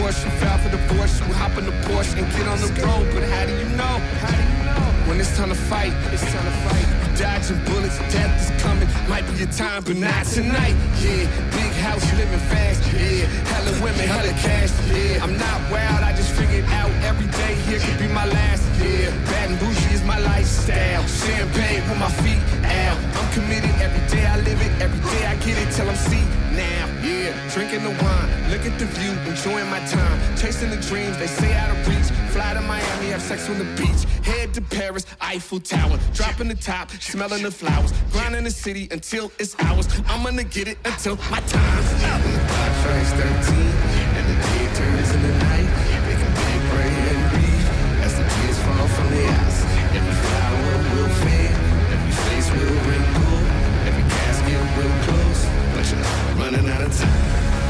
course. You fell for the force, you hop in the Porsche and get on the road. But how do you know? When it's time to fight, it's time to fight. You dodging bullets, death is coming. Might be your time, but not tonight. Yeah, big house, living fast. Yeah, hella women, hella cash. Yeah, I'm not wild, I just figured out every day here could be my last. Yeah, bad and bougie is my lifestyle. Champagne with my feet out. I'm committed every day, I live it. Every day I get it till I'm see now. Yeah, drinking the wine, look at the view, enjoying my time. Chasing the dreams, they say out of reach. Fly to Miami, have sex on the beach. Head to Paris, Eiffel Tower. Dropping the top, smelling the flowers. Grinding the city until it's ours. I'm gonna get it until my time's up. When the clock strikes 13 and the day turns into night, they can beg, pray, and breathe as the tears fall from their eyes. Every flower will fade, every face will wrinkle, every casket will close, but you're running out of time.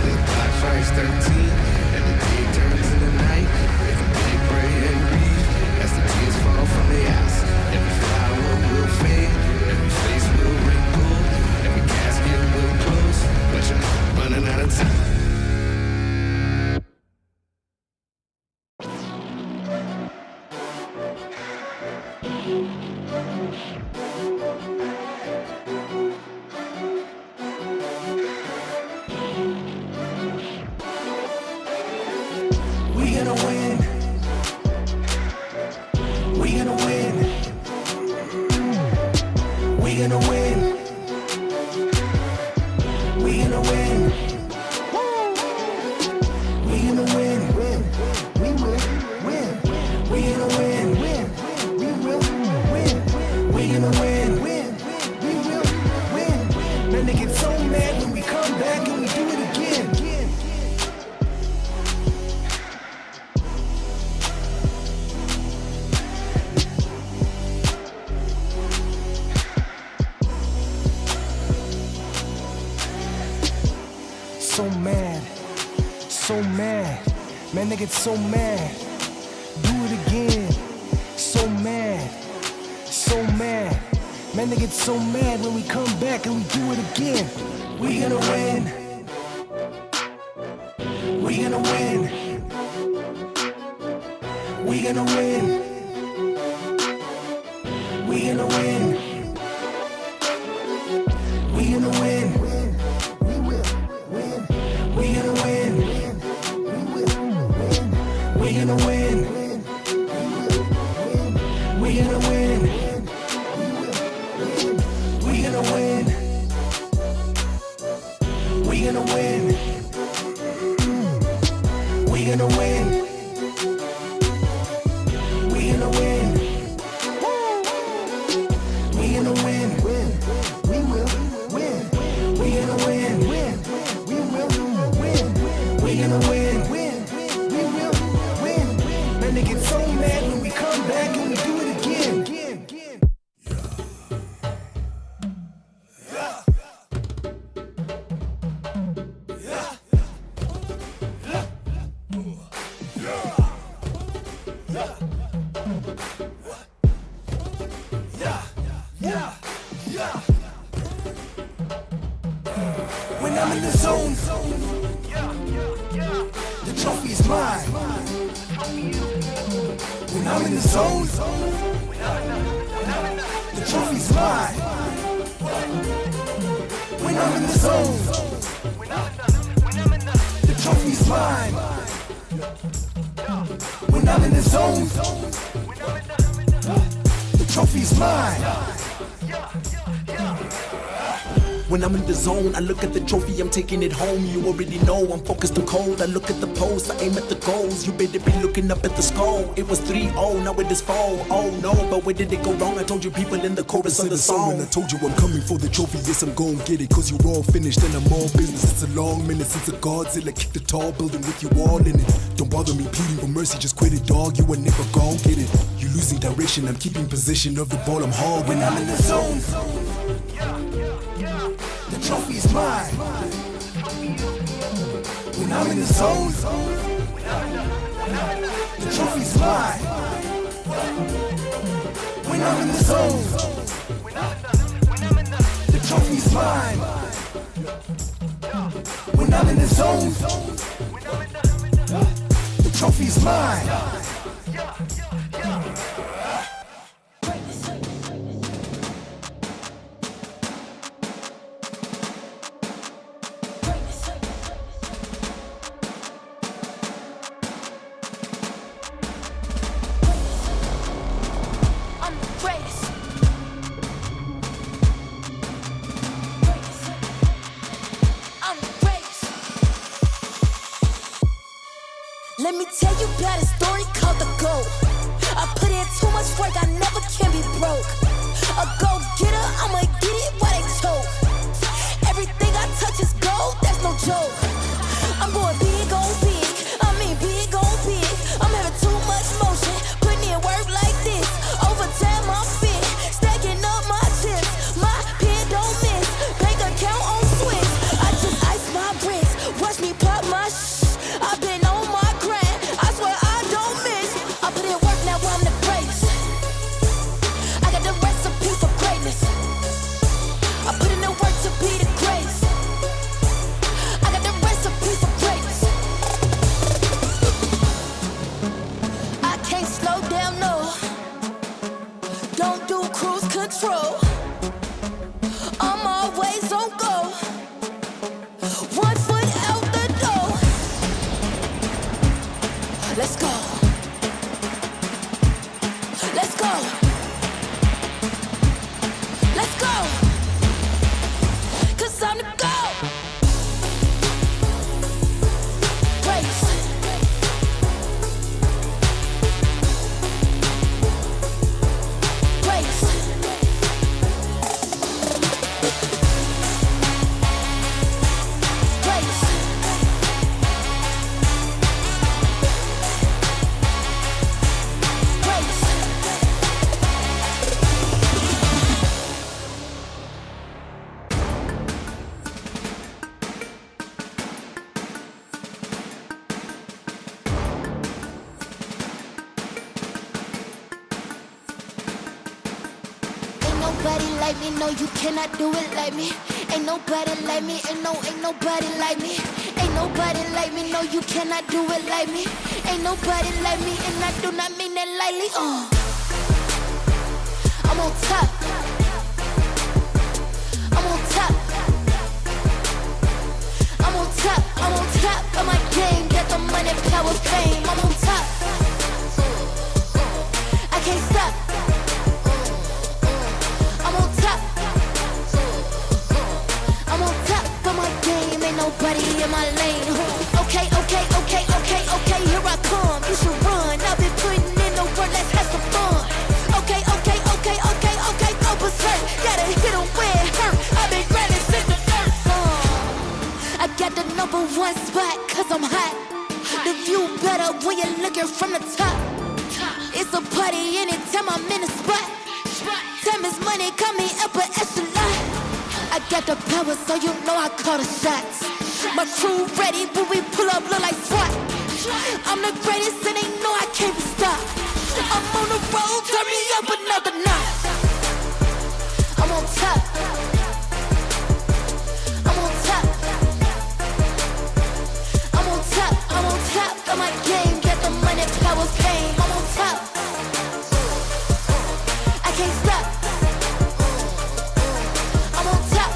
When the clock strikes 13 and the day turns into night, they can beg, pray, and breathe as the tears fall from their eyes. Every flower will fade, every face will wrinkle, every casket will close, but you're running out of time. We gonna win. We gonna win. We gonna win. We gonna win. We gonna win. We will win. We gonna win. We will win. We gonna win. We will win. Man, they get so mad when we come back and we do it again. So mad, so mad, man, they get so mad. Do it again. So mad, so mad, man, they get so mad when we come back and we do it again. We gonna win. We gonna win. We gonna win. We gonna win. We gonna win. We gonna win. We gonna win. We gonna win. We gonna win. We gonna win. We gonna win. We gonna win. We gonna win. We will win. We gonna win. We will win. We gonna win. We will win. Man, they get so mad when we come back and we do it again. When I'm in the zone, the trophy's mine. When I'm in the zone, the trophy's mine. When I'm in the zone, the trophy's mine. When I'm in the zone, the trophy's mine. When I'm in the zone, I look at the trophy, I'm taking it home. You already know I'm focused and cold. I look at the post, I aim at the goals. You better be looking up at the score. It was 3-0, now it is 4. Oh no, but where did it go wrong? I told you people in the chorus of the song. And I told you I'm coming for the trophy, yes I'm gon' get it. Cause you're all finished and I'm all business. It's a long minute since a Godzilla kicked the tall building with you all in it. Don't bother me pleading for mercy, just quit it dog, you ain't never gon' get it. You losing direction, I'm keeping possession of the ball, I'm hogging. When I'm in the zone, the trophy's mine. When I'm in the zone, the trophy's mine. When I'm in the zone, the trophy's mine. When I'm in the zone, trophy's mine. Let me tell you about a story called The Goat. I put in too much work, I never can be broke. A go-getter, I'ma get it while they choke. Everything I touch is gold, that's no joke. I'm going big on big, I mean big on big. I'm having too much motion, putting in work like this. Overtime I'm fit, stacking up my chips. My pen don't miss, bank account on switch. I just ice my bricks, watch me pop my I've been on my grind, I swear I don't miss. I put in work, now I'm the greatest. I got the recipe for greatness. I put in the work to be the greatest. I got the recipe for greatness. I can't slow down, no. Don't do cruise control. I'm always on go. 1 foot out the door. Let's go. Let's go. Let's go. 'Cause I'm the GOAT. Race. Race. Race. Ain't nobody like me, no, you cannot do it like me. Ain't nobody like me, ain't nobody like me. Ain't nobody like me, no, you cannot do it like me. Ain't nobody like me, and I do not mean that lightly. I'm on top. I'm on top. I'm on top. I'm on top of my game. Got the money, power, fame. I'm on top. I can't stop. I'm on top. I'm on top of my game. Ain't nobody in my lane. Okay, okay, okay, okay, okay. Here I come. You should run. I've been putting in the work. Let's have some fun. Okay, okay, okay, okay, okay. Go berserk. Gotta hit 'em where it hurt. I've been grinding since the dirt. I got the #1 spot 'cause I'm hot. The view better when you're looking from the top. It's a party anytime I'm in the spot. Time is money, call me upper echelon. I got the power, so you know I call the shots. My crew ready when we pull up, look like SWAT. I'm the greatest and they know I can't be stopped. I'm on the road, turn me up another notch. I'm on top. I'm on top. I'm on top. I'm on top of my game. Get the money, power, fame. I'm on top. I can't stop. I'm on top.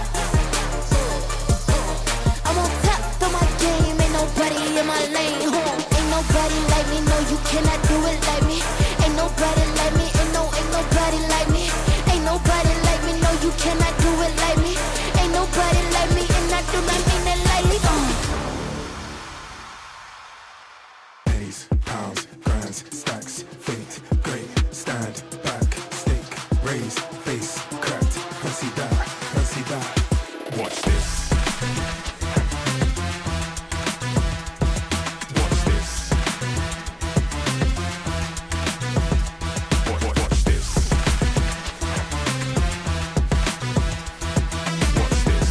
I'm on top of my game. Ain't nobody in my lane. Ain't nobody like me. No, you cannot do it like me. Ain't nobody like me. Ain't nobody like me. Ain't nobody like me. No, you cannot do it like me. Ain't nobody like me, and I do not mean that lightly. Pennies, pounds, grands, stacks, feet, great, stand, back, stick, raise, face, cracked, fancy that, fancy that. Watch this. Watch this. Watch this. Watch this.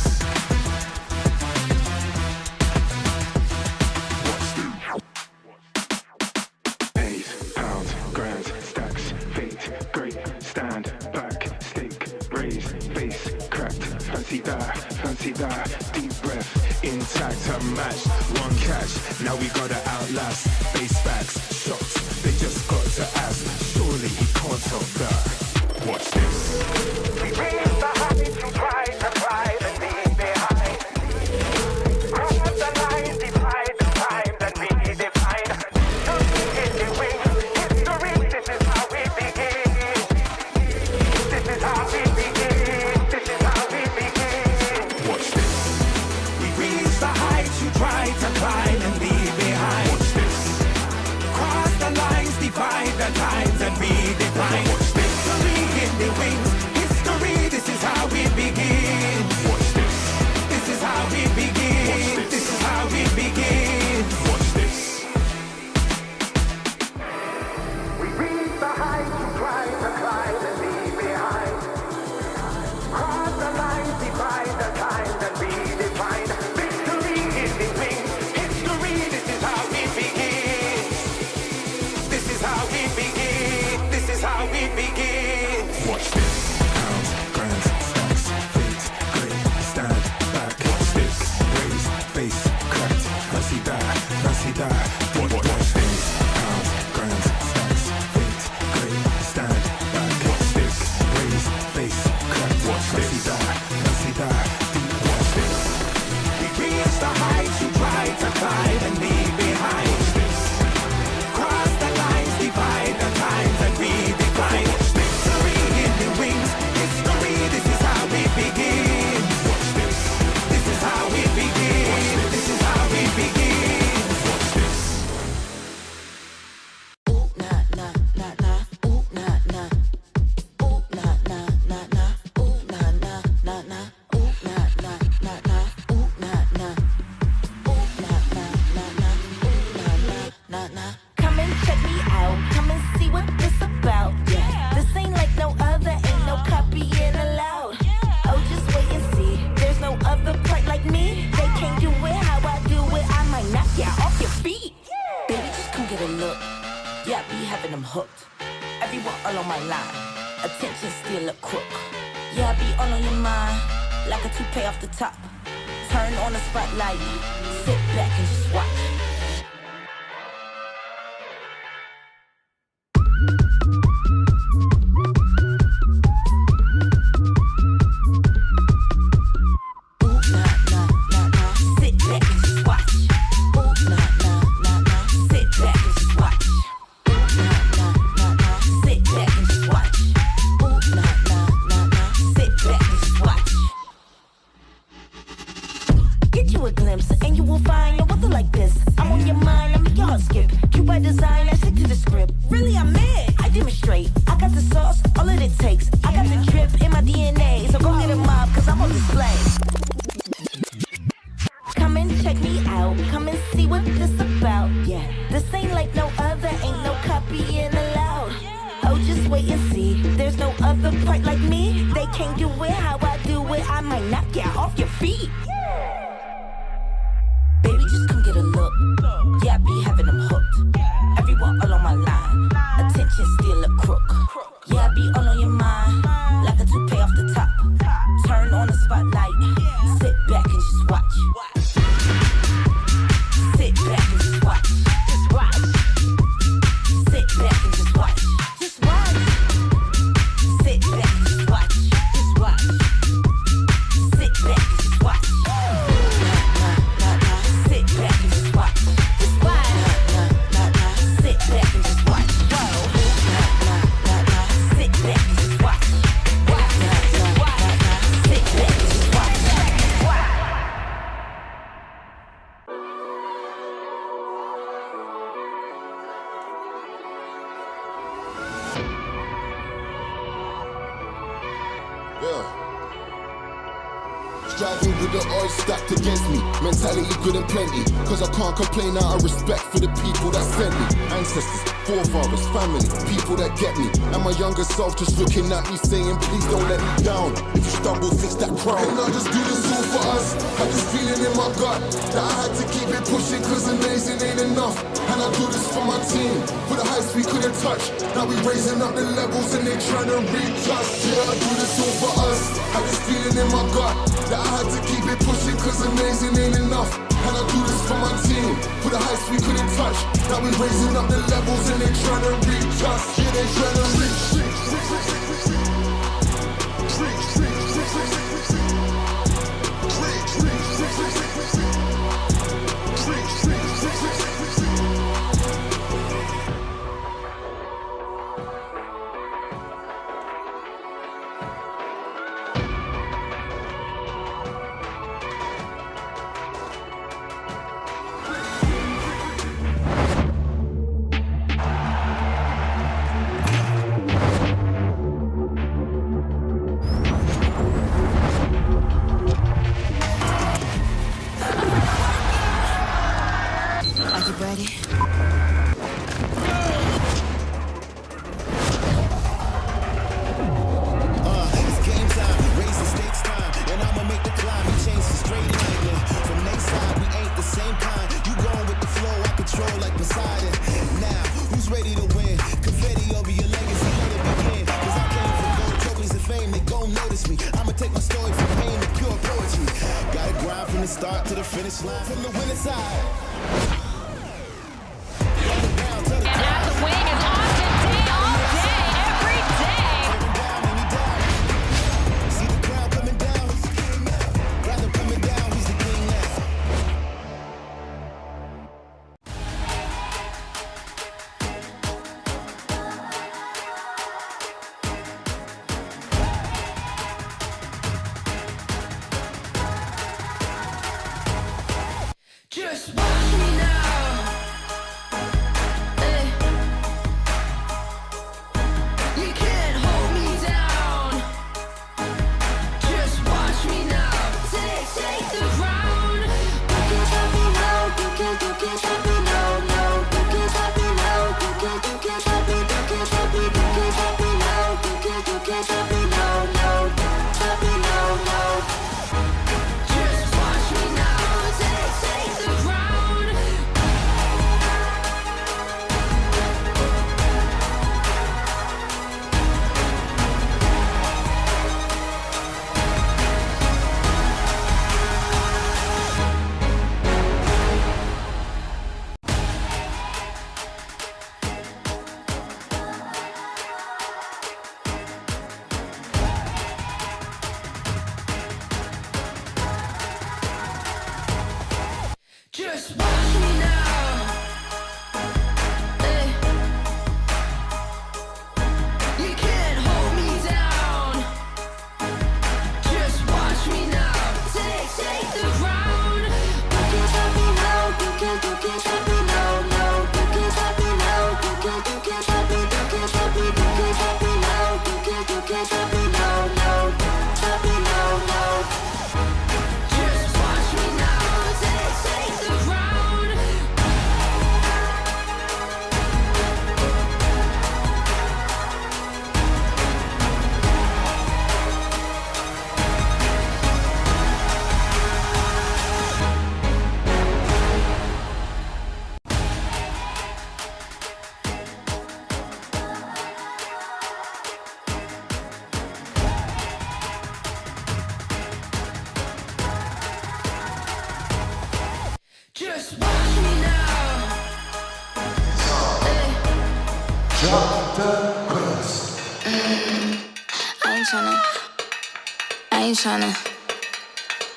Pennies, pounds, grands, stacks, feet, great, stand, back, stick, raise, face, cracked, fancy that, deep breath, intact, unmatched, one catch. Now we gotta outlast. Base backs, shots, they just got to ask. Surely he can't top that. Watch this. We raise the heights to try to climb and leave behind. Cross the lines, divide the times and redefine. Jumping in the wings, history, this is how we begin. This is how we begin. This is how we begin. Watch this. We reach the heights you try to climb and leave behind. Watch this. Cross the lines, divide the times and redefine. Watch this. History in the wings, history, this is how we begin. Watch this. This is how we begin. Watch this. This is how we begin. Watch this. We reach the heights you try to climb and leave behind. Cross the lines, divide the times and redefine. Victory in the wings, history, this is how we begin. This is how we begin. This is how we begin. Watch this. Pounds, grands, stacks, feet, great, stand back. Watch this. Raise, face, cracked. Fancy that, fancy that. Watch this. Pounds, grands, stacks, feet, great, stand back. Watch this. Raise, face, cracked. Fancy that, fancy that. Watch this. We reach the heights you try to climb and leave behind. Watch this. Cross the lines, divide the times and redefine. Victory in the wings, history, this is how we begin. Watch this. This is how we begin. This is how we begin. Watch this. Ooh, nah, nah, nah, nah. Ooh, nah, nah. Ooh, nah, nah, nah, nah. Ooh, nah, nah, nah, nah. Ooh, nah, nah, nah, nah. Ooh, nah, nah. Ooh, nah, nah, nah, nah. Ooh, nah, nah, nah, nah. Come and check me out. Come and see what this about. Yeah, this ain't like no other. Ain't no copying allowed. Oh, just wait and see. There's no other part like me. They can't do it how I do it. I might knock you off your feet. Baby, just come get a look. Yeah, I be having them hooked. Everyone all on my line. Attention still a crook. Yeah, I be all on your mind. Like a toupee off the top. Turn on the spotlight. Sit back and just watch. Ooh, nah, nah, nah, nah. Sit back and just watch. Ooh, nah, nah, nah, nah. Sit back and just watch. Ooh, nah, nah, nah, nah. Sit back and just watch. Ooh, nah, nah, nah, nah. Sit back and just watch. Get you a glimpse and you will find no other like this. I'm on your mind, I make your heart skip. You by design, I stick to the script. Really, I'm it. I demonstrate. I got the sauce, all that it takes. I got the drip in my DNA. So go get a mob, cause I'm on display. Come and check me out. Come and see what this about. Yeah, this ain't like no other. Ain't no copying allowed. Oh, just wait and see. There's no other part like me. They can't do it how I do it. I might knock you off your feet. Baby, just come get a look. Yeah, I be having them hooked. Everyone all on my line. Attention still a crook. Yeah, I be all on your mind. Like a toupee off the top. Turn on the spotlight. Sit back and just watch. Sit back and just watch. Just watch. Sit back and just watch. Just watch. Sit back and just watch. Just watch. Sit back and just watch. Sit back and just watch. Just watch. Sit back and just watch. Whoa. Sit back and just watch. Sit back and just watch. Striving with the odds stacked against me. Mentality good and plenty. Cause I can't complain out of respect for the people that sent me. Ancestors, Forefathers, family, people that get me. And my younger self just looking at me saying, please don't let me down. If you stumble, fix that crown. And I just do this all for us. Had this feeling in my gut that I had to keep it pushing, cause amazing ain't enough. And I do this for my team, for the heights we couldn't touch. Now we raising up the levels and they trying to reach us. Yeah, I do this all for us. Had this feeling in my gut that I had to keep it pushing, cause amazing ain't enough. And I do this for my team, for the heights we couldn't touch. Now we raising up the levels and they trying to reach us. Yeah, they trying to reach.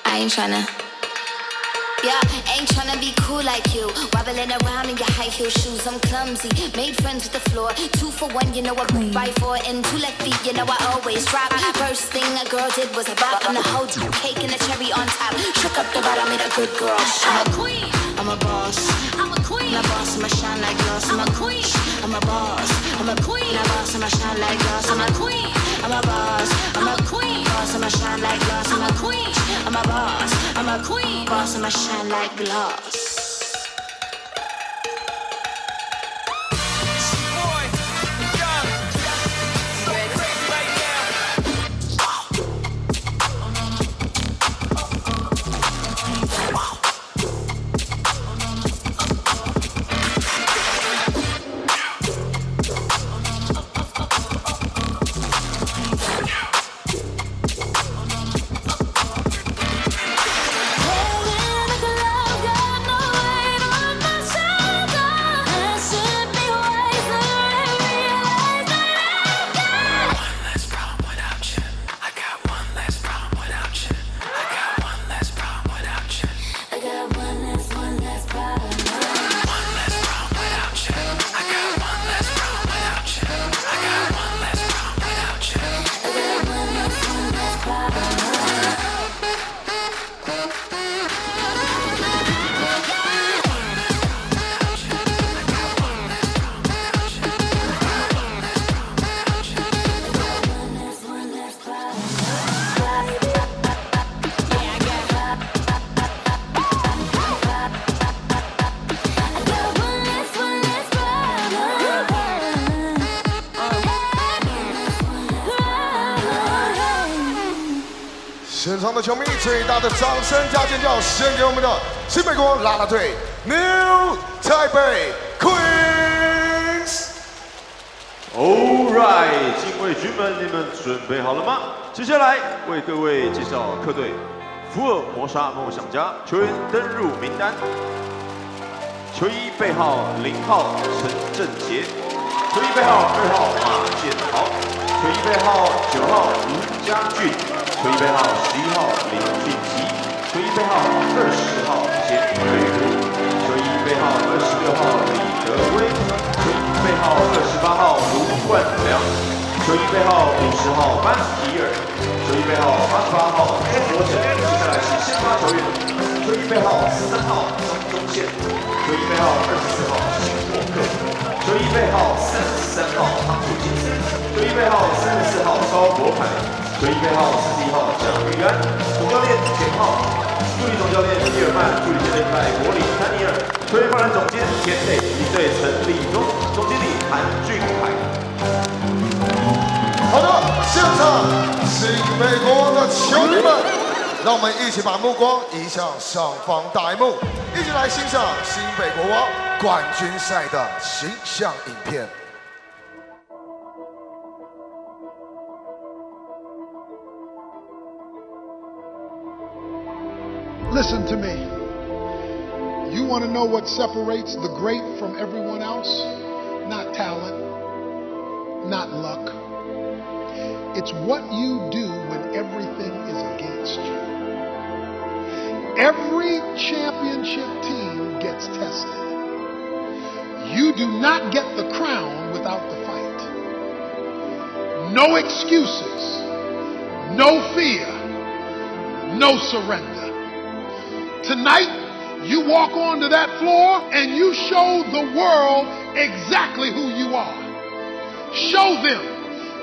I ain't tryna. Yeah, ain't tryna be cool like you. Wobbling around in your high heel shoes, I'm clumsy. Made friends with the floor. 2 for 1, you know I go by 4. And 2 left feet, you know I always drop. First thing a girl did was a bop. And the whole cake and the cherry on top. Shook up the bottom, made a good girl. I'm a queen. I'm a boss. I'm a queen. I'm a boss, I'ma shine like glass. I'm a queen. I'm a boss. I'm a queen. I'm a boss, I'ma shine like glass. I'm a queen. I'm a boss. I'm a queen. Boss, I'ma shine like glass. I'm a queen. I'm a boss. I'm a queen. Boss, I'ma shine like glass. 现场的球迷最大的掌声加尖叫，献给我们的新美国啦啦队 New Taipei Queens。All right， 禁卫军们，你们准备好了吗？接下来为各位介绍客队福尔摩沙梦想家球员登入名单。球衣背号0号陈正杰，球衣背号2号马建豪，球衣背号9号吴家俊，球衣背号11号林俊吉，球衣背号20号简瑞如，球衣背号26号李德威，球衣背号28号卢冠良，球衣背号50号班迪尔，球衣背号88号柯博成。接下来是先发球员，球衣背号13号张宗宪，球衣背号24号辛沃克，球衣背号33号汤普金斯，球衣背号34号高博凯，球衣背号41号蒋玉安，总教练简浩，助理总教练伊尔曼，助理教练赖国林丹尼尔，球员发展总监田磊，领队陈立忠，总经理韩俊凯。好的，现场新美国的球迷们，让我们一起把目光移向上方大荧幕，一起来欣赏新北国王冠军赛的形象影片。Listen to me. You want to know what separates the great from everyone else? Not talent, not luck. It's what you do when everything is against you. Every championship team gets tested. You do not get the crown without the fight. No excuses, no fear, no surrender. Tonight, you walk onto that floor and you show the world exactly who you are. Show them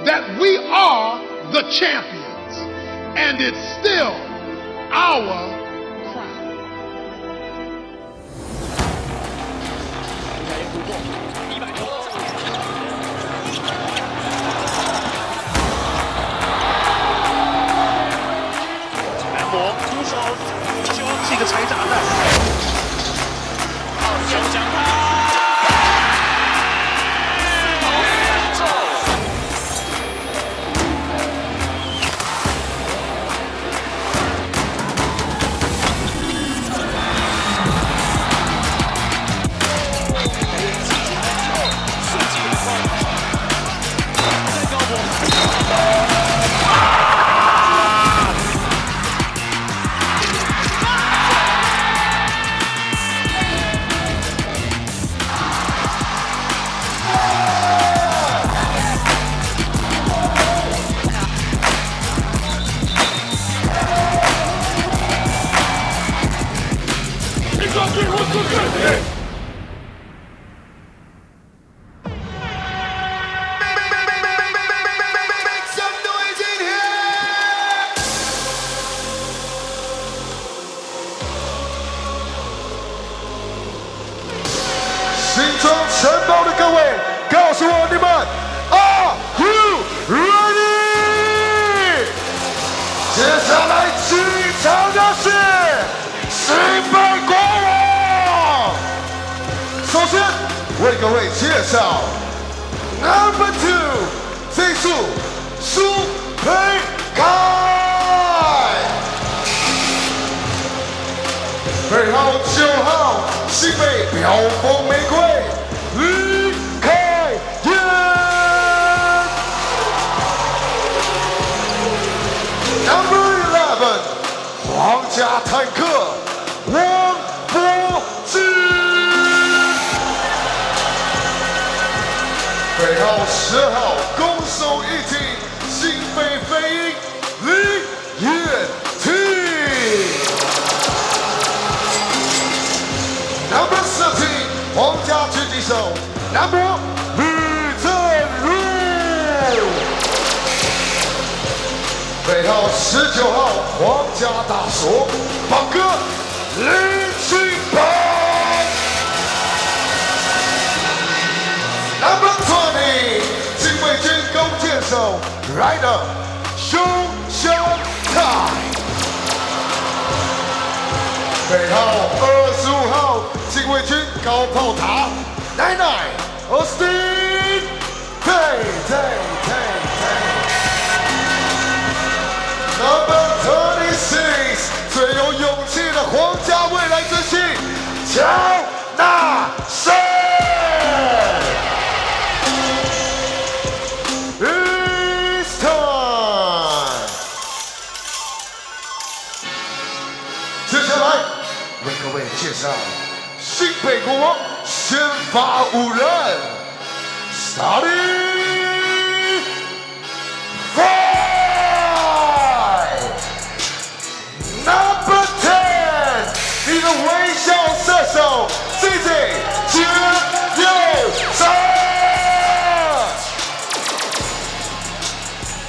that we are the champions, and it's still our crown. 南博出手，是一个拆闸的，要将他。心中承包的各位，告诉我你们 Are you ready？ 接下来进场的是新北国王。首先为各位介绍 Number 2技术苏培凯，背号9号西北飙风玫瑰李凯燕，皇家坦克王柏芝，背号10号攻守一体新北飞鹰李彦廷 ，Number 13皇家狙击手南博吕正如。背号19号皇家大锁榜哥林清鹏 ，Number 20禁卫军弓箭手 Rider 熊祥泰。北号25号禁卫军高炮塔，奶奶 Austin， 对。Number 26， 最有勇气的皇家未来之星，乔纳森。It's time。接下来为各位介绍新北国王先发5人 ，Starting Number 10， 你的微笑射手 CJ 963，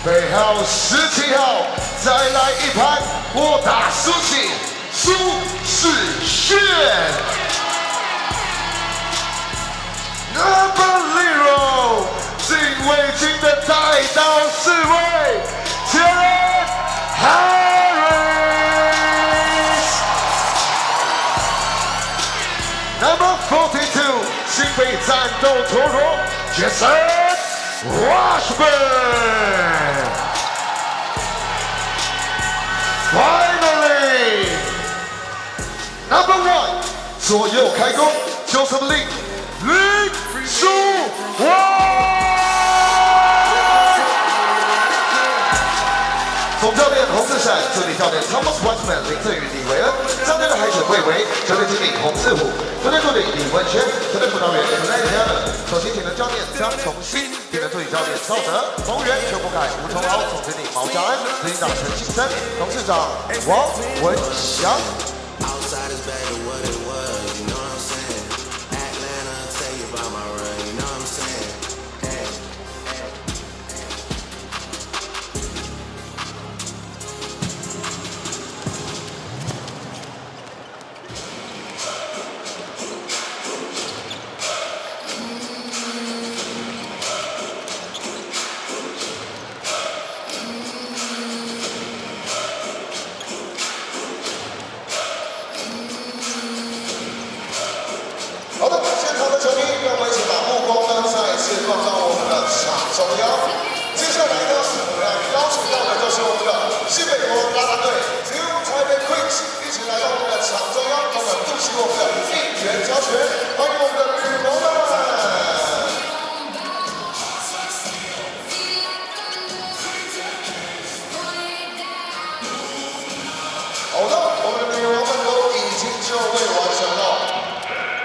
背号17号，再来一盘我打苏醒苏世炫 ，Number 0， 禁卫军的带刀侍卫前海。Number 42， 新北战斗陀螺 Jason Washburn。Finally， Number 1， 左右开弓，Joseph Lee 林书豪。总教练洪志善，助理教练 Thomas Watchman 林振宇、李维恩，战队的海选魏维，球队经理洪志虎，球队助理李文轩，球队辅导员陈爱佳，首席体能教练张崇新，体能助理教练赵德，宏源邱国凯、吴崇豪，总经理毛家安，执行长陈庆生，董事长王文祥。新北国啦啦队 Taipei Kings 一起来到我们的场中央，他们不惜我们的应援教学，欢迎我们的女龙们。好的，我们的女王们都已经就位完成了。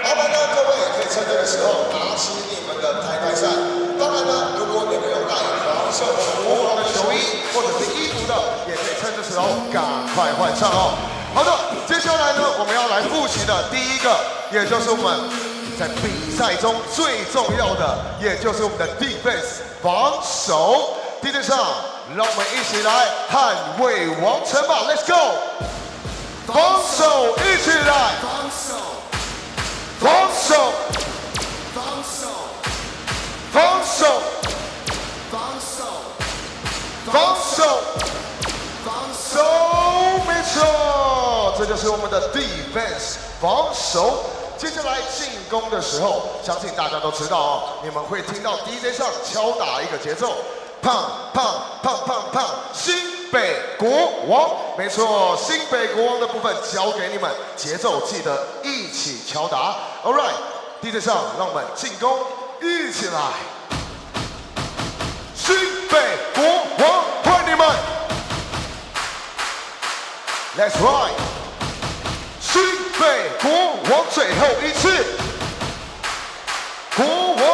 麻烦呢，各位可以趁这个时候拿起你们的台牌扇。当然呢，如果你们有带黄色的国王的球衣或者是衣服的，也可以趁这时候赶快换上哦。好的，接下来呢，我们要来复习的第一个，也就是我们在比赛中最重要的，也就是我们的 defense 防守。地面上，让我们一起来捍卫王城吧 ！Let's go！ 防守，一起来！防守，防守，防守，防守，防守，防守，防守，没错，这就是我们的 defense 防守。接下来进攻的时候，相信大家都知道哦，你们会听到 DJ 上敲打一个节奏。胖胖胖胖胖，新北国王，没错，新北国王的部分交给你们，节奏记得一起敲打。All right，DJ 上，让我们进攻，一起来。新北国王，欢迎你们。Let's ride， 新北国王最后一次，国王。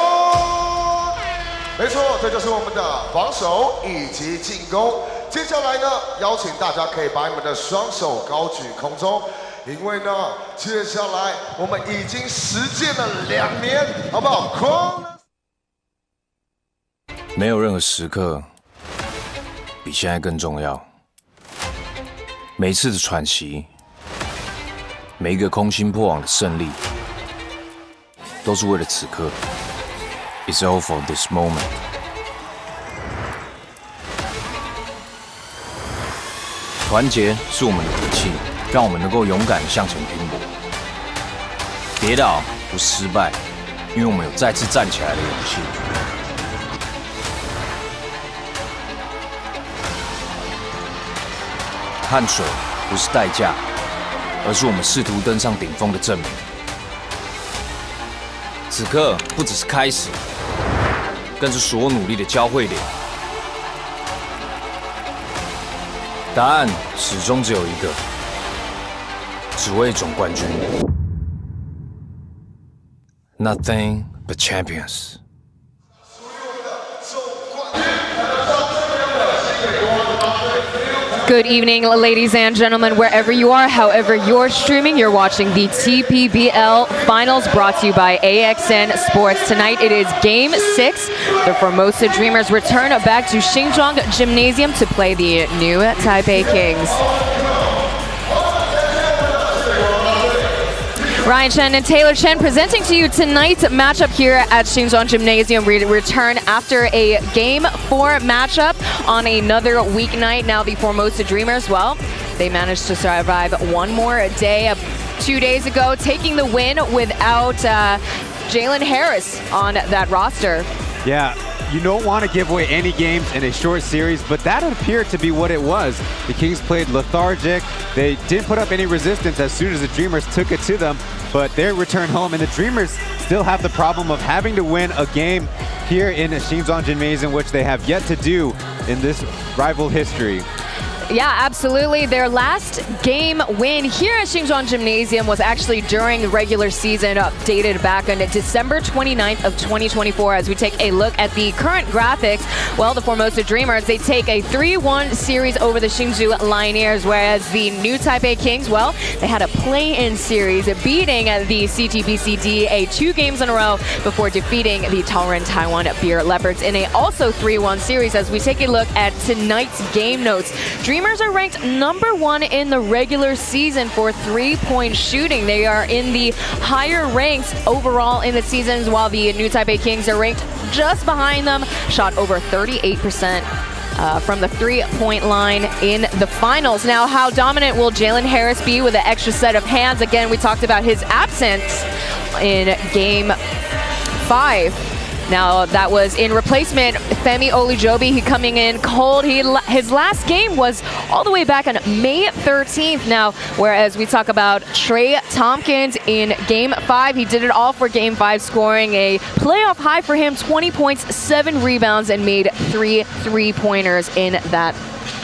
没错，这就是我们的防守以及进攻。接下来呢，邀请大家可以把你们的双手高举空中，因为呢，接下来我们已经实践了2年，好不好？没有任何时刻比现在更重要。每一次的喘息，每一个空心破网的胜利，都是为了此刻。It's all for this moment. 团结是我们的武器，让我们能够勇敢向前拼搏。跌倒不失败，因为我们有再次站起来的勇气。汗水不是代价，而是我们试图登上顶峰的证明。此刻不只是开始，更是所有努力的交汇点。答案始终只有一个，只为总冠军。Nothing but champions. Good evening, ladies and gentlemen, wherever you are, however you're streaming, you're watching the TPBL Finals brought to you by AXN Sports. Tonight it is Game 6. The Formosa Dreamers return back to Xinzhuang Gymnasium to play the new Taipei Kings. Ryan Chen and Taylor Chen presenting to you tonight's matchup here at Xinzhuang Gymnasium. We return after a Game 4 matchup on another weeknight. Now the Formosa Dreamers, well, they managed to survive one more day. 2 days ago, taking the win without Jalen Harris on that roster. Yeah. You don't want to give away any games in a short series, but that appeared to be what it was. The Kings played lethargic. They didn't put up any resistance as soon as the Dreamers took it to them, but they returned home, and the Dreamers still have the problem of having to win a game here in Xinzhuang Gymnasium, which they have yet to do in this rival history. Yeah, absolutely. Their last game win here at Xinzhuang Gymnasium was actually during the regular season, dated back on December 29th of 2024. As we take a look at the current graphics, well, the Formosa Dreamers, they take a 3-1 series over the Hsinchu Lioneers, whereas the new Taipei Kings, well, they had a play-in series, beating the CTBCDA 2 games in a row before defeating the Taoren Taiwan Beer Leopards in a also 3-1 series. As we take a look at tonight's game notes, Dreamers are ranked #1 in the regular season for three-point shooting. They are in the higher ranks overall in the seasons, while the new Taipei Kings are ranked just behind them, shot over 38% from the three-point line in the finals. Now, how dominant will Jalen Harris be with an extra set of hands? Again, we talked about his absence in Game 5. Now, that was in replacement, Femi Olujobi. He coming in cold. His last game was all the way back on May 13th. Now, whereas we talk about Trey Tompkins in Game 5, he did it all for Game 5, scoring a playoff high for him, 20 points, 7 rebounds, and made 3 three-pointers in that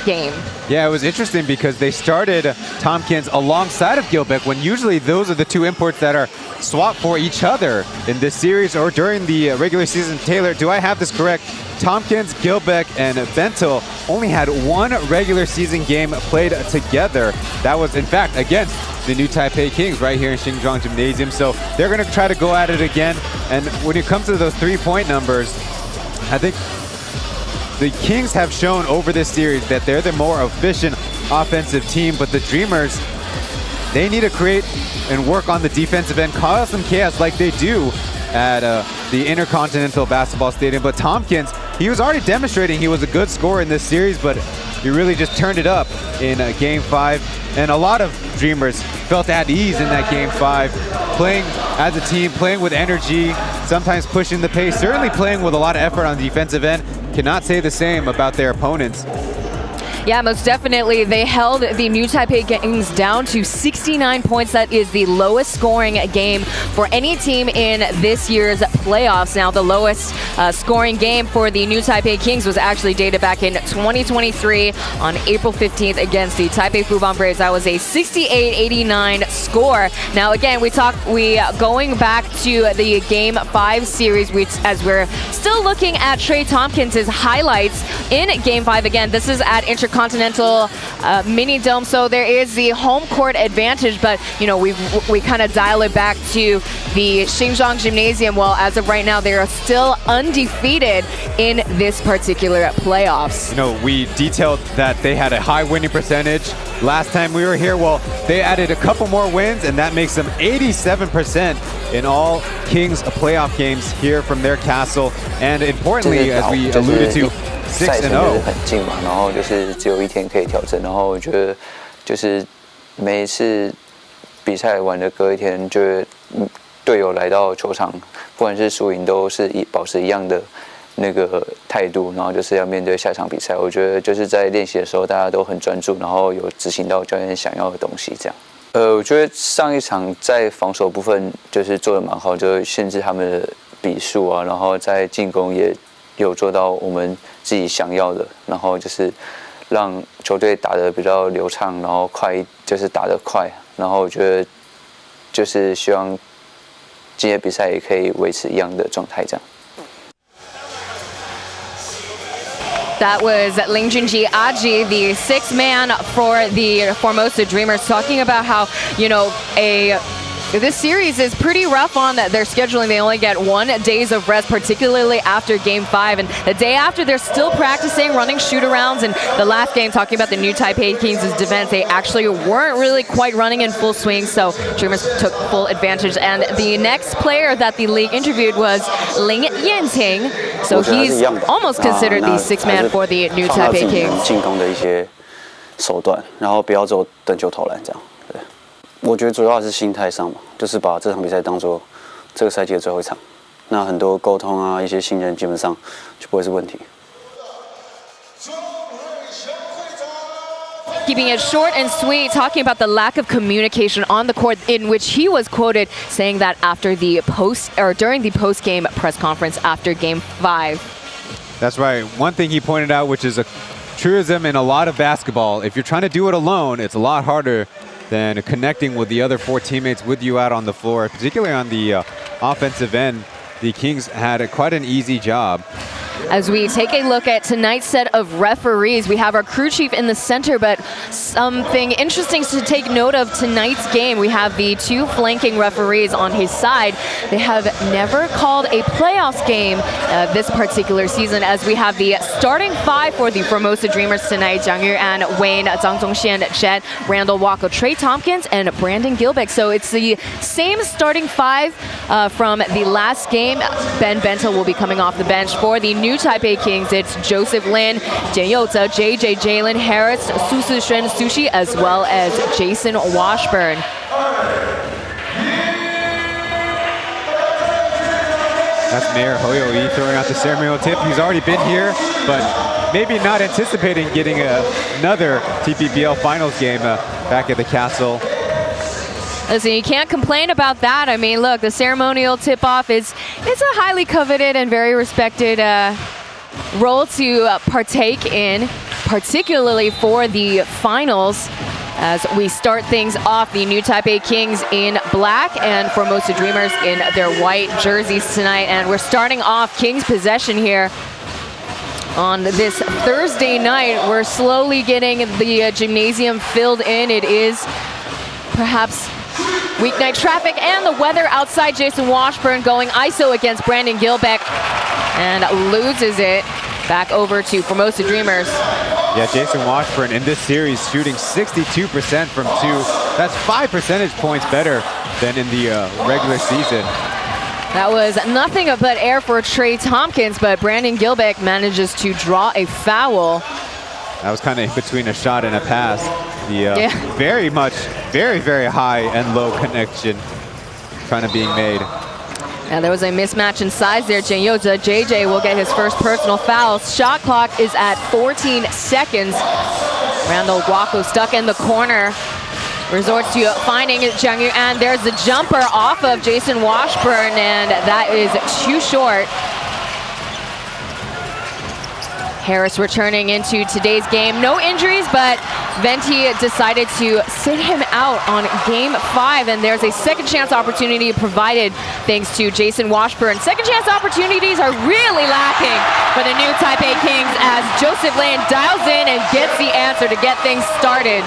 game. Yeah, it was interesting because they started Tompkins alongside of Gilbeck, when usually those are the two imports that are swapped for each other in this series or during the regular season. Taylor, do I have this correct? Tompkins, Gilbeck, and Bentel only had one regular season game played together. That was, in fact, against the new Taipei Kings right here in Xinzhuang Gymnasium. So they're going to try to go at it again. And when it comes to those three-point numbers, I think the Kings have shown over this series that they're the more efficient offensive team, but the Dreamers, they need to create and work on the defensive end, cause some chaos like they do at the Intercontinental Basketball Stadium. But Tompkins, he was already demonstrating he was a good scorer in this series, but he really just turned it up in Game 5. And a lot of Dreamers felt at ease in that Game 5, playing as a team, playing with energy, sometimes pushing the pace, certainly playing with a lot of effort on the defensive end. Cannot say the same about their opponents. Yeah, most definitely. They held the new Taipei Kings down to 69 points. That is the lowest scoring game for any team in this year's playoffs. Now, the lowest scoring game for the new Taipei Kings was actually dated back in 2023 on April 15th against the Taipei Fubon Braves. That was a 68-89 score. Now, again, we going back to the Game 5 series, as we're still looking at Trey Tompkins' highlights in Game 5. Again, this is at Intercontinental Mini Dome, so there is the home court advantage, but you know, we kind of dial it back to the Xinzhuang Gymnasium. Well, as of right now, they are still undefeated in this particular playoffs. You know, we detailed that they had a high winning percentage last time we were here. Well, they added a couple more wins, and that makes them 87% in all Kings playoff games here from their castle. And importantly, as we alluded to, 6-0. 很近嘛，然后就是只有一天可以调整，然后我觉得就是每一次比赛完的隔一天，就是队友来到球场，不管是输赢都是保持一样的那个态度，然后就是要面对下场比赛。我觉得就是在练习的时候，大家都很专注，然后有执行到教练想要的东西，这样。我觉得上一场在防守部分就是做得蛮好，就是限制他们的比数啊，然后在进攻也有做到我们自己想要的，然后就是让球队打得比较流畅，然后就是打得快，然后我觉得就是希望今天比赛也可以维持一样的状态，这样。That was Ling Junji Aji, the sixth man for the Formosa Dreamers, talking about how, this series is pretty rough on their scheduling. They only get 1 day of rest, particularly after Game 5. And the day after, they're still practicing, running shoot-arounds. And the last game, talking about the new Taipei Kings' defense, they actually weren't really quite running in full swing, so Dreamers took full advantage. And the next player that the league interviewed was Ling Yanting. So he's almost considered the sixth man for the new Taipei Kings. 进攻的一些手段，然后不要走等球投篮这样。我觉得主要还是心态上嘛，就是把这场比赛当作这个赛季的最后一场。那很多沟通啊，一些信任基本上就不会是问题。Keeping it short and sweet, talking about the lack of communication on the court, in which he was quoted saying that during the post-game press conference after Game 5. That's right. One thing he pointed out, which is a truism in a lot of basketball, if you're trying to do it alone, it's a lot harder than connecting with the other 4 teammates with you out on the floor, particularly on the offensive end. The Kings had quite an easy job. As we take a look at tonight's set of referees, we have our crew chief in the center, but something interesting to take note of tonight's game. We have the 2 flanking referees on his side. They have never called a playoffs game this particular season, as we have the starting 5 for the Formosa Dreamers tonight: Jiang Yuan, Wayne, Zhang Zhongxian, Jet, Randall Walker, Trey Tompkins, and Brandon Gilbeck. So it's the same starting 5 from the last game. Ben Benta will be coming off the bench. For the new Taipei Kings, it's Joseph Lin, Jian Youzhe, JJ Jalen Harris, Su Shen Sushi, as well as Jason Washburn. That's Mayor Hoyo Yi throwing out the ceremonial tip. He's already been here, but maybe not anticipating getting another TPBL Finals game back at the castle. Listen, you can't complain about that. I mean, look, the ceremonial tip-off is a highly coveted and very respected role to partake in, particularly for the finals. As we start things off, the new Taipei Kings in black and Formosa Dreamers in their white jerseys tonight. And we're starting off Kings possession here on this Thursday night. We're slowly getting the gymnasium filled in. It is perhaps weeknight traffic and the weather outside. Jason Washburn going ISO against Brandon Gilbeck and loses it. Back over to Formosa Dreamers. Yeah, Jason Washburn in this series shooting 62% from 2. That's 5 percentage points better than in the regular season. That was nothing but air for Trey Tompkins, but Brandon Gilbeck manages to draw a foul. That was kind of in between a shot and a pass. The very high and low connection kind of being made. And there was a mismatch in size there. Jian Youzhe, JJ will get his first personal foul. Shot clock is at 14 seconds. Randall Guaco stuck in the corner. Resorts to finding Jiang Yuan, and there's the jumper off of Jason Washburn, and that is too short. Harris returning into today's game. No injuries, but Venti decided to sit him out on Game 5, and there's a second chance opportunity provided thanks to Jason Washburn. Second chance opportunities are really lacking for the new Taipei Kings as Joseph Lin dials in and gets the answer to get things started.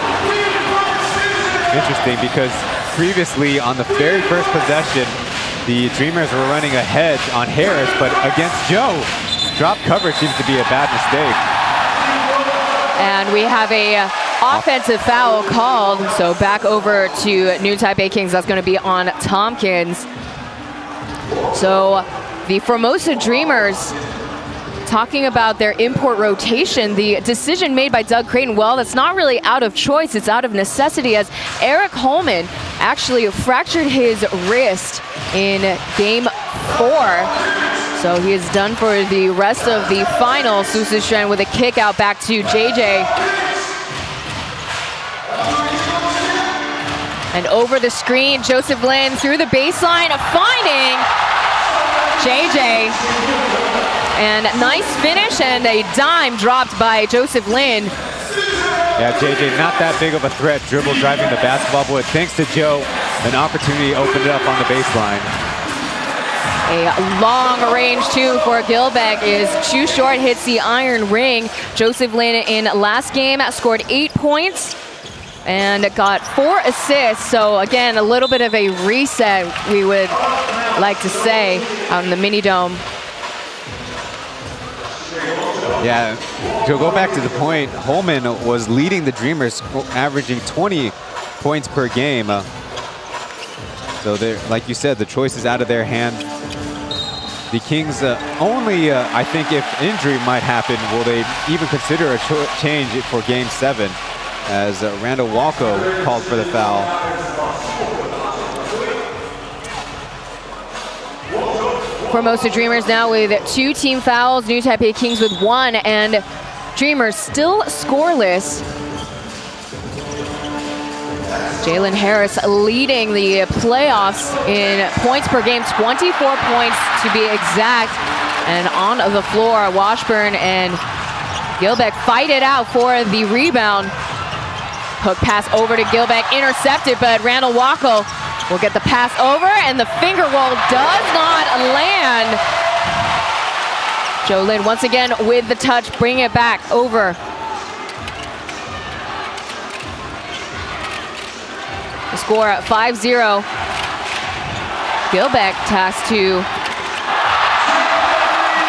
Interesting, because previously on the very first possession, the Dreamers were running ahead on Harris, but against Joe, drop coverage seems to be a bad mistake. And we have a offensive foul called, so back over to new Taipei Kings. That's going to be on Tompkins. So the Formosa Dreamers talking about their import rotation, the decision made by Doug Creighton, well, that's not really out of choice, it's out of necessity, as Eric Holman actually fractured his wrist in game 4. So he is done for the rest of the final. Su Zishuan with a kick out back to JJ. And over the screen, Joseph Lin through the baseline, finding JJ. And nice finish and a dime dropped by Joseph Lin. Yeah, JJ, not that big of a threat, dribble driving the basketball, but thanks to Joe, an opportunity opened up on the baseline. A long range two for Gilbeck is too short, hits the iron ring. Joseph Lin in last game scored 8 points and got 4 assists. So again, a little bit of a reset, we would like to say, out in the mini dome. Yeah, to go back to the point, Holman was leading the Dreamers, averaging 20 points per game. So like you said, the choice is out of their hand. The Kings only, I think if injury might happen, will they even consider a change for game 7, as Randall Walko called for the foul. Formosa Dreamers now with 2 team fouls, New Taipei Kings with 1, and Dreamers still scoreless. Jalen Harris leading the playoffs in points per game, 24 points to be exact. And on the floor, Washburn and Gilbeck fight it out for the rebound. Hook pass over to Gilbeck, intercepted, but Randall Walko will get the pass over, and the finger roll does not land. Joe Lin once again with the touch, bring it back over. The score at 5-0. Gilbeck tasked to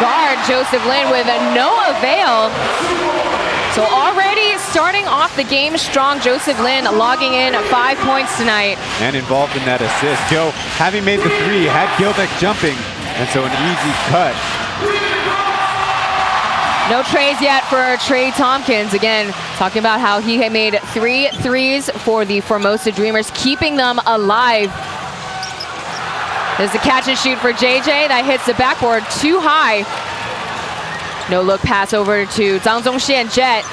guard Joseph Lin with no avail. So already starting off the game strong, Joseph Lin logging in 5 points tonight. And involved in that assist. Joe, having made the 3, had Gilbeck jumping, and so an easy cut. No trays yet for Trey Tompkins. Again, talking about how he had made 3 threes for the Formosa Dreamers, keeping them alive. There's a catch and shoot for JJ that hits the backboard too high. No look pass over to Zhang Zhongxian Jet.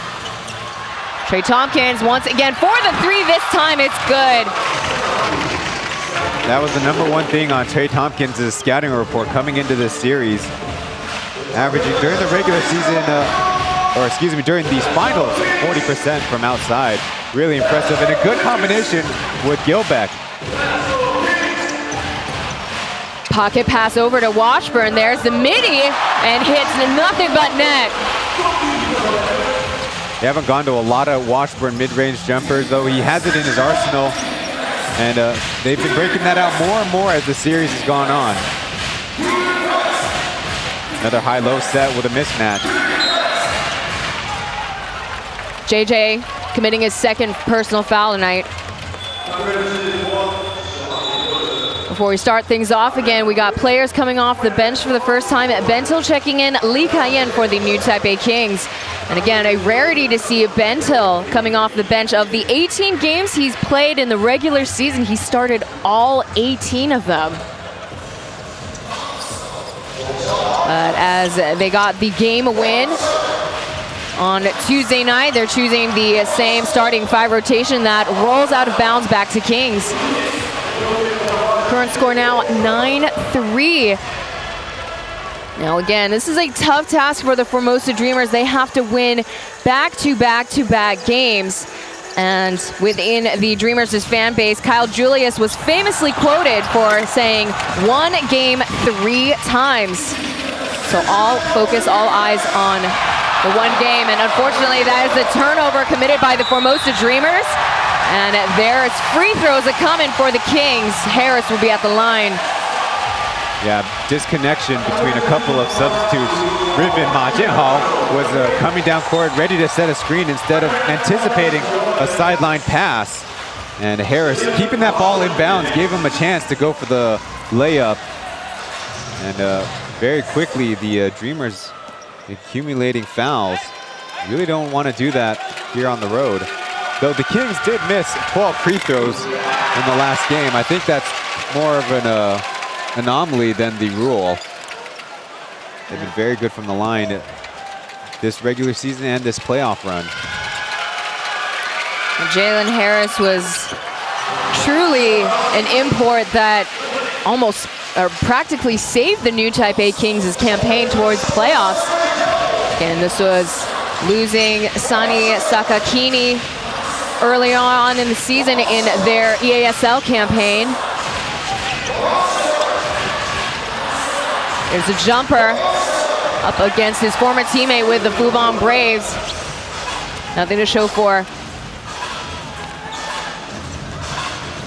Trey Tompkins once again for the 3, this time it's good. That was the #1 thing on Trey Tompkins' scouting report coming into this series. Averaging during the regular season, or excuse me, during these finals, 40% from outside. Really impressive, and a good combination with Gilbeck. Pocket pass over to Washburn. There's the midi, and hits nothing but net. They haven't gone to a lot of Washburn mid-range jumpers, though he has it in his arsenal. And they've been breaking that out more and more as the series has gone on. Another high-low set with a mismatch. JJ committing his 2nd personal foul tonight. Before we start things off again, we got players coming off the bench for the first time. Bentil checking in, Lee Kai-yen for the New Taipei Kings. And again, a rarity to see Bentil coming off the bench. Of the 18 games he's played in the regular season, he started all 18 of them. But as they got the game win on Tuesday night, they're choosing the same starting 5 rotation that rolls out of bounds back to Kings. Current score now 9-3. Now again, this is a tough task for the Formosa Dreamers. They have to win back-to-back-to-back games. And within the Dreamers' fan base, Kyle Julius was famously quoted for saying, 1 game 3 times. So all focus, all eyes on the 1 game. And unfortunately, that is the turnover committed by the Formosa Dreamers. And there's free throws are coming for the Kings. Harris will be at the line. Yeah, disconnection between a couple of substitutes. Riven Ma Jinhao was coming down court, ready to set a screen instead of anticipating a sideline pass. And Harris, keeping that ball in bounds, gave him a chance to go for the layup. And very quickly, the Dreamers accumulating fouls. Really don't want to do that here on the road. Though the Kings did miss 12 free throws in the last game. I think that's more of an anomaly than the rule. They've been very good from the line this regular season and this playoff run. Jalen Harris was truly an import that almost practically saved the new Taipei Kings' campaign towards playoffs. Again, this was losing Sani Sakakini early on in the season in their EASL campaign. There's a jumper up against his former teammate with the Fubon Braves. Nothing to show for.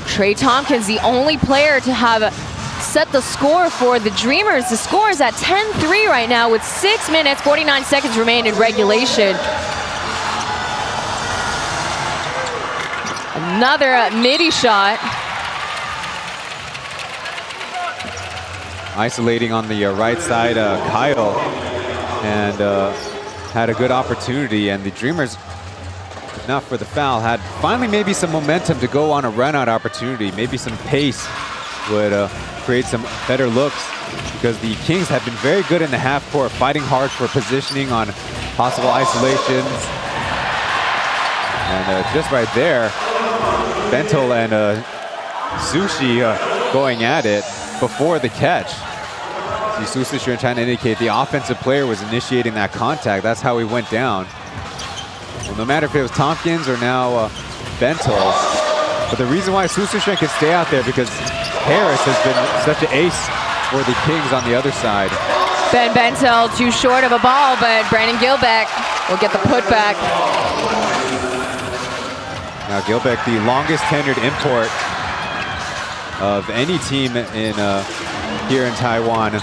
Trey Tompkins, the only player to have set the score for the Dreamers. The score is at 10-3 right now with 6 minutes, 49 seconds remain in regulation. Another midi shot. Isolating on the right side, Kyle, and had a good opportunity. And the Dreamers, if not for the foul, had finally maybe some momentum to go on a run-out opportunity. Maybe some pace would create some better looks, because the Kings have been very good in the half court, fighting hard for positioning on possible isolations. And just right there, Bento and Sushi going at it before the catch. See Sushi trying to indicate the offensive player was initiating that contact. That's how he went down. Well, no matter if it was Tompkins or now Bento. But the reason why Sushi can stay out there, because Harris has been such an ace for the Kings on the other side. Ben Bento too short of a ball, but Brandon Gilbeck will get the putback. Now Gilbeck, the longest tenured import of any team in here in Taiwan.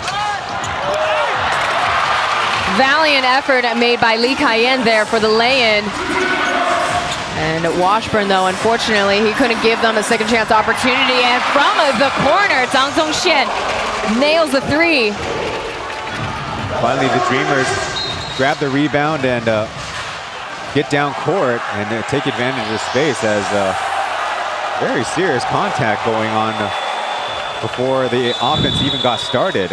Valiant effort made by Lee Kai-yen there for the lay-in. And Washburn, though, unfortunately, he couldn't give them a second chance opportunity. And from the corner, Zhang Zongxian nails the three. Finally, the Dreamers grab the rebound and get down court and take advantage of the space, as very serious contact going on before the offense even got started.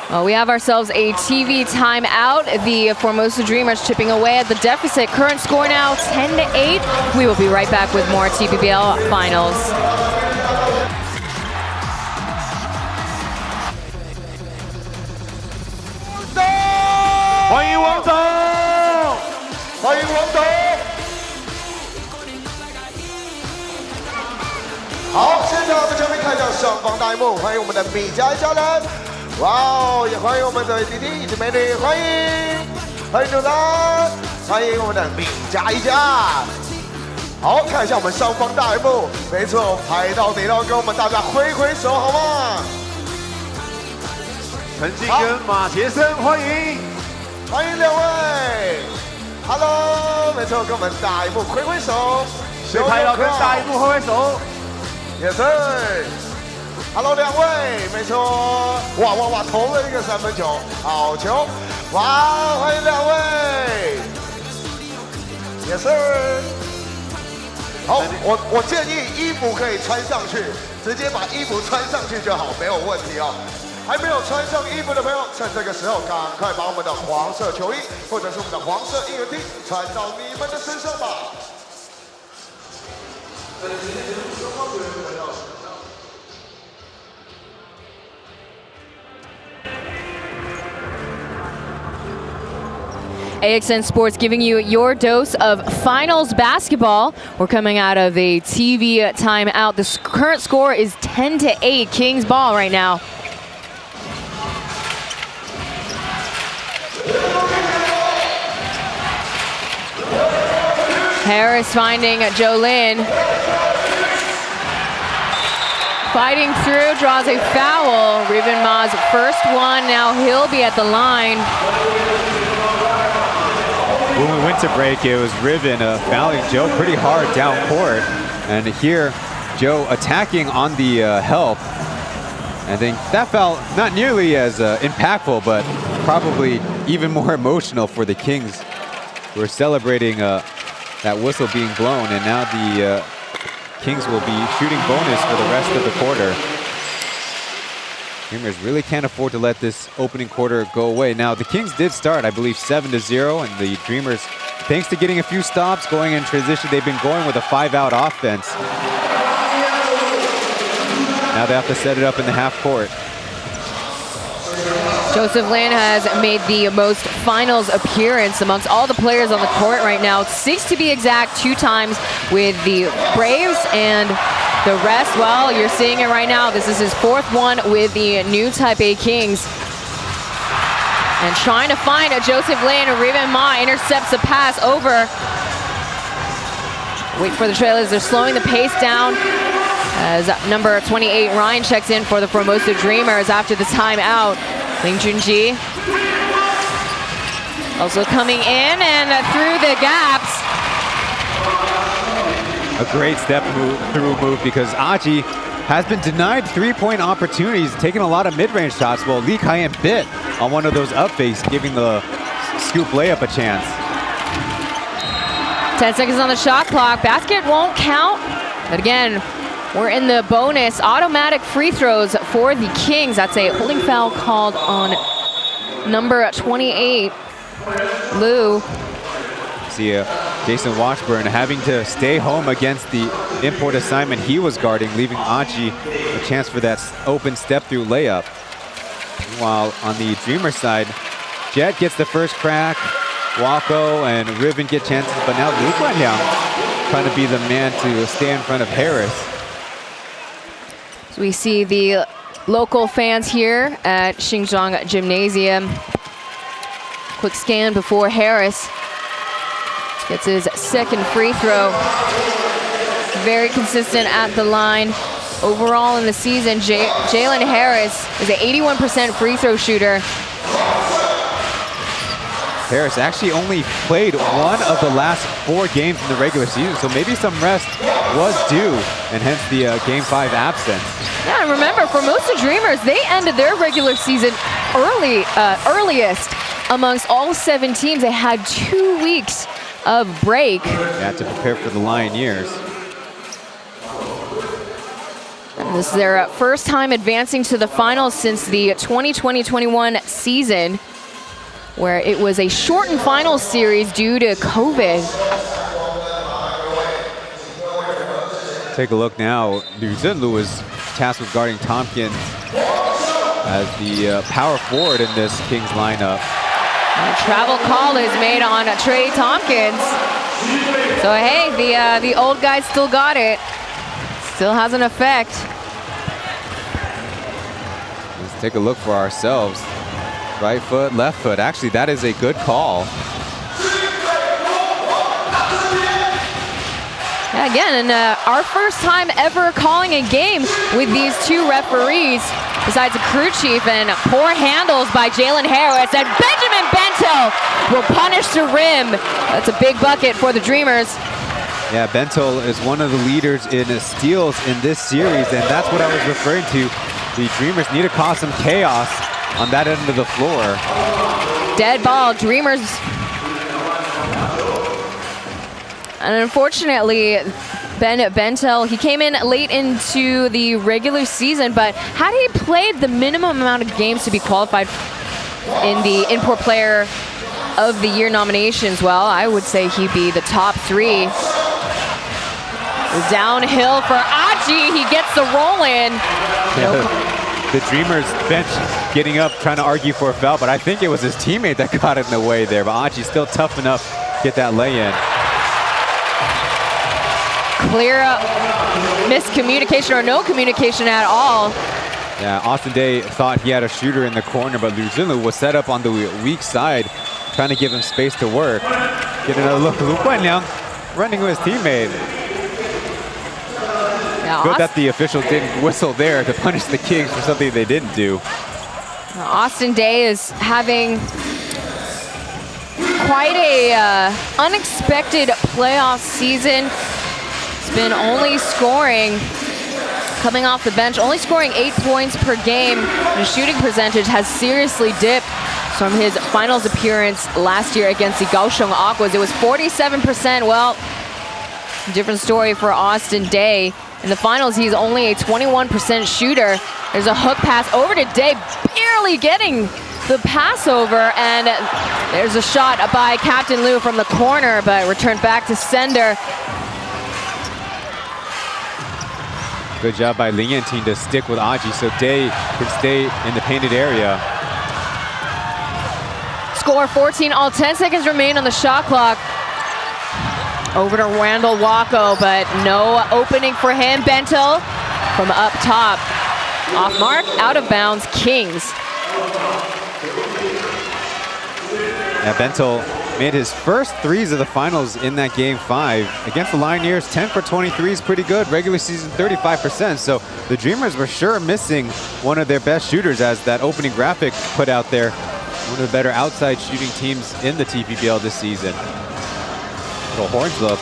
Well, we have ourselves a TV timeout. The Formosa Dreamers chipping away at the deficit. Current score now 10-8. We will be right back with more TPBL Finals. Hào, 现场的球迷看向上方大荧幕，欢迎我们的米家一家人。哇哦，也欢迎我们的弟弟以及美女，欢迎，欢迎主人，欢迎我们的米家一家。好，看一下我们上方大荧幕，没错，拍到底了，跟我们大家挥挥手好吗？陈静跟马杰森，欢迎，欢迎两位。Hello， 没错，跟我们大荧幕挥挥手，谁拍到跟大荧幕挥挥手？也是。Hello， 两位，没错，哇哇哇，投了一个3分球，好球，哇，欢迎两位，也是。好，我建议衣服可以穿上去，直接把衣服穿上去就好，没有问题哦。还没有穿上衣服的朋友，趁这个时候赶快把我们的黄色球衣或者是我们的黄色应援 T 穿到你们的身上吧。AXN Sports giving you your dose of finals basketball. We're coming out of a TV timeout. The current score is 10-8, Kings ball right now. Harris finding Jolin. Fighting through, draws a foul. Riven Ma's first one, now he'll be at the line. When we went to break, it was Riven fouling Joe pretty hard down court. And here, Joe attacking on the help. I think that foul, not nearly as impactful, but probably even more emotional for the Kings. We're celebrating that whistle being blown, and now the Kings will be shooting bonus for the rest of the quarter. Dreamers really can't afford to let this opening quarter go away. Now, the Kings did start, I believe, 7-0, and the Dreamers, thanks to getting a few stops going in transition, they've been going with a 5-out offense. Now they have to set it up in the half court. Joseph Lin has made the most finals appearance amongst all the players on the court right now. 6 to be exact, 2 times with the Braves, and the rest, well, you're seeing it right now. This is his 4th one with the new Taipei Kings. And trying to find a Joseph Lin, Riven Ma intercepts the pass over. Wait for the trailers, they're slowing the pace down as number 28 Ryan checks in for the Formosa Dreamers after the timeout. Ling Junji also coming in and through the gaps. A great step through move because Aji has been denied 3-point opportunities, taking a lot of mid-range shots. Well, Lee Kai-en bit on one of those up fakes, giving the scoop layup a chance. 10 seconds on the shot clock. Basket won't count, but again, we're in the bonus. Automatic free throws for the Kings. That's a holding foul called on number 28, Liu. See Jason Washburn having to stay home against the import assignment he was guarding, leaving Aji a chance for that open step-through layup. Meanwhile, on the Dreamer side, Jet gets the first crack, Wako and Riven get chances, but now Liu Guanliang trying to be the man to stay in front of Harris. So we see the local fans here at Xinzhuang Gymnasium. Quick scan before Harris gets his 2nd free throw. Very consistent at the line. Overall in the season, Jalen Harris is an 81% free throw shooter. Harris actually only played one of the last 4 games in the regular season, so maybe some rest was due, and hence the Game 5 absence. Yeah, and remember, Formosa Dreamers, they ended their regular season earliest amongst all 7 teams. They had 2 weeks of break. Yeah, to prepare for the Lioneers. And this is their first time advancing to the finals since the 2020-21 season, where it was a shortened finals series due to COVID. Take a look now. Liu Zhenlu is tasked with guarding Tompkins as the power forward in this Kings lineup. A travel call is made on Trey Tompkins. So hey, the old guy still got it. Still has an effect. Let's take a look for ourselves. Right foot, left foot. Actually, that is a good call. Yeah, again, and our first time ever calling a game with these 2 referees, besides the crew chief, and poor handles by Jalen Harris, and Benjamin Bento will punish the rim. That's a big bucket for the Dreamers. Yeah, Bento is one of the leaders in steals in this series, and that's what I was referring to. The Dreamers need to cause some chaos on that end of the floor. Dead ball, Dreamers. And unfortunately, Ben Bentel, he came in late into the regular season, but had he played the minimum amount of games to be qualified in the Import Player of the Year nominations, well, I would say he'd be the top 3. Downhill for Aji, he gets the roll in. The Dreamers bench getting up, trying to argue for a foul, but I think it was his teammate that got in the way there, but Aji's still tough enough to get that lay-in. Clear miscommunication or no communication at all. Yeah, Austin Day thought he had a shooter in the corner, but Liu Zhenlu was set up on the weak side, trying to give him space to work. Get another look. Liu Guanliang running with his teammate. Yeah, good that the official didn't whistle there to punish the Kings for something they didn't do. Austin Day is having quite a unexpected playoff season. He's been only scoring, coming off the bench, only scoring 8 points per game. His shooting percentage has seriously dipped from his finals appearance last year against the Kaohsiung Aquas. It was 47%. Well, different story for Austin Day. In the finals, he's only a 21% shooter. There's a hook pass over to Day, barely getting the pass over, and there's a shot by Captain Liu from the corner, but returned back to sender. Good job by Lin Yanting to stick with Aji so Day can stay in the painted area. Score 14, all 10 seconds remain on the shot clock. Over to Randall Wacko, but no opening for him. Bento from up top. Off mark, out of bounds, Kings. Yeah, Bento made his first threes of the finals in that game 5. Against the Lioneers, 10 for 23 is pretty good. Regular season, 35%. So the Dreamers were sure missing one of their best shooters, as that opening graphic put out there. One of the better outside shooting teams in the TPBL this season. Little horns look.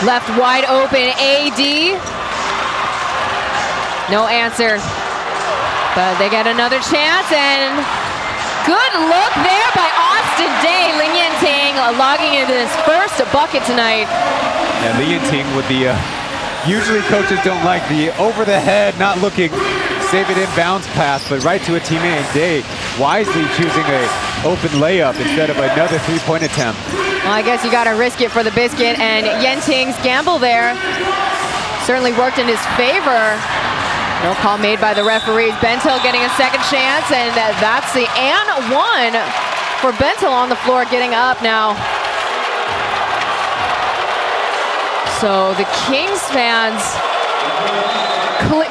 Left wide open, AD. No answer, but they get another chance, and good look there by Austin Day. Lin Yanting logging into his first bucket tonight. Yeah, Lin Yanting with the, usually coaches don't like the over the head, not looking, save it in bounds pass, but right to a teammate, and Day wisely choosing a open layup instead of another three-point attempt. Well, I guess you got to risk it for the biscuit, and Yanting's gamble there certainly worked in his favor. No call made by the referees. Bento getting a second chance, and that's the and one for Bento on the floor, getting up now. So the Kings fans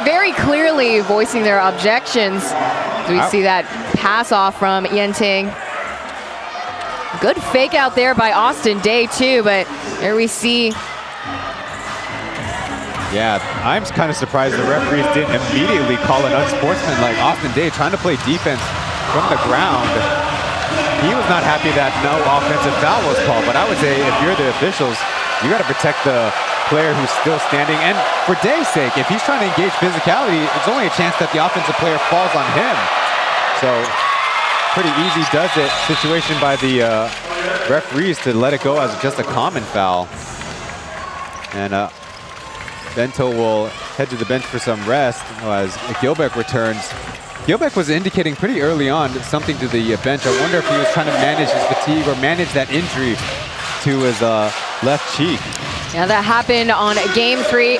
very clearly voicing their objections. We see that pass off from Yanting. Good fake out there by Austin Day too, but there we see. Yeah, I'm kind of surprised the referees didn't immediately call an unsportsmanlike. Austin Day trying to play defense from the ground. He was not happy that no offensive foul was called, but I would say if you're the officials, you got to protect the player who's still standing. And for Day's sake, if he's trying to engage physicality, it's only a chance that the offensive player falls on him. So pretty easy does it situation by the referees to let it go as just a common foul. And Bento will head to the bench for some rest as Gilbeck returns. Gilbeck was indicating pretty early on something to the bench. I wonder if he was trying to manage his fatigue or manage that injury to his left cheek. Yeah, that happened on game 3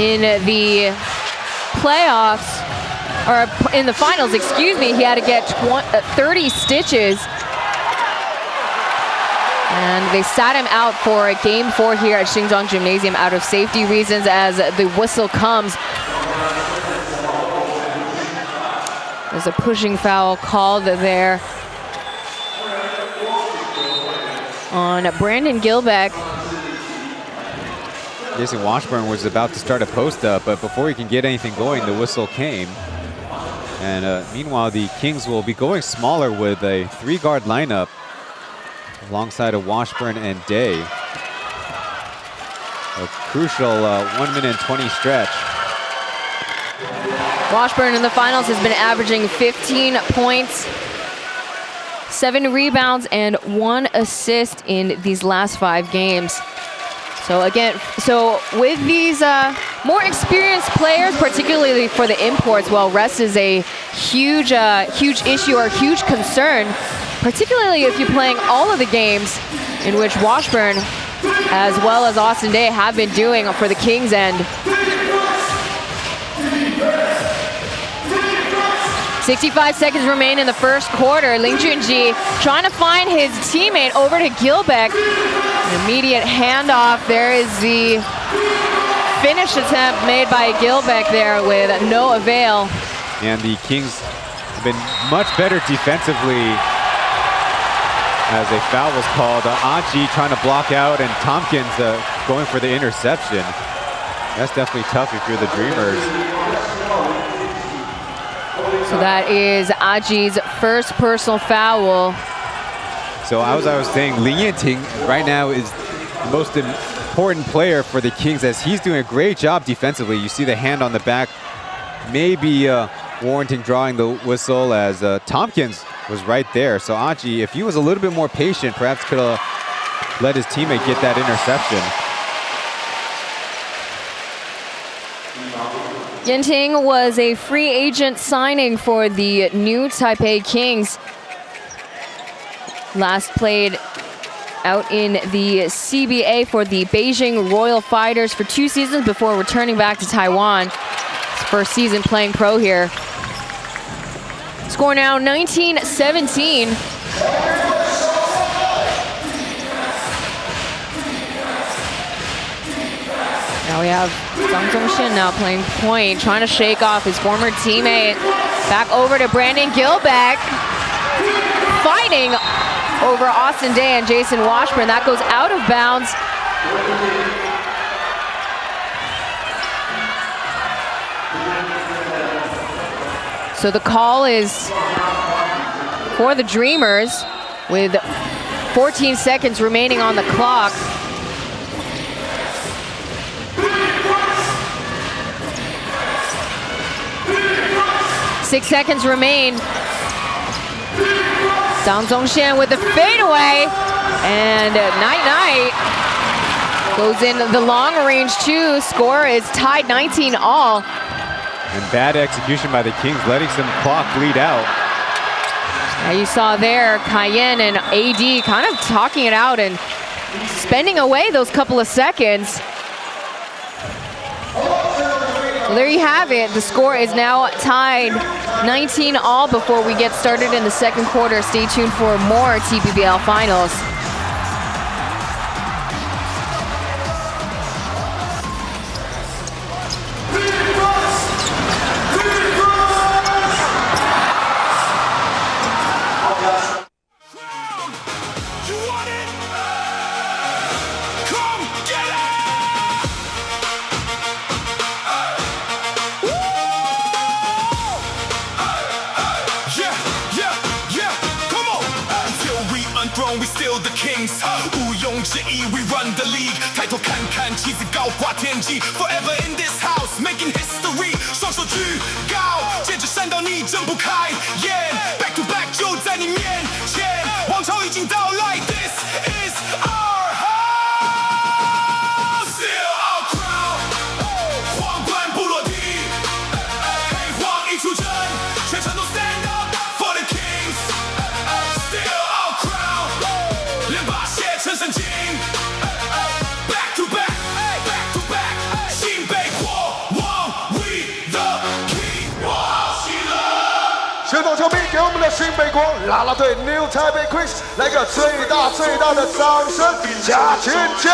in the playoffs, or in the finals, excuse me. He had to get 30 stitches. And they sat him out for game 4 here at Xinjiang Gymnasium out of safety reasons as the whistle comes. There's a pushing foul called there on Brandon Gilbeck. Jason Washburn was about to start a post-up, but before he can get anything going, the whistle came. And meanwhile, the Kings will be going smaller with a 3-guard lineup alongside of Washburn and Day. A crucial 1 minute and 20 stretch. Washburn in the finals has been averaging 15 points, 7 rebounds, and 1 assist in these last 5 games. So again, with these more experienced players, particularly for the imports, well, rest is a huge issue or huge concern, particularly if you're playing all of the games in which Washburn, as well as Austin Day, have been doing for the Kings end. 65 seconds remain in the first quarter. Ling Junji trying to find his teammate over to Gilbeck. An immediate handoff. There is the finish attempt made by Gilbeck there with no avail. And the Kings have been much better defensively as a foul was called. Aji trying to block out, and Tompkins going for the interception. That's definitely tough if you're the Dreamers. So that is Aji's first personal foul. So as I was saying, Lin Yanting right now is the most important player for the Kings as he's doing a great job defensively. You see the hand on the back, maybe warranting drawing the whistle as Tompkins was right there. So Aji, if he was a little bit more patient, perhaps could have let his teammate get that interception. Yenting was a free agent signing for the new Taipei Kings. Last played out in the CBA for the Beijing Royal Fighters for 2 seasons before returning back to Taiwan. His first season playing pro here. Score now 19-17. Now we have Zhang Zhongshin now playing point, trying to shake off his former teammate. Back over to Brandon Gilbeck. Fighting over Austin Day and Jason Washburn. That goes out of bounds. So the call is for the Dreamers with 14 seconds remaining on the clock. Six seconds remain. Zhang Zhongshan with the fadeaway, and night-night goes in the long range too. Score is tied 19-all. And bad execution by the Kings, letting some clock bleed out. Now you saw there, Cayenne and AD kind of talking it out and spending away those couple of seconds. Well, there you have it. The score is now tied 19-all before we get started in the second quarter. Stay tuned for more TPBL Finals. We still the kings, 毋庸置疑 we run the league. 抬头看看旗子高挂天际 Forever in this house making history. 双手举高，剑指闪到你睁不开眼 Back to back 就在你面前，王朝已经到来 This is our house. Still our crown. 皇冠不落地，黑黄一出征，全场都 stand up for the kings. Still our crown. 连把血成神经 Back to back, back to back 新北国王 We the king 我喜乐全场球迷给我们的新北国啦啦队 New Taipei Kings 来个最大的掌声加尖叫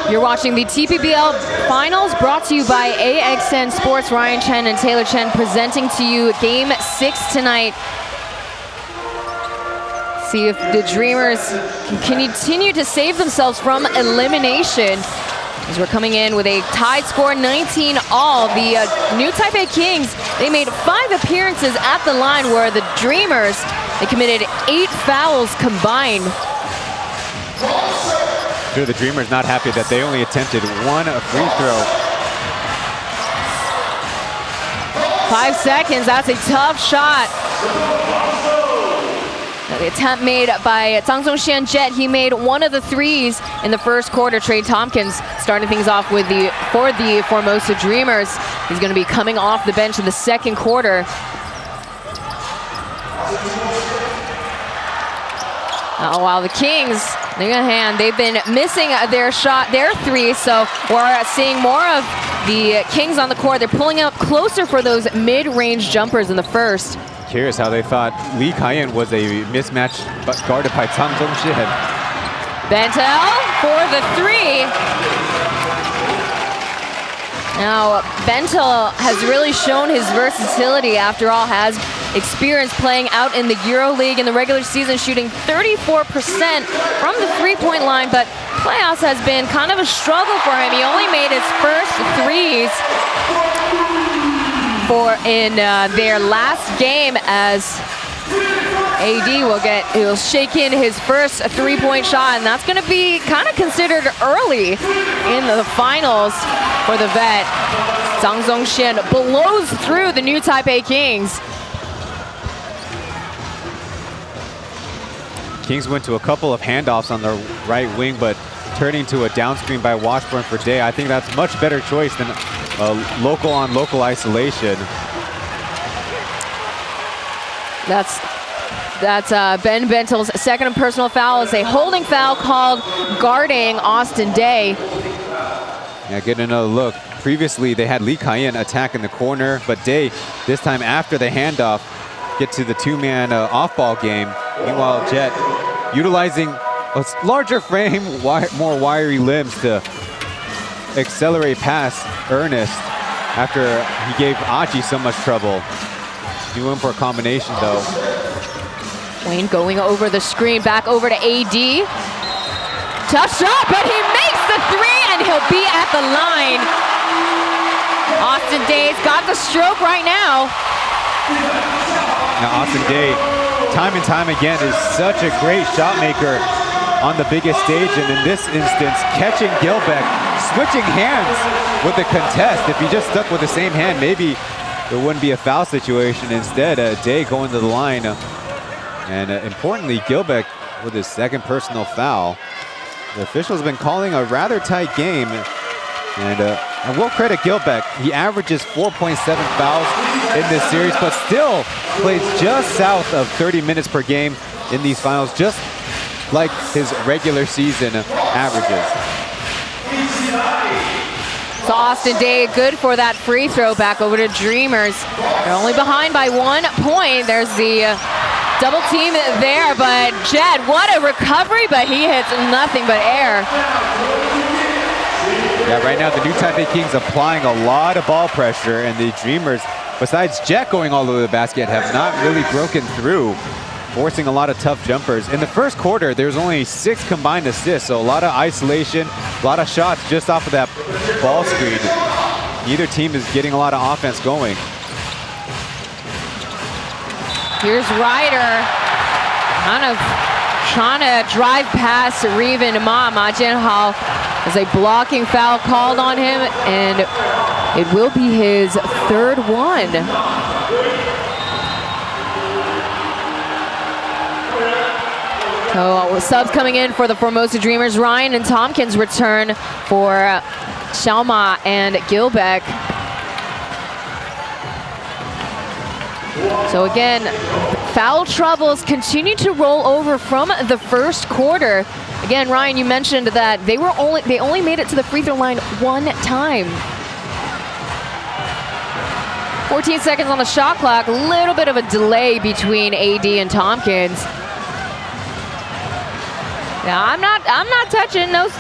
！You're watching the TPBL Finals brought to you by AXN Sports. Ryan Chen and Taylor Chen presenting to you Game 6 tonight. See if the Dreamers can continue to save themselves from elimination. As we're coming in with a tied score 19-all. The new Taipei Kings, they made 5 appearances at the line where the Dreamers, they committed 8 fouls combined. Sure, the Dreamers not happy that they only attempted 1 free throw. 5 seconds, that's a tough shot. Now the attempt made by Zhang Zhongshan Jet, he made 1 of the 3s in the first quarter. Trey Tompkins starting things off with for the Formosa Dreamers. He's going to be coming off the bench in the second quarter. While the Kings, on the other hand, they've been missing their 3, so we're seeing more of the Kings on the court. They're pulling up closer for those mid-range jumpers in the first. Curious how they thought Lee Kai-yen was a mismatch but guarded by Tang Zhongxian. Bentel for the three. Now, Bentel has really shown his versatility, after all, has experience playing out in the EuroLeague in the regular season, shooting 34% from the three-point line, but playoffs has been kind of a struggle for him. He only made his first threes in their last game, as AD will shake in his first three-point shot, and that's going to be kind of considered early in the finals for the vet. Zhang Zhongxian blows through the new Taipei Kings. Kings went to a couple of handoffs on the right wing, but turning to a down screen by Washburn for Day. I think that's a much better choice than local-on-local isolation. That's Ben Bentel's second personal foul. It's a holding foul called guarding Austin Day. Yeah, getting another look. Previously, they had Lee Kai-yen attack in the corner, but Day, this time after the handoff, get to the two-man off-ball game. Meanwhile, Jet utilizing a larger frame, more wiry limbs to accelerate past Ernest after he gave Aji so much trouble. He went for a combination, though. Wayne going over the screen, back over to AD. Tough shot, but he makes the three, and he'll be at the line. Austin Day's got the stroke right now. Now, Austin Day, time and time again, is such a great shot maker on the biggest stage, and in this instance, catching Gilbeck, switching hands with the contest. If he just stuck with the same hand, maybe there wouldn't be a foul situation. Instead, Day going to the line. And importantly, Gilbeck with his second personal foul. The official's been calling a rather tight game. And I will credit Gilbeck. He averages 4.7 fouls in this series, but still plays just south of 30 minutes per game in these finals, just like his regular season averages. So Austin Day good for that free throw. Back over to Dreamers. They're only behind by 1 point. There's the double team there, but Jed, what a recovery, but he hits nothing but air. Yeah, right now the new Taipei Kings applying a lot of ball pressure, and the Dreamers, besides Jet going all over the basket, have not really broken through, forcing a lot of tough jumpers. In the first quarter, there's only 6 combined assists, so a lot of isolation, a lot of shots just off of that ball screen. Neither team is getting a lot of offense going. Here's Ryder, kind of trying to drive past Reven Ma. Ma Jianhao. There's a blocking foul called on him, and it will be his third one. So subs coming in for the Formosa Dreamers. Ryan and Tompkins return for Xiaoma and Gilbeck. So again, foul troubles continue to roll over from the first quarter. Again, Ryan, you mentioned that they only made it to the free throw line 1 time. 14 seconds on the shot clock, a little bit of a delay between AD and Tompkins. Now I'm not touching those.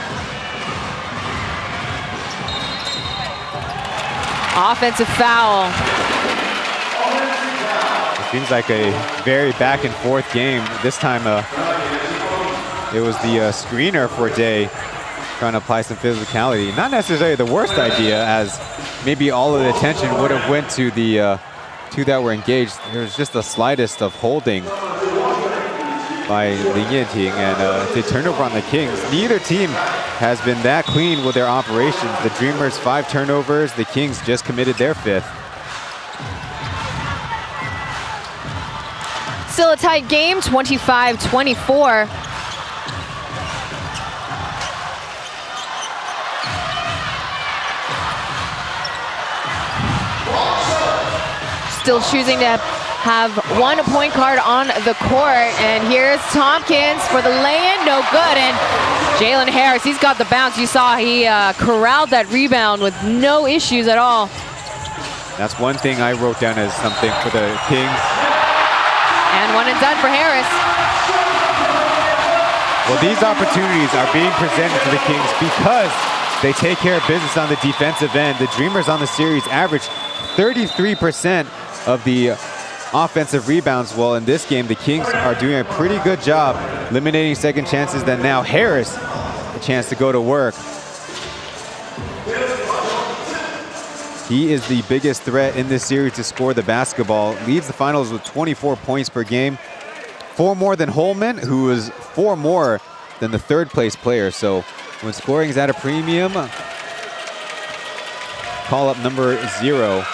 Offensive foul. It seems like a very back and forth game. This time it was the screener for Day trying to apply some physicality. Not necessarily the worst idea, as maybe all of the attention would have went to the two that were engaged. There's just the slightest of holding by Li Yanting, and the turnover on the Kings. Neither team has been that clean with their operations. The Dreamers 5 turnovers, the Kings just committed their 5th. Still a tight game, 25-24. Still choosing to have 1 point guard on the court, and here's Tompkins for the lay-in, no good, and Jalen Harris, he's got the bounce. You saw he corralled that rebound with no issues at all. That's one thing I wrote down as something for the Kings. And one and done for Harris. Well, these opportunities are being presented to the Kings because they take care of business on the defensive end. The Dreamers on the series averaged 33% of the offensive rebounds. Well, in this game, the Kings are doing a pretty good job eliminating second chances. Then now Harris, a chance to go to work. He is the biggest threat in this series to score the basketball. Leads the finals with 24 points per game. 4 more than Holman, who is 4 more than the third place player. So when scoring is at a premium, call up number 0.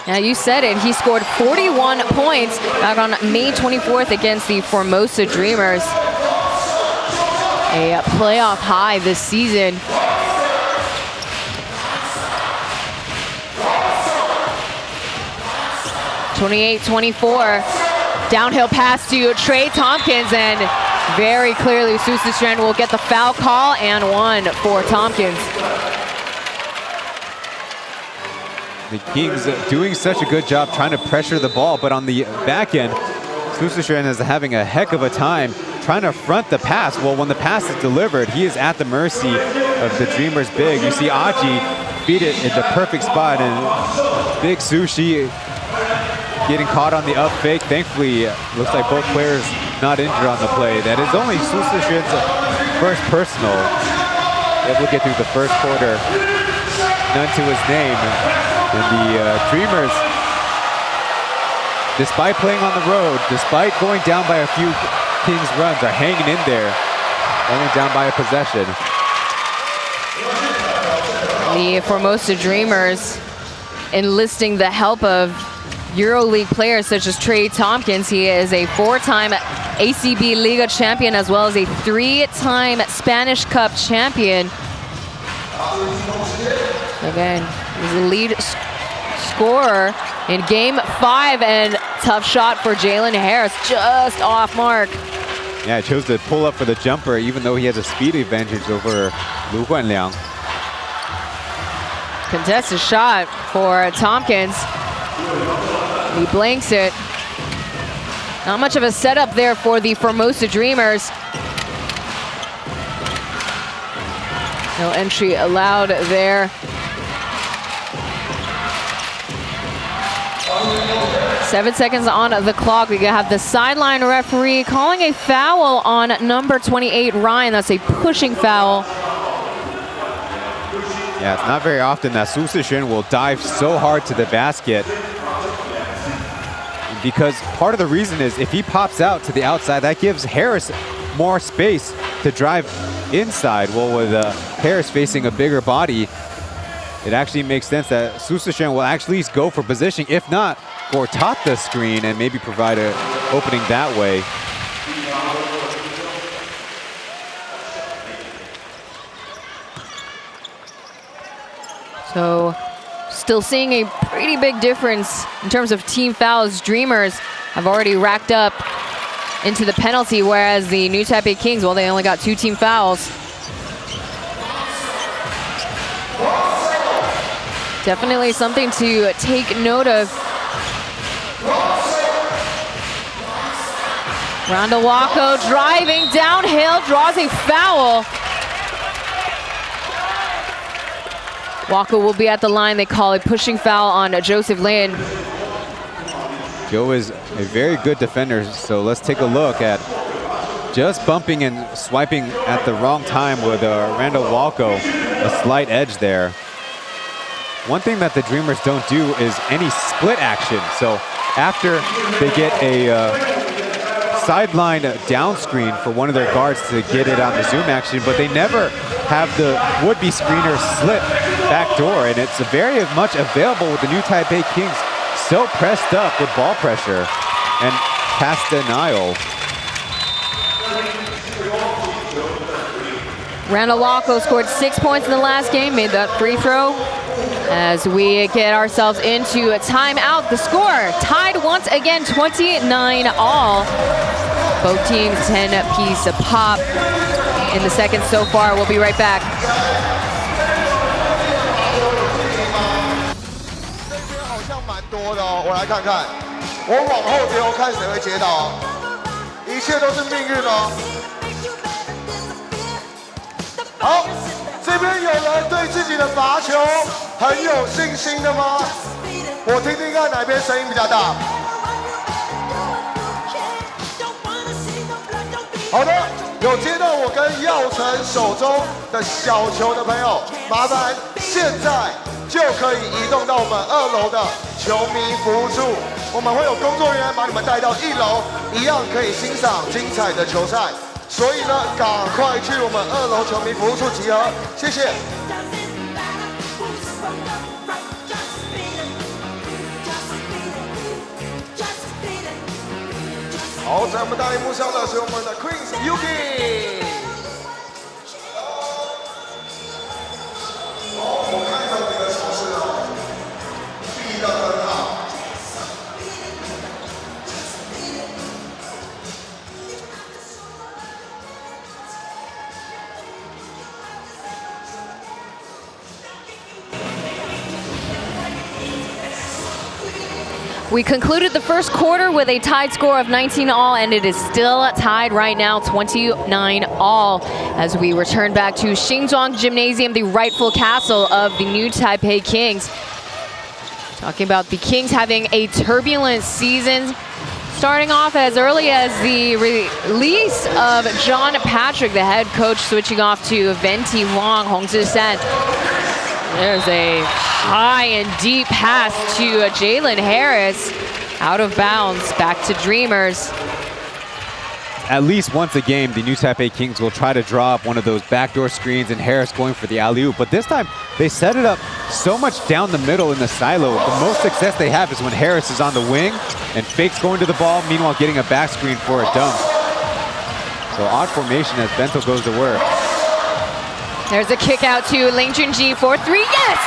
Now you said it, he scored 41 points out on May 24th against the Formosa Dreamers. A playoff high this season. (28-24). Downhill pass to Trey Tompkins, and very clearly Sushistrand will get the foul call and 1 for Tompkins. The Kings doing such a good job trying to pressure the ball, but on the back end, Sushistrand is having a heck of a time trying to front the pass. Well, when the pass is delivered, he is at the mercy of the Dreamers big. You see Aji feed it in the perfect spot, and big Sushi getting caught on the up fake. Thankfully, looks like both players not injured on the play. That is only Sushistrand's first personal. Able to get through the first quarter, none to his name. And the Dreamers, despite playing on the road, despite going down by a few Kings runs, are hanging in there, only down by a possession. The Formosa Dreamers enlisting the help of EuroLeague players such as Trey Tompkins. He is a 4-time ACB Liga champion as well as a 3-time Spanish Cup champion. Again, he's the lead scorer in Game 5, and tough shot for Jalen Harris, just off mark. Yeah, he chose to pull up for the jumper even though he has a speed advantage over Lu Guanliang. Contested shot for Tompkins. He blanks it. Not much of a setup there for the Formosa Dreamers. No entry allowed there. 7 seconds on the clock. We have the sideline referee calling a foul on number 28, Ryan. That's a pushing foul. Yeah, it's not very often that Sushistrand will dive so hard to the basket, because part of the reason is if he pops out to the outside, that gives Harris more space to drive inside. Well, with Harris facing a bigger body, it actually makes sense that Sushistrand will actually go for positioning, if not for top the screen and maybe provide an opening that way. So still seeing a pretty big difference in terms of team fouls. Dreamers have already racked up into the penalty, whereas the New Taipei Kings, well, they only got 2 team fouls. Definitely something to take note of. Randall Wako driving downhill, draws a foul. Wako will be at the line. They call a pushing foul on Joseph Lin. Joe is a very good defender, so let's take a look at just bumping and swiping at the wrong time with Randall Walco, a slight edge there. One thing that the Dreamers don't do is any split action. So after they get a sideline down screen for one of their guards to get it on the zoom action, but they never have the would-be screener slip backdoor, and it's very much available with the New Taipei Kings so pressed up with ball pressure and pass denial. Randall Wako scored 6 points in the last game, made that free throw. As we get ourselves into a timeout, the score tied once again, 29 all. Both teams 10 apiece a pop. in the second so far. We'll be right back. 这边好像蛮多的哦，我来看看，我往后丢，看谁会接到，一切都是命运哦。好，这边有人对自己的罚球很有信心的吗？我听听看哪边声音比较大。好的，有接到我跟耀成手中的小球的朋友，麻烦现在就可以移动到我们2楼的球迷服务处，我们会有工作人员把你们带到1楼，一样可以欣赏精彩的球赛。所以呢，赶快去我们2楼球迷服务处集合，谢谢。好，在我们大荧幕上的是我们的 Queens Yuki。我看到你的手势了，避得很好。We concluded the first quarter with a tied score of 19 all, and it is still tied right now, 29 all, as we return back to Xinzhuang Gymnasium, the rightful castle of the new Taipei Kings. Talking about the Kings having a turbulent season, starting off as early as the release of John Patrick, the head coach, switching off to Venti Huang, Hong Zhisan. There's a high and deep pass to Jalen Harris, out of bounds, back to Dreamers. At least once a game, the new Taipei Kings will try to draw up one of those backdoor screens and Harris going for the alley-oop. But this time, they set it up so much down the middle in the silo. The most success they have is when Harris is on the wing and fakes going to the ball, meanwhile getting a back screen for a dunk. So odd formation as Bento goes to work. There's a kick out to Ling Junji for 3, yes!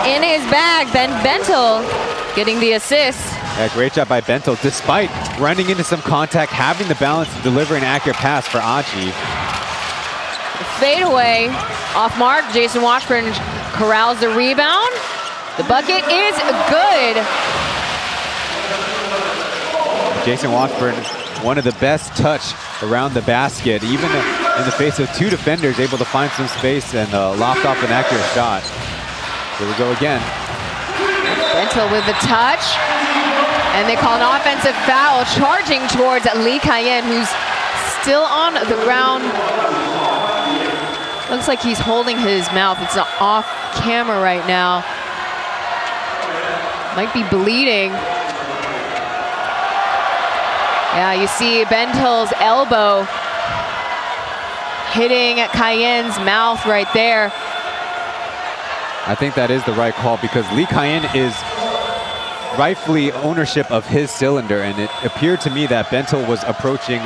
In his bag, Ben Bento getting the assist. Yeah, great job by Bento, despite running into some contact, having the balance to deliver an accurate pass for Aji. Fade away, off mark, Jason Washburn corrals the rebound. The bucket is good. Jason Washburn, one of the best touch around the basket, even in the face of 2 defenders, able to find some space and loft off an accurate shot. Here we go again. Bento with the touch, and they call an offensive foul, charging towards Lee Kai-yen, who's still on the ground. Looks like he's holding his mouth. It's off camera right now. Might be bleeding. Yeah, you see Bento's elbow hitting Kai-yen's mouth right there. I think that is the right call because Lee Kai-yen is rightfully ownership of his cylinder, and it appeared to me that Bento was approaching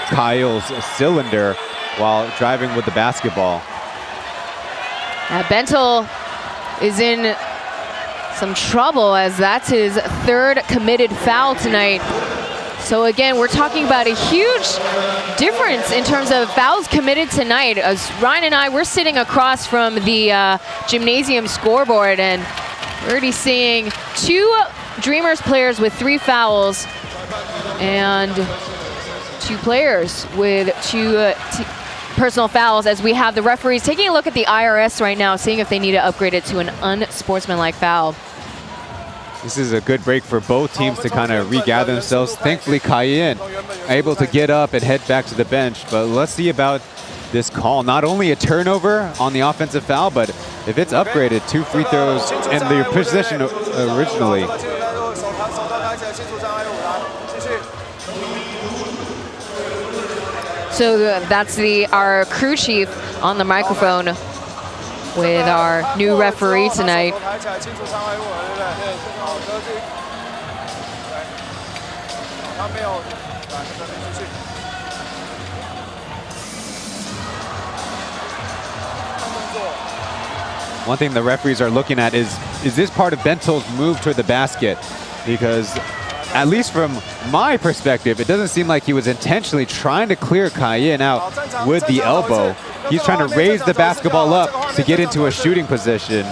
Kyle's cylinder while driving with the basketball. Bento is in some trouble as that's his 3rd committed foul tonight. So again, we're talking about a huge difference in terms of fouls committed tonight. As Ryan and I, we're sitting across from the gymnasium scoreboard, and we're already seeing 2 Dreamers players with 3 fouls and 2 players with 2 personal fouls, as we have the referees taking a look at the IRS right now, seeing if they need to upgrade it to an unsportsmanlike foul. This is a good break for both teams to kind of regather themselves. Thankfully, Kai-yen able to get up and head back to the bench. But let's see about this call. Not only a turnover on the offensive foul, but if it's upgraded, 2 free throws and the possession originally. So that's our crew chief on the microphone with our new referee tonight. One thing the referees are looking at is this part of Bento's move toward the basket? Because at least from my perspective, it doesn't seem like he was intentionally trying to clear Cayenne out with the elbow. He's trying to raise the basketball up to get into a shooting position.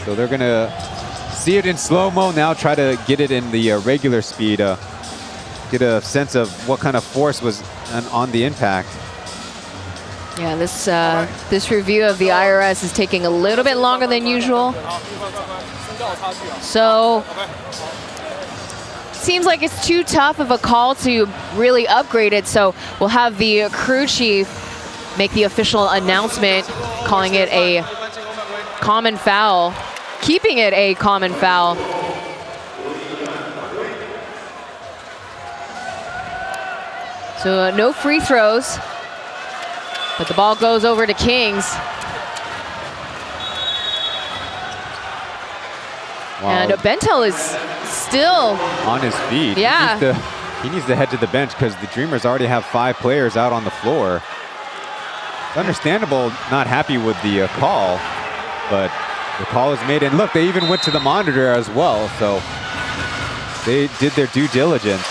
So they're going to see it in slow-mo now, try to get it in the regular speed, get a sense of what kind of force was on the impact. Yeah, this review of the IRS is taking a little bit longer than usual. So seems like it's too tough of a call to really upgrade it. So we'll have the crew chief make the official announcement, calling it a common foul, keeping it a common foul. So no free throws. But the ball goes over to Kings. Wow. And Bentel is still on his feet. Yeah. He needs to head to the bench because the Dreamers already have 5 players out on the floor. It's understandable not happy with the call, but the call is made. And look, they even went to the monitor as well. So they did their due diligence.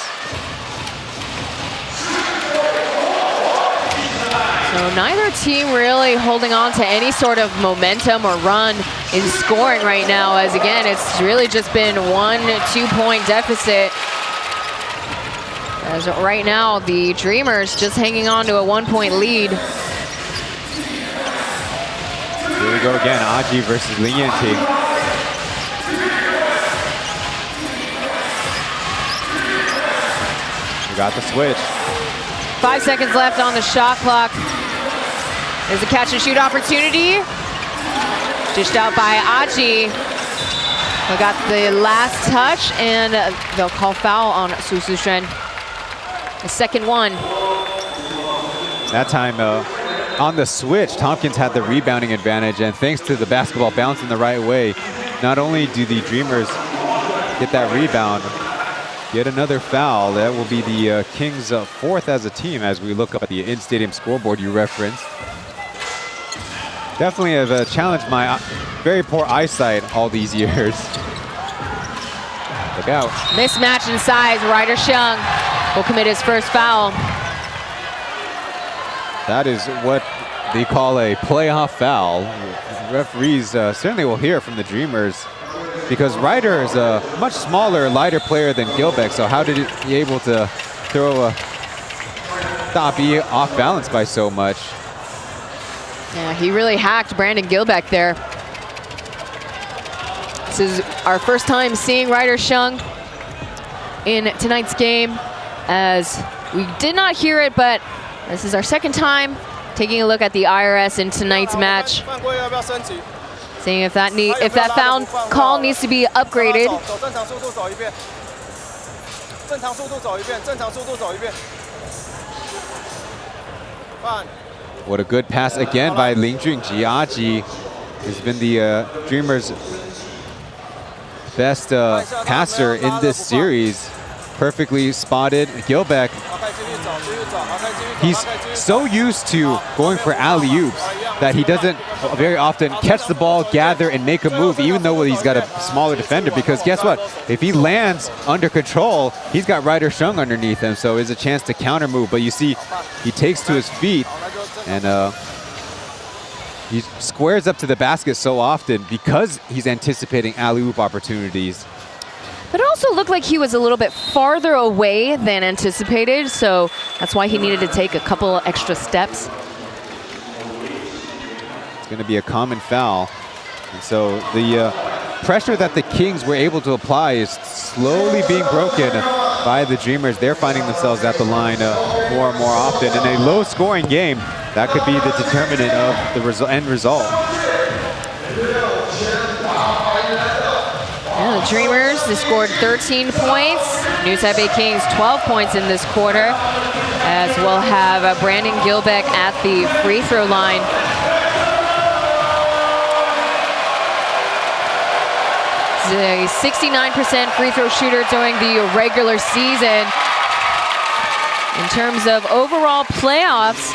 So neither team really holding on to any sort of momentum or run in scoring right now, as again, it's really just been 1 2-point deficit. As right now, the Dreamers just hanging on to a 1-point lead. Here we go again, Aji versus Lin Yanting. We got the switch. 5 seconds left on the shot clock. There's a catch and shoot opportunity. Dished out by Aji. We got the last touch, and they'll call foul on Su Sushen. The second one. That time on the switch, Tompkins had the rebounding advantage, and thanks to the basketball bouncing the right way, not only do the Dreamers get that rebound, get another foul. That will be the Kings' 4th as a team as we look up at the in-stadium scoreboard you referenced. Definitely have challenged my very poor eyesight all these years. Look out. Mismatch in size. Ryder Shung will commit his first foul. That is what they call a playoff foul. Referees certainly will hear from the Dreamers because Ryder is a much smaller, lighter player than Gilbeck. So how did he be able to throw a Tapi off balance by so much? Yeah, he really hacked Brandon Gilbeck there. This is our first time seeing Ryder Shung in tonight's game, as we did not hear it, but this is our second time taking a look at the IRS in tonight's match. Seeing if that foul call needs to be upgraded. What a good pass again by Ling Junji. Aji has been the Dreamers' best passer in this series. Perfectly spotted. Gilbeck, he's so used to going for alley-oops that he doesn't very often catch the ball, gather, and make a move, even though he's got a smaller defender, because guess what? If he lands under control, he's got Ryder Shung underneath him, so it's a chance to counter move. But you see, he takes to his feet, and he squares up to the basket so often because he's anticipating alley-oop opportunities. But it also looked like he was a little bit farther away than anticipated, so that's why he needed to take a couple extra steps. It's going to be a common foul. And so the pressure that the Kings were able to apply is slowly being broken by the Dreamers. They're finding themselves at the line more and more often. In a low-scoring game, that could be the determinant of the end result. Yeah, the Dreamers, they scored 13 points. New Taipei Kings 12 points in this quarter, as we'll have Brandon Gilbeck at the free throw line. He's a 69% free throw shooter during the regular season. In terms of overall playoffs,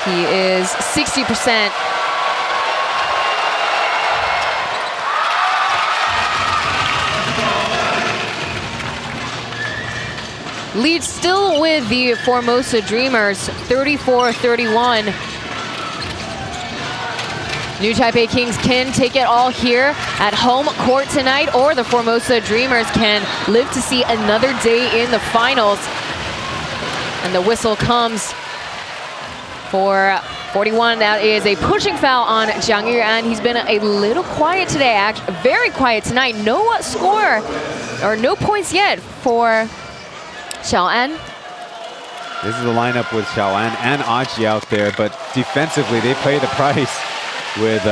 he is 60% lead still with the Formosa Dreamers, 34-31. New Taipei Kings can take it all here at home court tonight, or the Formosa Dreamers can live to see another day in the finals. And the whistle comes for 41. That is a pushing foul on Jiang Yuan. He's been a little quiet today, very quiet tonight. No score, or no points yet for Xiaoan. This is the lineup with Xiaoan and Aji out there, but defensively they pay the price with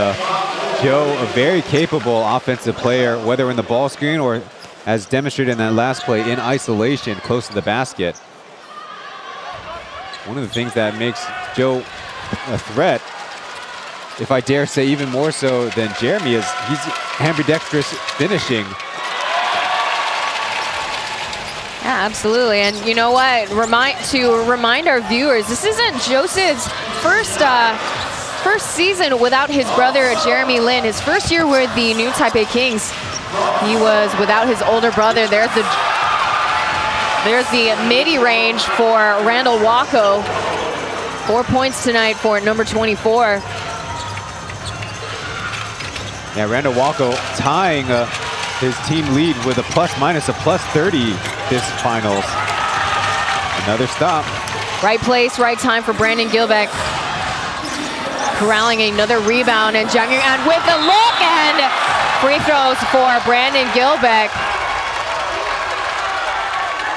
Joe, a very capable offensive player, whether in the ball screen or, as demonstrated in that last play, in isolation close to the basket. One of the things that makes Joe a threat, if I dare say even more so than Jeremy, is he's ambidextrous finishing. Yeah, absolutely. And you know what? Remind our viewers, this isn't Joseph's first season without his brother Jeremy Lin. His first year with the New Taipei Kings, he was without his older brother. There's the midi-range for Randall Wacko. 4 points tonight for number 24. Yeah, Randall Wacko tying his team lead with a plus-minus of +30 this finals. Another stop. Right place, right time for Brandon Gilbeck. Corralling another rebound, and Jiang Yuan with the look, and free throws for Brandon Gilbeck.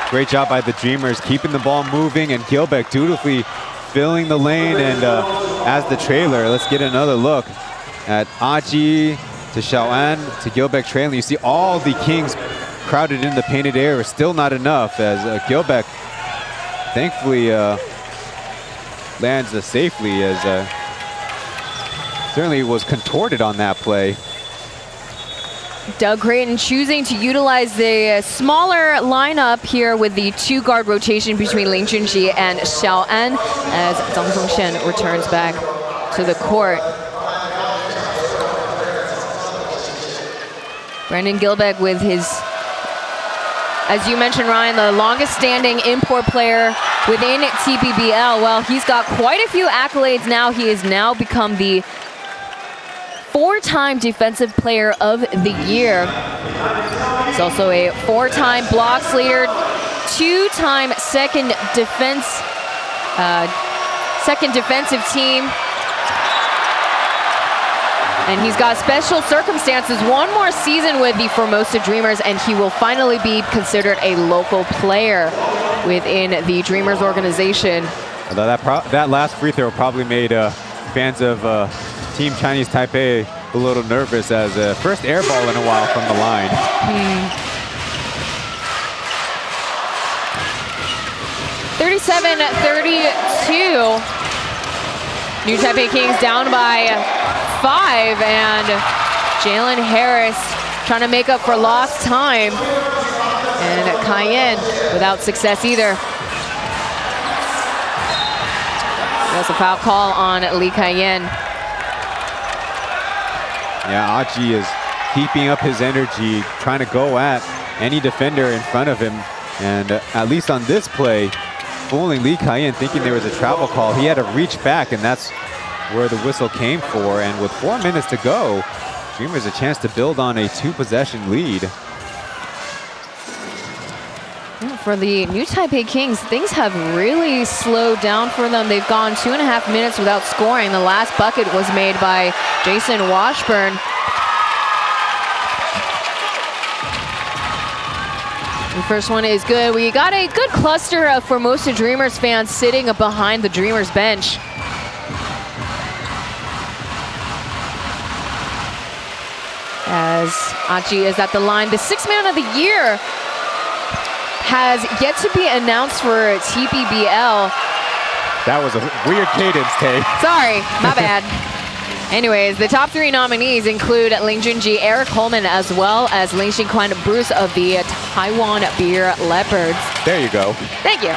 Great job by the Dreamers, keeping the ball moving, and Gilbeck dutifully filling the lane. And as the trailer, let's get another look at Aji to Xiaoan to Gilbeck trailing. You see all the Kings crowded in the painted area. Still not enough, as Gilbeck thankfully lands safely, as certainly was contorted on that play. Doug Creighton choosing to utilize the smaller lineup here with the two-guard rotation between Lin Junji and Xiaoan as Zhang Zongshen returns back to the court. Brandon Gilbeck with his, as you mentioned, Ryan, the longest standing import player within TPBL. Well, he's got quite a few accolades now. He has now become the 4-time Defensive Player of the Year. He's also a 4-time blocks leader, 2-time second defensive team. And he's got special circumstances, one more season with the Formosa Dreamers, and he will finally be considered a local player within the Dreamers organization. Although that last free throw probably made fans of Team Chinese Taipei a little nervous, as first air ball in a while from the line. 37-32. New Taipei Kings down by 5, and Jalen Harris trying to make up for lost time. And Cayenne without success either. There's a foul call on Li Cayenne. Yeah, Aji is keeping up his energy, trying to go at any defender in front of him. And at least on this play, fooling Li Cayenne, thinking there was a travel call. He had to reach back, and that's where the whistle came for. And with 4 minutes to go, Dreamers a chance to build on a 2-possession lead. For the New Taipei Kings, things have really slowed down for them. They've gone 2.5 minutes without scoring. The last bucket was made by Jason Washburn. The first one is good. We got a good cluster of Formosa Dreamers fans sitting behind the Dreamers bench. As Aji is at the line, the 6th man of the year has yet to be announced for TPBL. That was a weird cadence, Tay. Sorry, my bad. Anyways, the top 3 nominees include Lin Junji, Eric Holman, as well as Lin Xinquan Bruce of the Taiwan Beer Leopards. There you go. Thank you.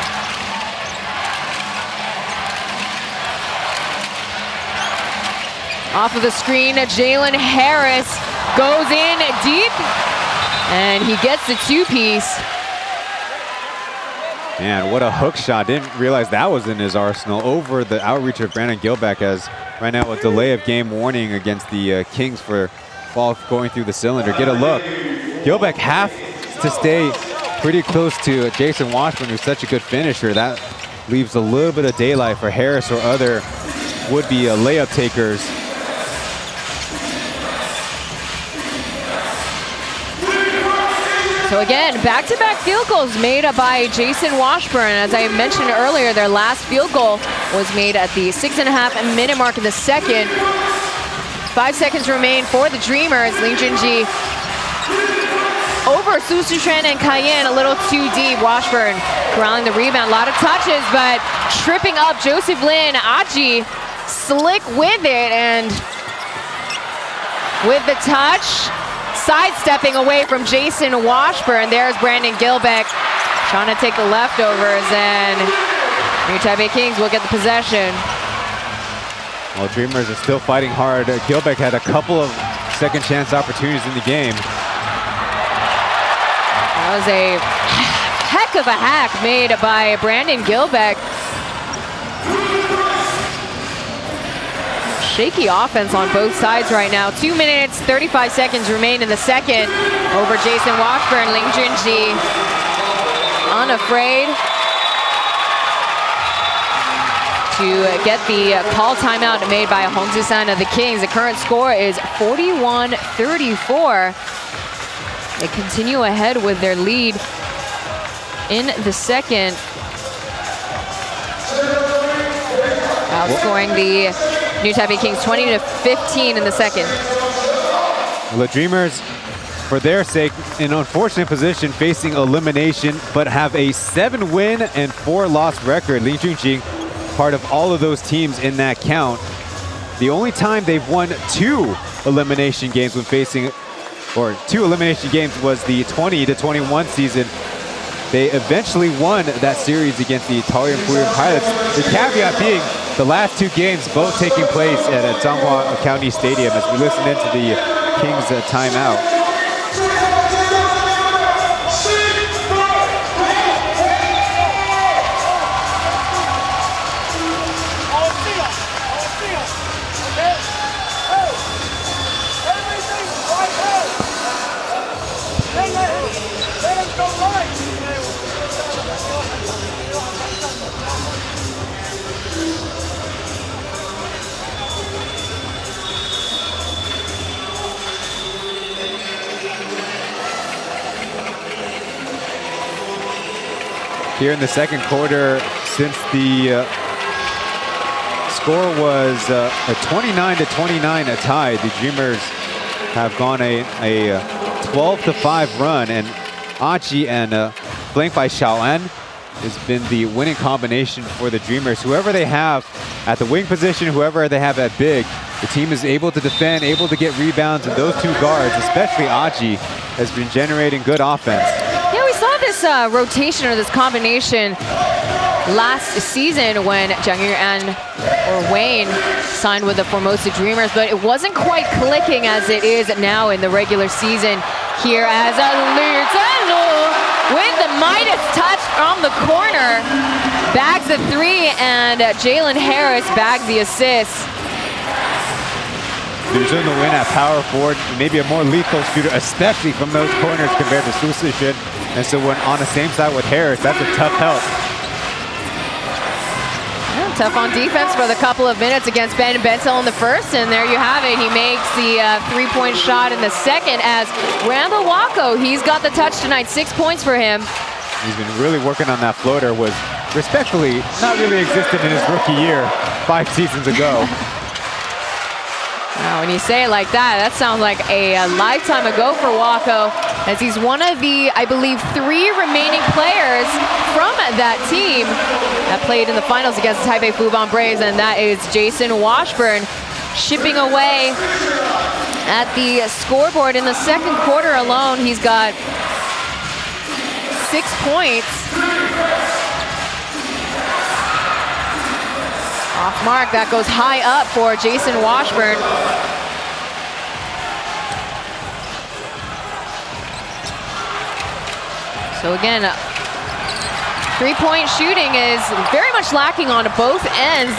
Off of the screen, Jalen Harris goes in deep, and he gets the 2-piece. Man, what a hook shot. Didn't realize that was in his arsenal over the outreach of Brandon Gilbeck, as right now a delay of game warning against the Kings for ball going through the cylinder. Get a look. Gilbeck has to stay pretty close to Jason Washburn, who's such a good finisher. That leaves a little bit of daylight for Harris or other would-be layup takers. So again, back-to-back field goals made by Jason Washburn. As I mentioned earlier, their last field goal was made at the 6.5-minute mark in the second. 5 seconds remain for the Dreamers. Lin Junji over Su Shuquan and Cayenne, a little too deep. Washburn corralling the rebound. A lot of touches, but tripping up Joseph Lin. Aji slick with it, and with the touch, sidestepping away from Jason Washburn. There's Brandon Gilbeck trying to take the leftovers, and New Taipei Kings will get the possession. Well, Dreamers are still fighting hard. Gilbeck had a couple of second chance opportunities in the game. That was a heck of a hack made by Brandon Gilbeck. Shaky offense on both sides right now. 2 minutes, 35 seconds remain in the second. Over Jason Washburn, Lin Junji unafraid to get the call timeout made by Hong Ji-san of the Kings. The current score is 41-34. They continue ahead with their lead in the second, outscoring the New Taipei Kings 20-15 in the second. Well, the Dreamers, for their sake, in an unfortunate position, facing elimination, but have a 7-win and 4-loss record. Lin Junji, part of all of those teams in that count. The only time they've won 2 elimination games when facing, or 2 elimination games, was the 20-21 season. They eventually won that series against the Italian Pilots. The caveat being the last 2 games both taking place at Zhanghua County Stadium, as we listen into the Kings timeout. Here in the second quarter, since the score was a 29-29 tie, the Dreamers have gone a 12-5 run, and Aji and flanked by Xiaoan has been the winning combination for the Dreamers. Whoever they have at the wing position, whoever they have at big, the team is able to defend, able to get rebounds, and those 2 guards, especially Aji, has been generating good offense. Yeah, we saw this rotation or this combination last season when Jiang Yuan or Wayne signed with the Formosa Dreamers, but it wasn't quite clicking as it is now in the regular season. Here as Liu Zhenlu with the Midas touch from the corner, bags the 3, and Jalen Harris bags the assist. Liu Zhenlu win at power forward, maybe a more lethal shooter, especially from those corners compared to Su Shuquan. And so when on the same side with Harris, that's a tough help. Yeah, tough on defense for the couple of minutes against Ben Bentel in the first, and there you have it. He makes the 3-point shot in the second as Randall Wako, he's got the touch tonight, 6 points for him. He's been really working on that floater, was respectfully not really existent in his rookie year 5 seasons ago. Now, when you say it like that, that sounds like a lifetime ago for Wako, as he's one of the, I believe, 3 remaining players from that team that played in the finals against the Taipei Fubon Braves, and that is Jason Washburn, chipping away at the scoreboard. In the second quarter alone, he's got 6 points. Off mark, that goes high up for Jason Washburn. So again, Three-point shooting is very much lacking on both ends.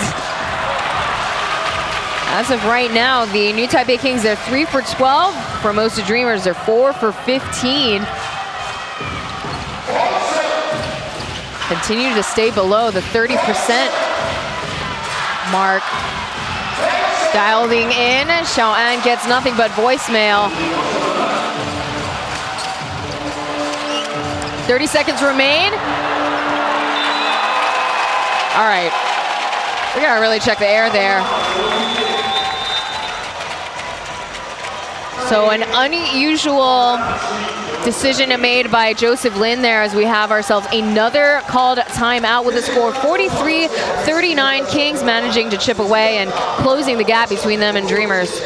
As of right now, the new Taipei Kings, they're 3 for 12. Formosa Dreamers, they're 4 for 15. Continue to stay below the 30% mark. Dialing in, Xiaoan gets nothing but voicemail. 30 seconds remain. All right, we gotta really check the air there. So an unusual decision made by Joseph Lin there, as we have ourselves another called timeout with a score 43-39. Kings managing to chip away and closing the gap between them and Dreamers.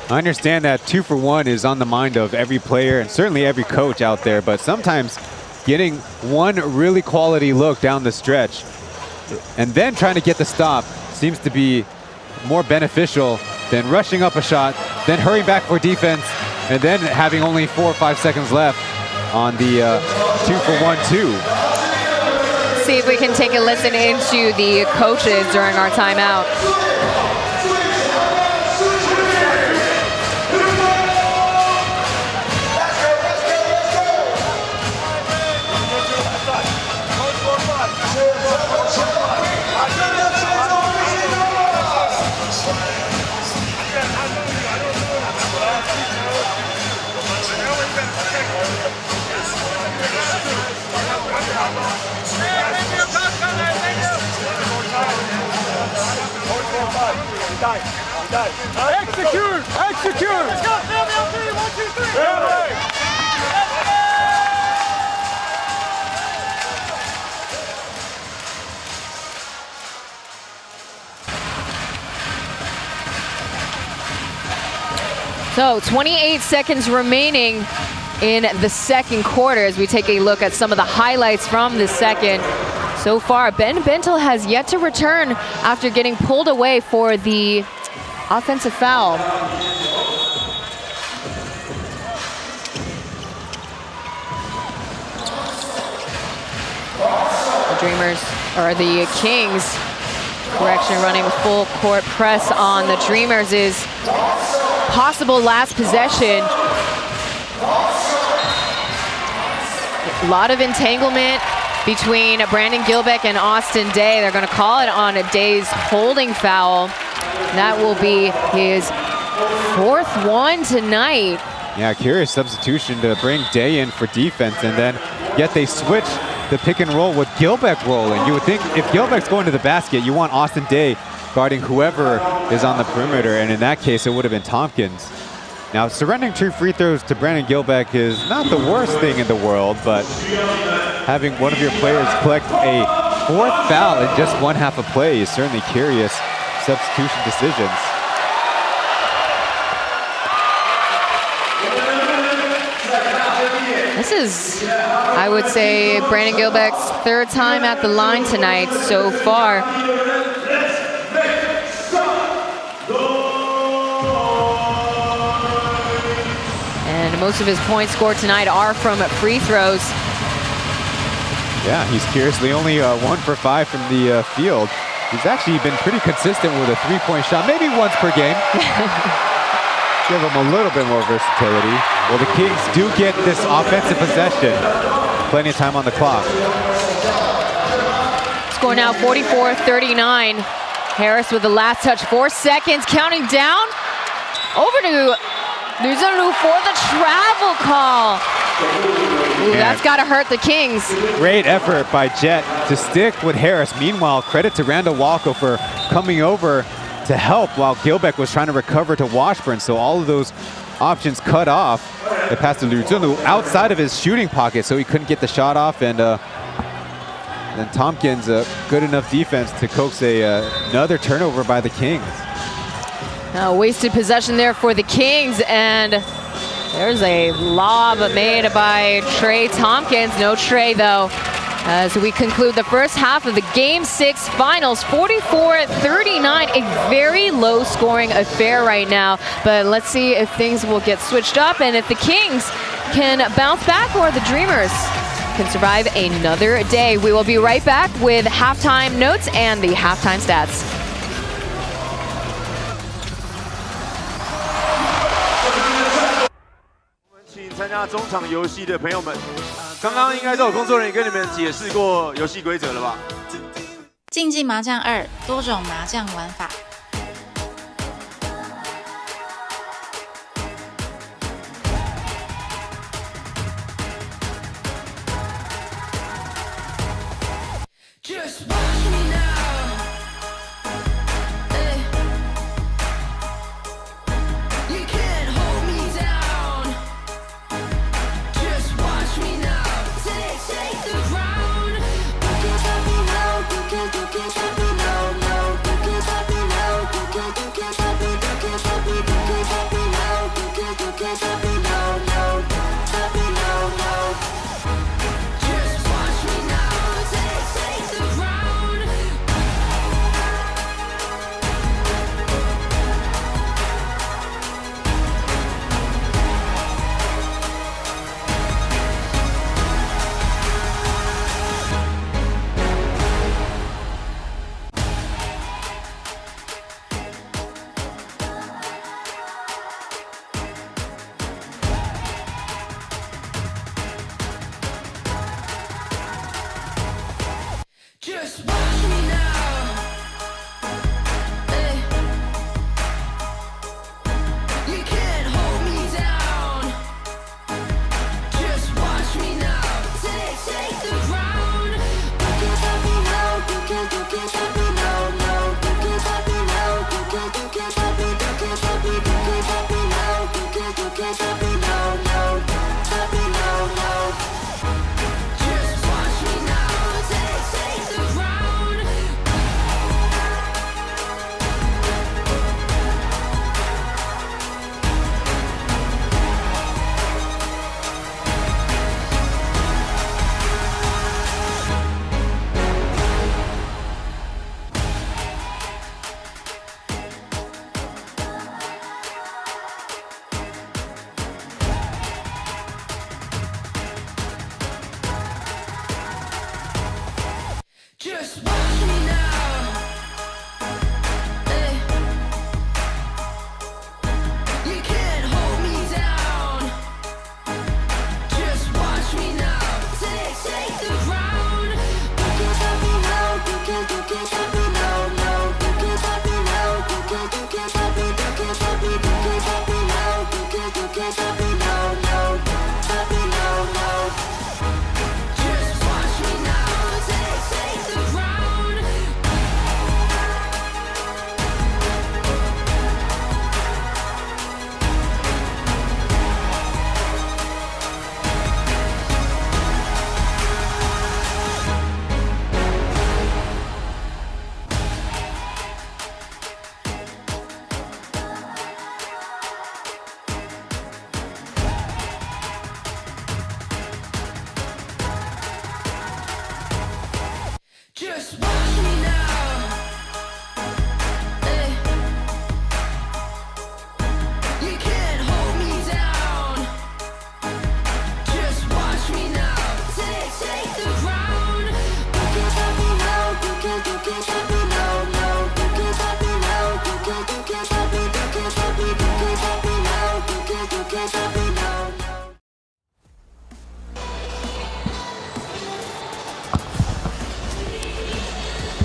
I understand that 2 for 1 is on the mind of every player and certainly every coach out there, but sometimes getting one really quality look down the stretch and then trying to get the stop seems to be more beneficial than rushing up a shot, then hurrying back for defense, and then having only 4 or 5 seconds left on the 2 for 1 2. See if we can take a listen into the coaches during our timeout. Execute! Execute! Let's go, family, on 3, 1, 2, 3! Family! So 28 seconds remaining in the second quarter as we take a look at some of the highlights from the second. So far, Ben Bentel has yet to return after getting pulled away for the offensive foul. The Dreamers, or the Kings, correction, running a full court press on the Dreamers is possible last possession. A lot of entanglement between Brandon Gilbeck and Austin Day. They're going to call it on a Day's holding foul. That will be his 4th one tonight. Yeah, curious substitution to bring Day in for defense, and then yet they switch the pick and roll with Gilbeck rolling. You would think if Gilbeck's going to the basket, you want Austin Day guarding whoever is on the perimeter, and in that case, it would have been Tompkins. Now, surrendering 2 free throws to Brandon Gilbeck is not the worst thing in the world, but having one of your players collect a 4th foul in just 1/2 a play is certainly curious substitution decisions. This is, I would say, Brandon Gilbeck's 3rd time at the line tonight so far. And most of his points scored tonight are from free throws. Yeah, he's curiously only 1 for 5 from the field. He's actually been pretty consistent with a 3-point shot, maybe once per game. Give him a little bit more versatility. Well, the Kings do get this offensive possession. Plenty of time on the clock. Score now 44-39. Harris with the last touch, 4 seconds, counting down. Over to Luzonu for the travel call. Ooh, that's got to hurt the Kings. Great effort by Jet to stick with Harris. Meanwhile, credit to Randall Walker for coming over to help while Gilbeck was trying to recover to Washburn. So all of those options cut off. They passed to Luzonu outside of his shooting pocket, so he couldn't get the shot off. And then Tompkins, good enough defense to coax another turnover by the Kings. Wasted possession there for the Kings, and there's a lob made by Trey Tompkins. No Trey, though. As we conclude the first half of the Game 6 Finals, 44-39, a very low-scoring affair right now. But let's see if things will get switched up and if the Kings can bounce back or the Dreamers can survive another day. We will be right back with halftime notes and the halftime stats. 请参加中场游戏的朋友们，刚刚应该都有工作人员跟你们解释过游戏规则了吧？竞技麻将2，多种麻将玩法。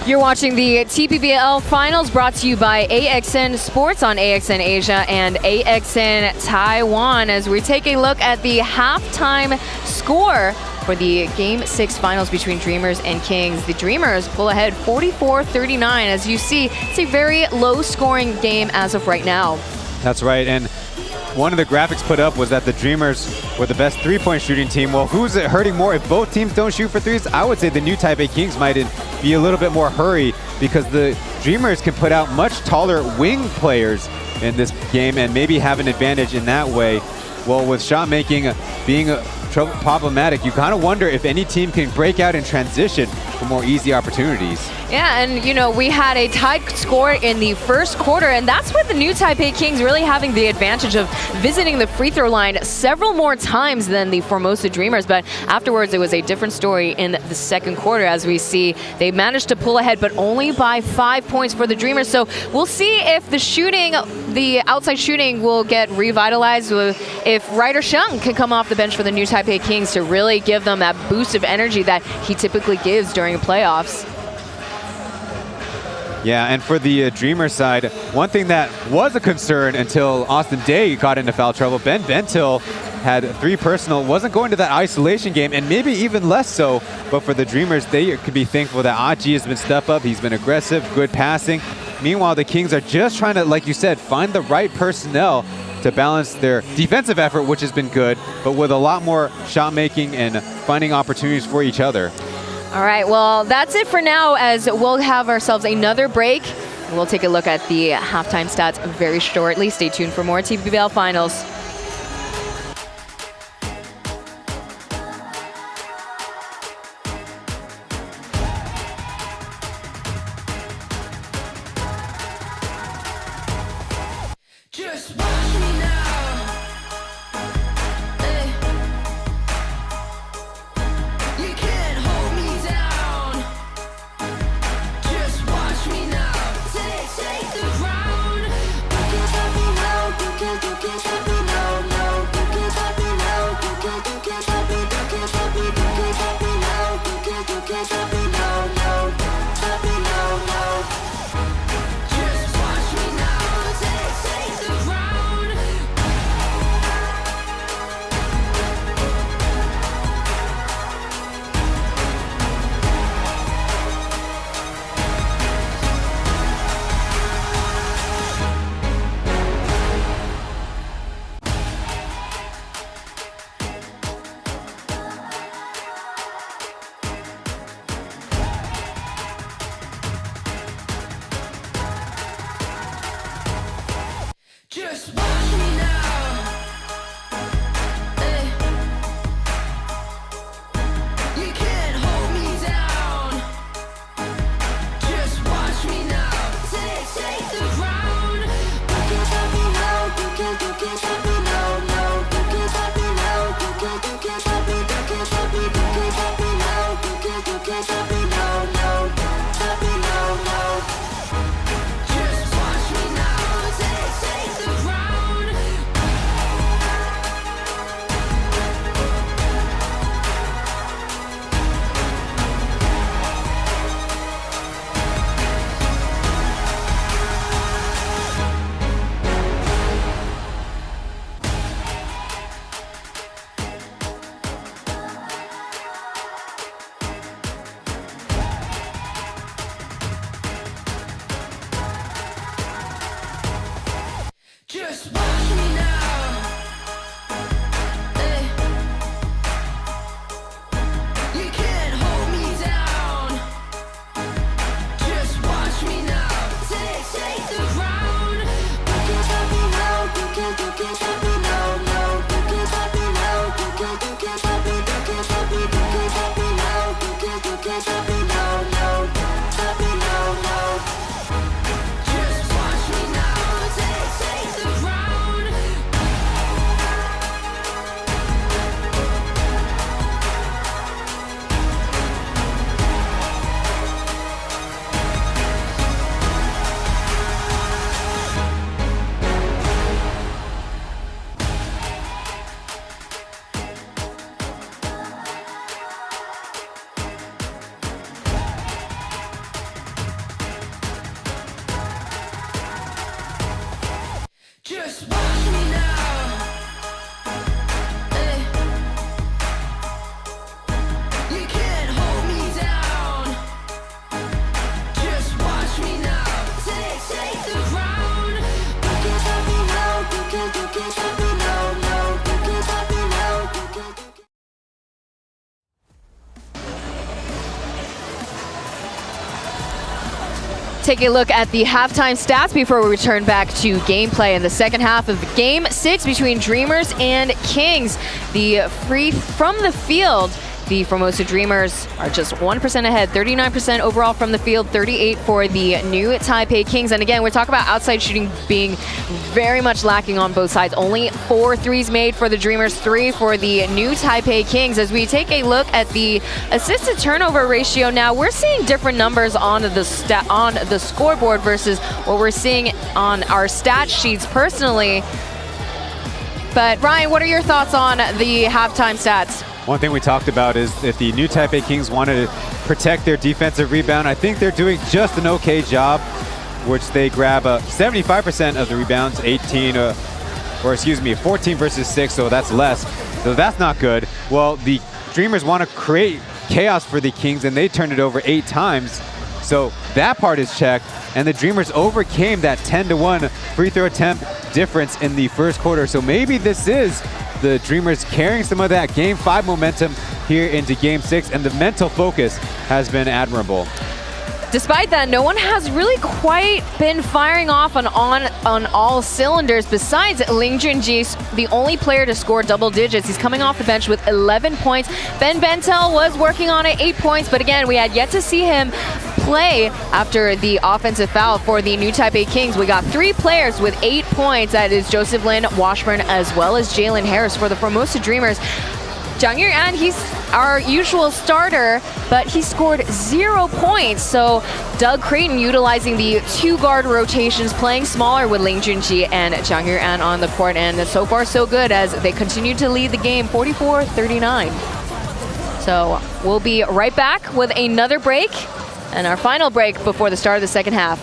You're watching the TPBL Finals brought to you by AXN Sports on AXN Asia and AXN Taiwan as we take a look at the halftime score for the Game 6 finals between Dreamers and Kings. The Dreamers pull ahead 44-39. As you see, it's a very low-scoring game as of right now. That's right, and one of the graphics put up was that the Dreamers were the best three-point shooting team. Well, who's it hurting more if both teams don't shoot for threes? I would say the new Taipei Kings might be a little bit more hurry because the Dreamers can put out much taller wing players in this game and maybe have an advantage in that way. Well, with shot making being problematic, you kind of wonder if any team can break out in transition. for more easy opportunities. Yeah, and you know, we had a tied score in the first quarter, and that's with the new Taipei Kings really having the advantage of visiting the free throw line several more times than the Formosa Dreamers. But afterwards, it was a different story in the second quarter. As we see, they managed to pull ahead, but only by 5 points for the Dreamers. So we'll see if the shooting, the outside shooting, will get revitalized. If Ryder Sheng can come off the bench for the new Taipei Kings to really give them that boost of energy that he typically gives during the playoffs. Yeah, and for the Dreamer side, one thing that was a concern until Austin Day got into foul trouble, Ben Bentil had 3 personal, wasn't going to that isolation game, and maybe even less so. But for the Dreamers, they could be thankful that Aji has been step up. He's been aggressive, good passing. Meanwhile, the Kings are just trying to, like you said, find the right personnel to balance their defensive effort, which has been good, but with a lot more shot making and finding opportunities for each other. All right, well, that's it for now, as we'll have ourselves another break. We'll take a look at the halftime stats very shortly. Stay tuned for more TPBL Finals. Just watch me now. Hey. You can't hold me down. Just watch me now. Take the ground. You can't stop me now. You can't stop me now. No, you can't stop me now. You can't stop me. You can't stop me. You can't stop me now. You can't stop me now. No, stop me now. No. Just watch me now. Take the ground. Just watch me now. Hey. You can't hold me down. Just watch me now. Take the ground. You can't stop me now. You can't stop me now. No, you can't stop me now. You can't stop me. You can't stop me. You can't stop me now. You can't stop me now. No, stop me now. No. Just watch me now. Take the ground. Just watch me now. Hey. You can't hold me down. Just watch me now. Take the ground. You can't stop me now. You can't stop me now. No, you can't stop me now. You can't stop me. You can't stop me. You can't stop me now. You can't stop me now. No, stop me now. No. Just watch me now. Take the ground. Just watch me now. Hey. You can't hold me down. Just watch me now. Take the ground. You can't stop me now. You can't stop me now. No, you can't stop me now. You can't. Take a look at the halftime stats before we return back to gameplay in the second half of Game 6 between Dreamers and Kings. The free from the field The Formosa Dreamers are just 1% ahead, 39% overall from the field, 38 for the new Taipei Kings. And again, we're talking about outside shooting being very much lacking on both sides. Only 4 threes made for the Dreamers, 3 for the new Taipei Kings. As we take a look at the assist to turnover ratio now, we're seeing different numbers on the scoreboard versus what we're seeing on our stat sheets personally. But Ryan, what are your thoughts on the halftime stats? One thing we talked about is if the new Taipei Kings wanted to protect their defensive rebound, I think they're doing just an okay job, which they grab 75% of the rebounds, 14 versus 6, so that's less. So that's not good. Well, the Dreamers want to create chaos for the Kings, and they turned it over 8 times. So that part is checked, and the Dreamers overcame that 10-1 free throw attempt difference in the first quarter. So maybe this is the Dreamers carrying some of that Game 5 momentum here into Game 6, and the mental focus has been admirable. Despite that, no one has really quite been firing off on all cylinders besides Ling Junji, the only player to score double digits. He's coming off the bench with 11 points. Ben Bentel was working on it, 8 points, but again, we had yet to see him play after the offensive foul for the new Taipei Kings. We got 3 players with 8 points. That is Joseph Lin, Washburn, as well as Jalen Harris for the Formosa Dreamers. Zhang Yuan, he's our usual starter, but he scored 0 points. So Doug Creighton utilizing the 2 guard rotations, playing smaller with Ling Junji and Zhang Yuan on the court. And so far so good as they continue to lead the game 44-39. So we'll be right back with another break and our final break before the start of the second half.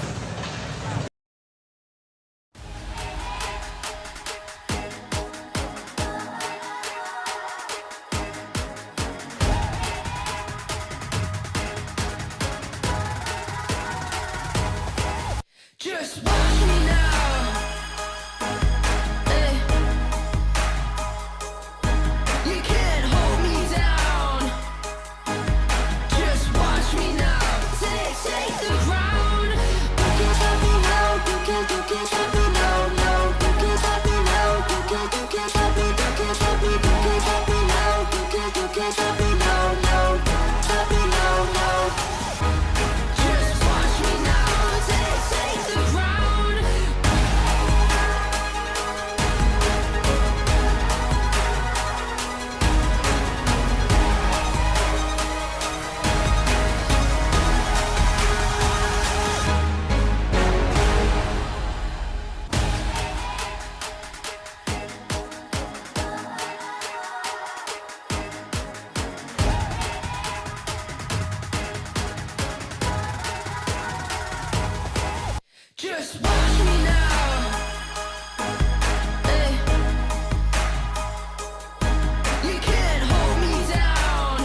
Just watch me now. You can't hold me down. Just watch me now. Take the ground. You can't stop me now. You can't stop me now. No, you can't stop me now. You can't stop me. You can't stop me. You can't stop me now. You can't stop me now. No, stop me now. No. Just watch me now. Take the ground. Just watch me now. You can't hold me down.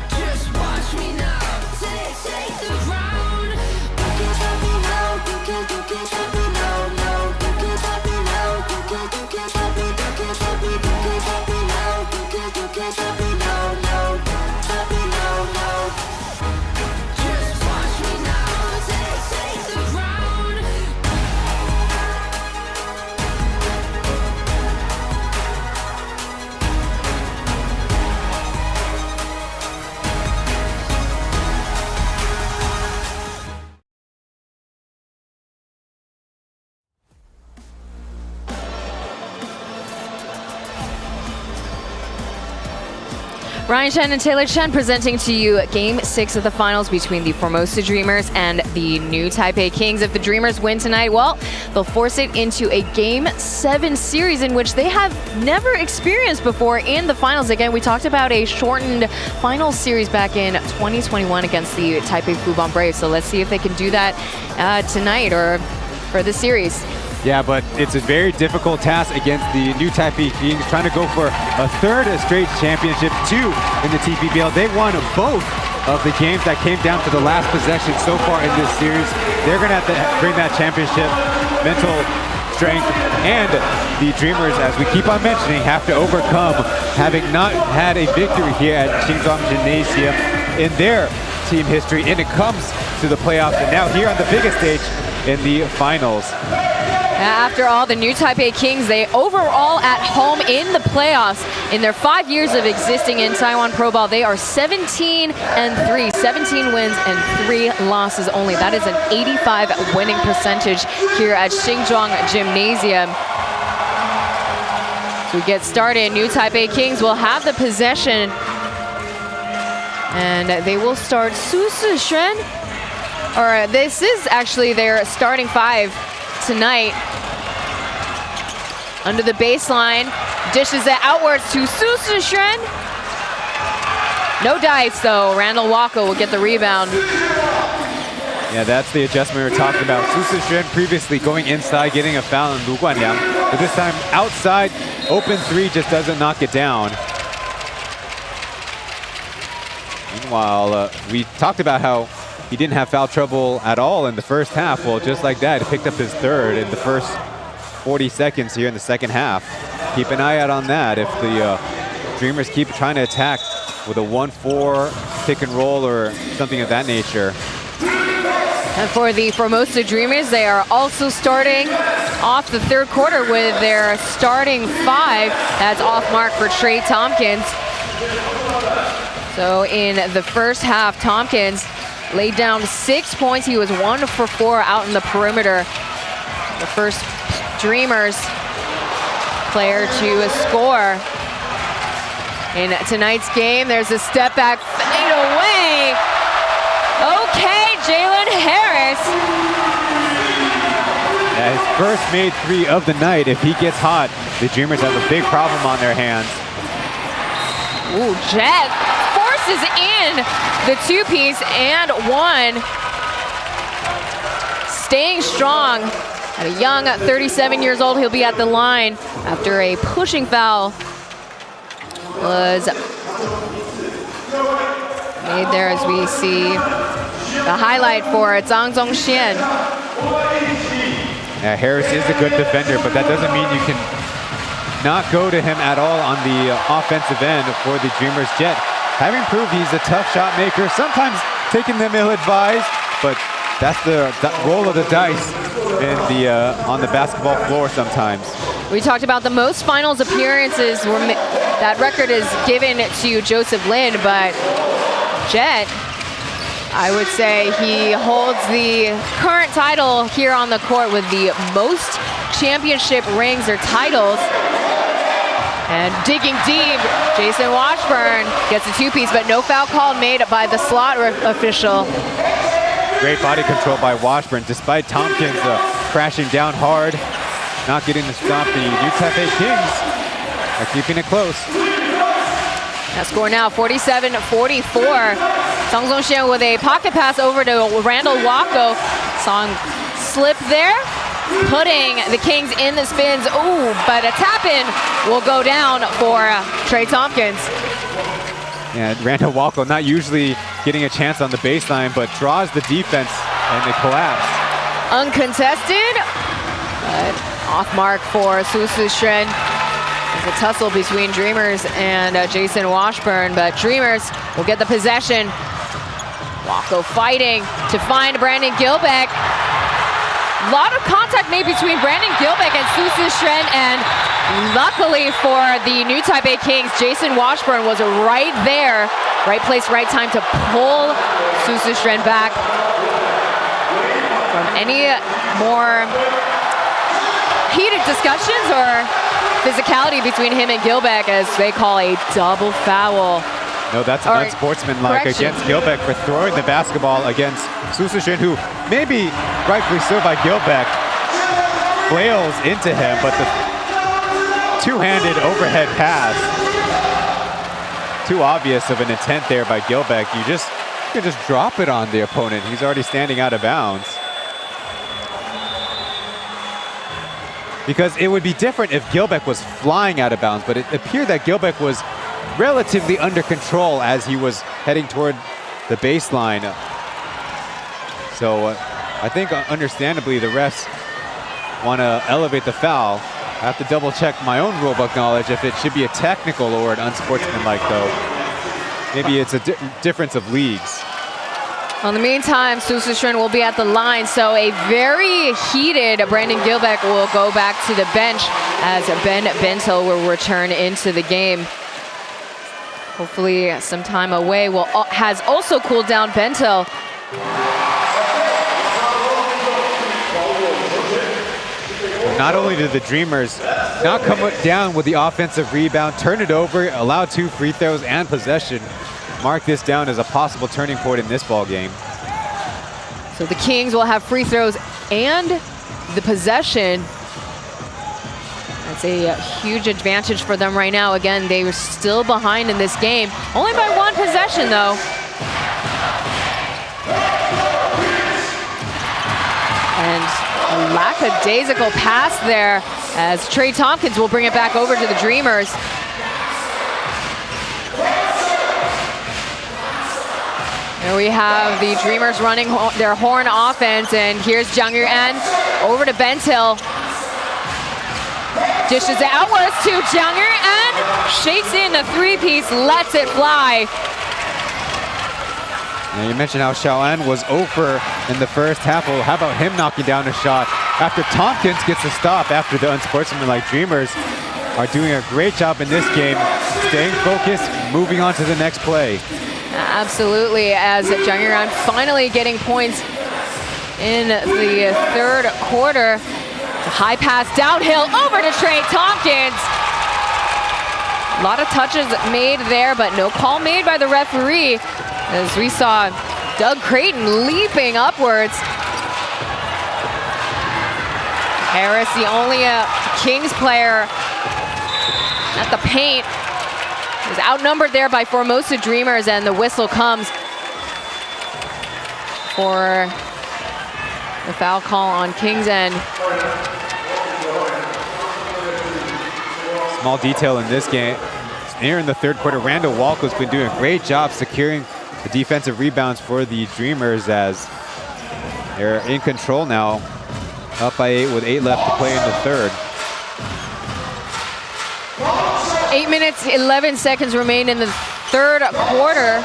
Just watch me now. Take the ground. You can't stop me now. You can't stop me now. No, you can't stop me now. You can't stop me. You can't stop me. You can't stop me now. You can't stop me now. No, stop me now. No. Just watch me now. Take the ground. Ryan Chen and Taylor Chen presenting to you Game 6 of the finals between the Formosa Dreamers and the new Taipei Kings. If the Dreamers win tonight, well, they'll force it into a Game 7 series in which they have never experienced before in the finals. Again, we talked about a shortened finals series back in 2021 against the Taipei Fubon Braves. So let's see if they can do that tonight or for the series. Yeah, but it's a very difficult task against the new Taipei Kings, trying to go for a 3rd straight championship, 2 in the TPBL. They won both of the games that came down to the last possession so far in this series. They're going to have to bring that championship mental strength, and the Dreamers, as we keep on mentioning, have to overcome having not had a victory here at Xinzhuang Gymnasium in their team history, and it comes to the playoffs, and now here on the biggest stage in the finals. After all, the new Taipei Kings, they overall at home in the playoffs. In their 5 years of existing in Taiwan Pro Ball, they are 17-3, 17 wins and 3 losses only. That is an 85 winning percentage here at Xinzhuang Gymnasium. So we get started. New Taipei Kings will have the possession. And they will start Su Sixuan. Or this is actually their starting 5 tonight. Under the baseline, dishes it outwards to Su Sixuan. No dice though. Randall Walker will get the rebound. Yeah, that's the adjustment we were talking about. Su Sixuan previously going inside, getting a foul on Lu Guanliang. But this time outside, open 3 just doesn't knock it down. Meanwhile, we talked about how he didn't have foul trouble at all in the first half. Well, just like that, he picked up his 3rd in the first 40 seconds here in the second half. Keep an eye out on that. If the Dreamers keep trying to attack with a 1-4 pick and roll or something of that nature. And for the Formosa Dreamers, they are also starting off the 3rd quarter with their starting 5. That's off mark for Trey Tompkins. So in the first half, Tompkins laid down 6 points. He was 1 for 4 out in the perimeter. The first Dreamers player to score in tonight's game. There's a step back fade away. Okay, Jalen Harris. Yeah, his first made 3 of the night. If he gets hot, the Dreamers have a big problem on their hands. Ooh, Jet forces in the 2-piece and 1. Staying strong at a young 37 years old. He'll be at the line after a pushing foul was made there, as we see the highlight for Zhang Zhongxian. Yeah, Harris is a good defender, but that doesn't mean you can not go to him at all on the offensive end for the Dreamers. Jet having proved he's a tough shot maker, sometimes taking them ill-advised, but that's the roll of the dice in the on the basketball floor sometimes. We talked about the most finals appearances. That record is given to Joseph Lin, but Jet, I would say he holds the current title here on the court with the most championship rings or titles. And digging deep, Jason Washburn gets a 2-piece, but no foul call made by the slot official. Great body control by Washburn, despite Tompkins crashing down hard, not getting to stop the New Taipei Kings. Are keeping it close. That score now, 47-44. Zhang Zhongxian with a pocket pass over to Randall Wako. Song slip there, putting the Kings in the spins. Ooh, but a tap-in will go down for Trey Tompkins. Yeah, Randall Walko not usually getting a chance on the baseline, but draws the defense and they collapse. Uncontested, but off mark for Su Sixuan. There's a tussle between Dreamers and Jason Washburn, but Dreamers will get the possession. Walko fighting to find Brandon Gilbeck. A lot of contact made between Brandon Gilbeck and Su Sixuan, and luckily for the New Taipei Kings, Jason Washburn was right there. Right place, right time to pull Su Sixuan back from any more heated discussions or physicality between him and Gilbeck, as they call a double foul. No, that's unsportsmanlike against Gilbeck for throwing the basketball against Su Sixuan, who maybe rightfully so by Gilbeck flails into him, but the two-handed overhead pass, too obvious of an intent there by Gilbeck. You can just drop it on the opponent. He's already standing out of bounds. Because it would be different if Gilbeck was flying out of bounds, but it appeared that Gilbeck was relatively under control as he was heading toward the baseline. So I think understandably the refs want to elevate the foul. I have to double check my own rulebook knowledge if it should be a technical or an unsportsmanlike though. Maybe it's a difference of leagues. In the meantime, Su Sishun will be at the line, so a very heated Brandon Gilbeck will go back to the bench as Ben Bentil will return into the game. Hopefully some time away has also cooled down Bentil. Not only did the Dreamers not come down with the offensive rebound, turn it over, allow 2 free throws and possession. Mark this down as a possible turning point in this ball game. So the Kings will have free throws and the possession. That's a huge advantage for them right now. Again, they were still behind in this game. Only by 1 possession though. And a lackadaisical pass there as Trey Tompkins will bring it back over to the Dreamers. There we have the Dreamers running their horn offense, and here's Jang Yu-an over to Bentil. Dishes it outwards to Jang Yu-an, shakes in a 3-piece, lets it fly. Now you mentioned how Xiao-an was 0 in the first half. Well, how about him knocking down a shot after Tompkins gets a stop after the unsportsmanlike Dreamers are doing a great job in this game, staying focused, moving on to the next play. Absolutely, as Jang Yu-an finally getting points in the 3rd quarter. High pass downhill over to Trey Tompkins. A lot of touches made there, but no call made by the referee, as we saw Doug Creighton leaping upwards. Harris, the only Kings player at the paint, was outnumbered there by Formosa Dreamers, and the whistle comes for the foul call on Kings end. Small detail in this game. Here in the 3rd quarter, Randall Walco's been doing a great job securing the defensive rebounds for the Dreamers as they're in control now, up by 8 with 8 left to play in the 3rd. 8 minutes, 11 seconds remain in the 3rd quarter.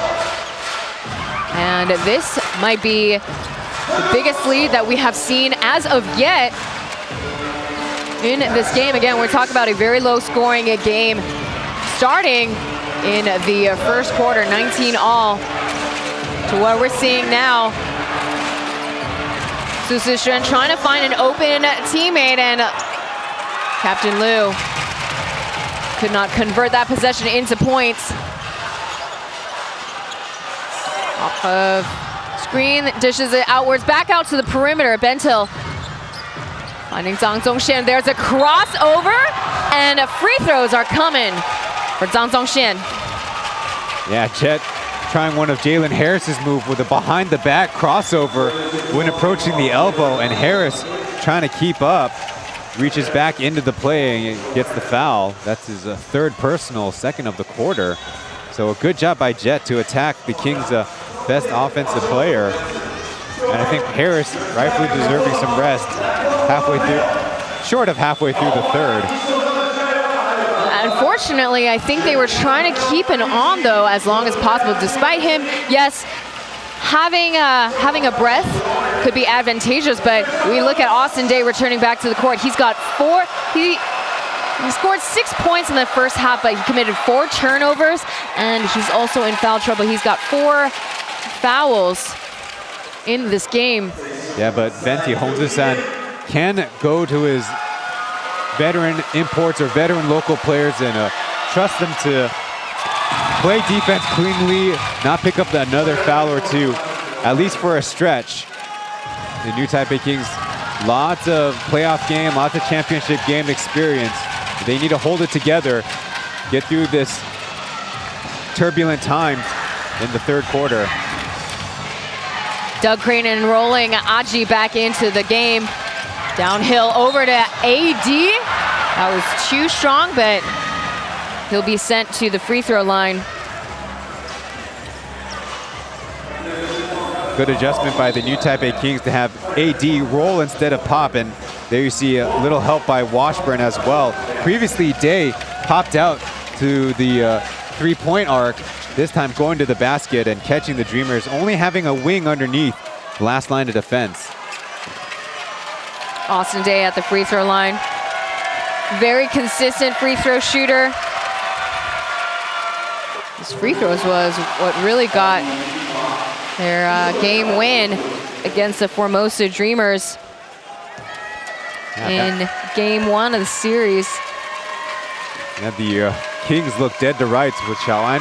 And this might be the biggest lead that we have seen as of yet in this game. Again, we're talking about a very low scoring game starting in the 1st quarter, 19 all, to what we're seeing now. Su Sishun trying to find an open teammate, and Captain Liu could not convert that possession into points. Off of screen, dishes it outwards, back out to the perimeter. Bentil finding Zhang Zongxian. There's a crossover, and free throws are coming for Zhang Zongxian. Yeah, Jet trying one of Jalen Harris's move with a behind-the-back crossover when approaching the elbow, and Harris trying to keep up. Reaches back into the play and gets the foul. That's his 3rd personal, 2nd of the quarter. So a good job by Jet to attack the Kings' best offensive player. And I think Harris rightfully deserving some rest short of halfway through the 3rd. Unfortunately, I think they were trying to keep him on though as long as possible. Despite him, yes, having a breath could be advantageous, but we look at Austin Day returning back to the court. He's got 4, he scored 6 points in the first half, but he committed 4 turnovers, and he's also in foul trouble. He's got 4 fouls in this game. Yeah, but Venti Hongzhisan can go to his veteran imports or veteran local players and trust them to play defense cleanly, not pick up another foul or 2, at least for a stretch. The new Taipei Kings, lots of playoff game, lots of championship game experience. They need to hold it together, get through this turbulent time in the 3rd quarter. Doug Creighton rolling Aji back into the game. Downhill over to AD. That was too strong, but he'll be sent to the free throw line. Good adjustment by the new Taipei Kings to have AD roll instead of pop, and there you see a little help by Washburn as well. Previously, Day popped out to the 3-point arc, this time going to the basket and catching the Dreamers, only having a wing underneath last line of defense. Austin Day at the free throw line. Very consistent free throw shooter. His free throws was what really got their game win against the Formosa Dreamers in game 1 of the series. And the Kings look dead to rights with Shaoan.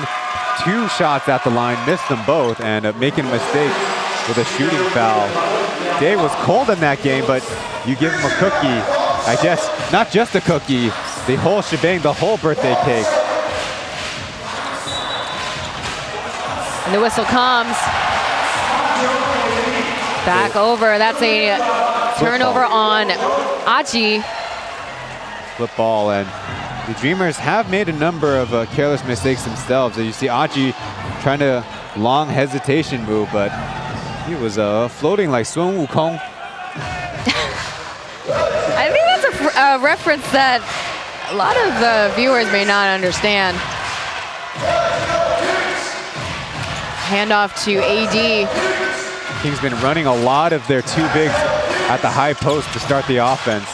2 shots at the line, missed them both, and making a mistake with a shooting foul. Day was cold in that game, but you give him a cookie. I guess not just a cookie, the whole shebang, the whole birthday cake. And the whistle comes. Back over. That's a turnover on Aji. Flip ball, and the Dreamers have made a number of careless mistakes themselves. You see Aji trying to long hesitation move, but he was floating like Sun Wukong. I think that's a reference that a lot of viewers may not understand. Handoff to AD. Kings been running a lot of their 2 bigs at the high post to start the offense.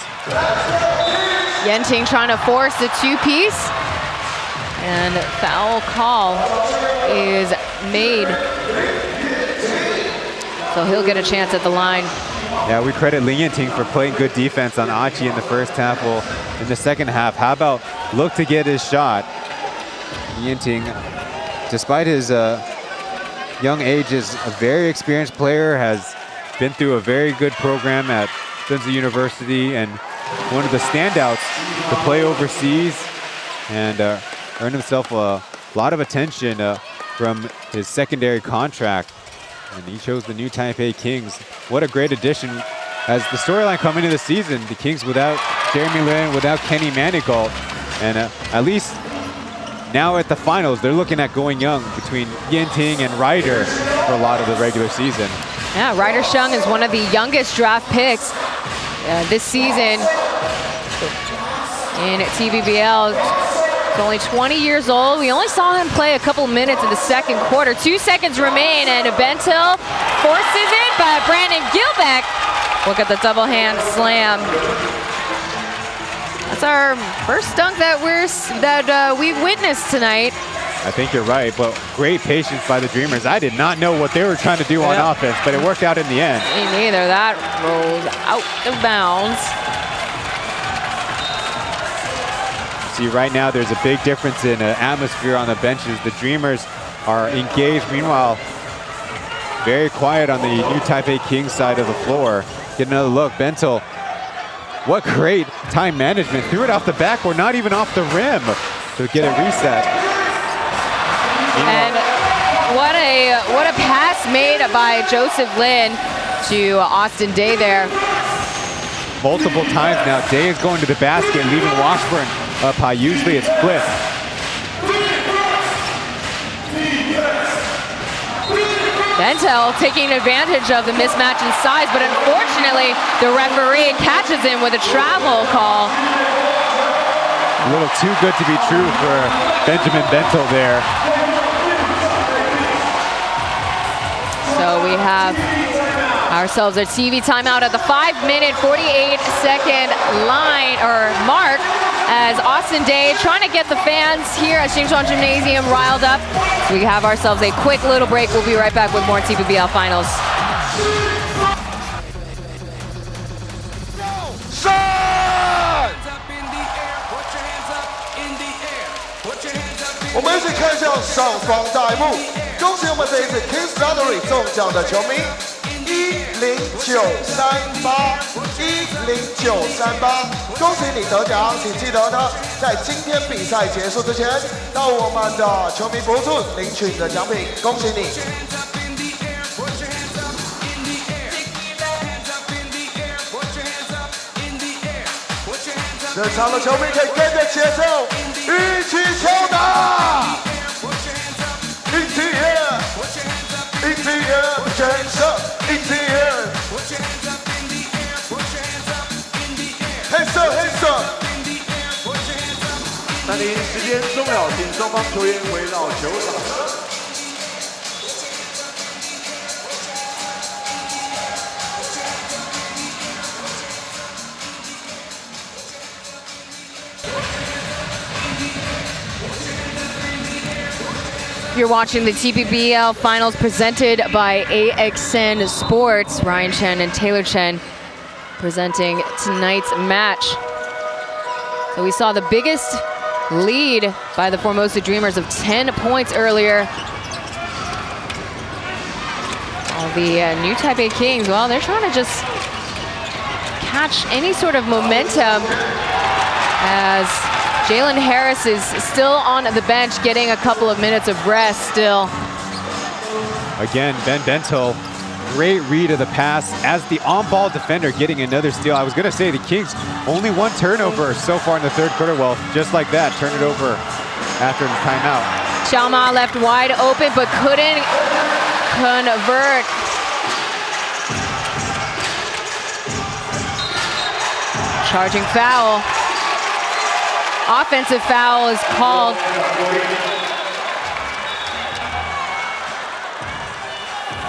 Yenting trying to force the 2-piece. And foul call is made. So he'll get a chance at the line. Yeah, we credit Li Yenting for playing good defense on Aji in the first half. Well, in the second half, how about look to get his shot? Li Yenting, despite his young age, is a very experienced player, has been through a very good program at Phuntsho University, and one of the standouts to play overseas, and earned himself a lot of attention from his secondary contract. And he chose the new Taipei Kings. What a great addition. As the storyline coming into the season, the Kings without Jeremy Lin, without Kenny Manigault, and at least now at the finals, they're looking at going young between Yenting and Ryder for a lot of the regular season. Yeah, Ryder Shung is one of the youngest draft picks this season in TPBL. He's only 20 years old. We only saw him play a couple minutes in the second quarter. 2 seconds remain, and Bentil forces it by Brandon Gilbeck. Look at the double hand slam. That's our first dunk that we've witnessed tonight. I think you're right, but great patience by the Dreamers. I did not know what they were trying to do on offense, but it worked out in the end. Me neither. That rolls out of bounds. See, right now there's a big difference in atmosphere on the benches. The Dreamers are engaged. Meanwhile, very quiet on the new Taipei Kings side of the floor. Get another look. Bentil, what great time management. Threw it off the backboard, not even off the rim to get it reset. And what a pass made by Joseph Lin to Austin Day there. Multiple times now, Day is going to the basket, leaving Washburn up high. Usually it's flipped. Bentil taking advantage of the mismatch in size, but unfortunately the referee catches him with a travel call. A little too good to be true for Benjamin Bentil there. So we have ourselves a TV timeout at the 5-minute, 48-second line or mark, as Austin Day trying to get the fans here at Xinzhuang Gymnasium riled up. So we have ourselves a quick little break. We'll be right back with more TPBL Finals. We'll 我们一起看向上方大荧幕，恭喜我们这一次 Kings Lottery 中奖的球迷10938，10938，恭喜你得奖！请记得呢，在今天比赛结束之前，到我们的球迷博处领取你的奖品，恭喜你！热场的球迷可以跟着节奏一起敲打。In the air, in the air, put your hands up, in the air. Hands up, hands up. 暂停时间终了，请双方球员回到球场。You're watching the TPBL Finals presented by AXN Sports. Ryan Chen and Taylor Chen presenting tonight's match. So we saw the biggest lead by the Formosa Dreamers of 10 points earlier. The new Taipei Kings, well, they're trying to just catch any sort of momentum as Jalen Harris is still on the bench getting a couple of minutes of rest still. Again, Ben Bentil, great read of the pass as the on-ball defender getting another steal. I was going to say the Kings only one turnover so far in the third quarter. Well, just like that, turn it over after the timeout. Xiaoma left wide open but couldn't convert. Charging foul. Offensive foul is called.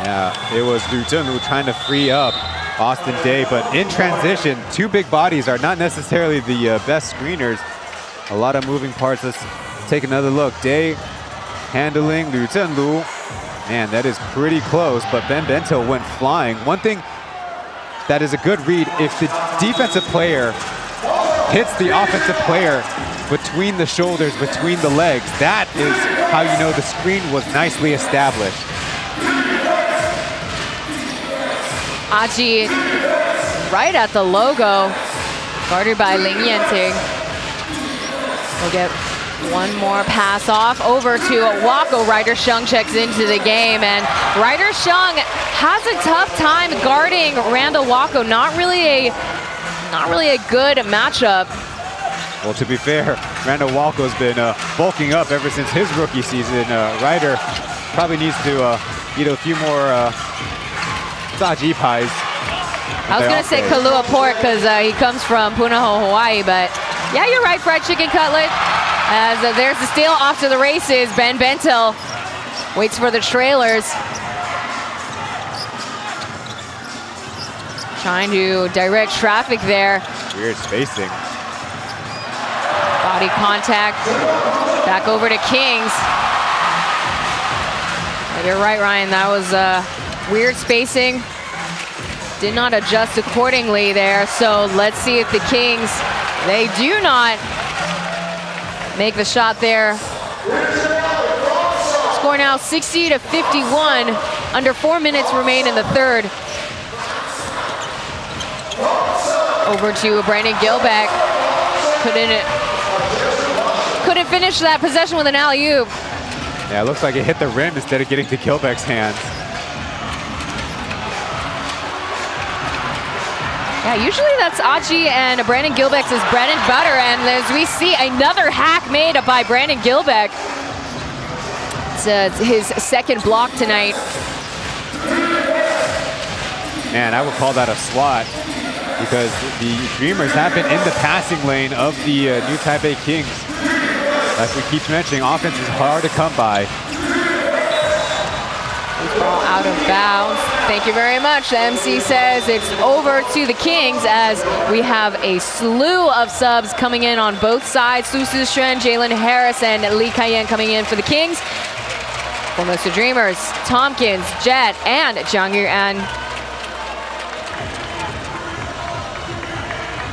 Yeah, it was Liu Zhenlu trying to free up Austin Day, but in transition, two big bodies are not necessarily the best screeners. A lot of moving parts. Let's take another look. Day handling Liu Zhenlu. Man, that is pretty close, but Ben Bentil went flying. One thing that is a good read, if the defensive player hits the offensive player between the shoulders, between the legs, that is how you know the screen was nicely established. Aji right at the logo, guarded by Ling Yanting. We'll get one more pass off over to Wako. Ryder Shung checks into the game, and Ryder Shung has a tough time guarding Randall Wako. Not really a good matchup. Well, to be fair, Randall Walko's been bulking up ever since his rookie season. Ryder probably needs to eat a few more Zaji pies. I was going to say Kailua pork because he comes from Punahou, Hawaii, but yeah, you're right, fried chicken cutlet. As there's the steal off to the races. Ben Bentil waits for the trailers. Trying to direct traffic there. Weird spacing. Body contact. Back over to Kings. You're right, Ryan. That was weird spacing. Did not adjust accordingly there. So let's see if the Kings, they do not make the shot there. Score now 60-51. Under 4 minutes remain in the third. Over to Brandon Gilbeck. Couldn't finish that possession with an alley-oop. Yeah, it looks like it hit the rim instead of getting to Gilbeck's hands. Yeah, usually that's Aji and Brandon Gilbeck's bread and butter, and as we see another hack made by Brandon Gilbeck. It's his second block tonight. Man, I would call that a swat because the Dreamers have been in the passing lane of the new Taipei Kings. Like we keep mentioning, offense is hard to come by. Ball out of bounds. Thank you very much. The MC says it's over to the Kings as we have a slew of subs coming in on both sides. Su Shen, Jalen Harris, and Lee Kai-yen coming in for the Kings. Formosa Dreamers, Tompkins, Jet, and Jiang Yuan.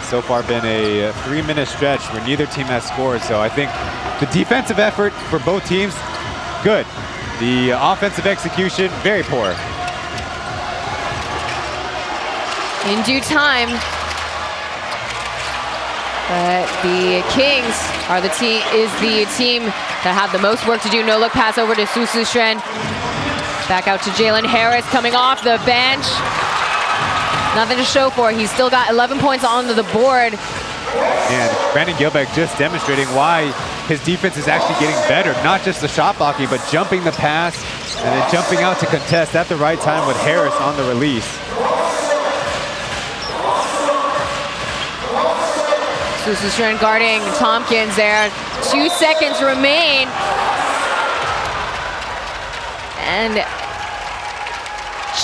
So far been a 3-minute stretch where neither team has scored, so I think the defensive effort for both teams, good. The offensive execution, very poor. In due time. But the Kings are the team that have the most work to do. No look pass over to Su Shen. Back out to Jalen Harris coming off the bench. Nothing to show for. He's still got 11 points on the board. And Brandon Gilbeck just demonstrating why his defense is actually getting better. Not just the shot blocking, but jumping the pass and then jumping out to contest at the right time with Harris on the release. Su Shen guarding Tompkins there. 2 seconds remain. And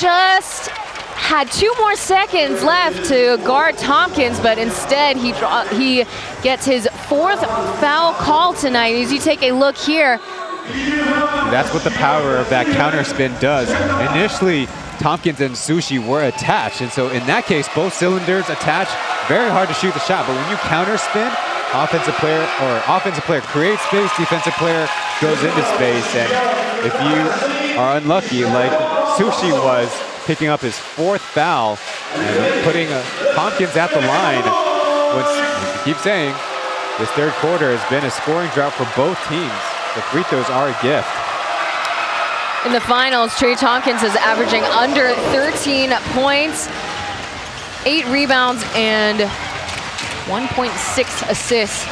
just had 2 more seconds left to guard Tompkins, but instead he gets his 4th foul call tonight. As you take a look here, That's what the power of that counter spin does. Initially, Tompkins and Sushi were attached, and so in that case, both cylinders attached. Very hard to shoot the shot, but when you counter spin, offensive player creates space, defensive player goes into space, and if you are unlucky, like Sushi was, picking up his 4th foul and putting Tompkins at the line, which you keep saying, this 3rd quarter has been a scoring drought for both teams. The free throws are a gift. In the finals, Trey Tompkins is averaging under 13 points, 8 rebounds, and 1.6 assists.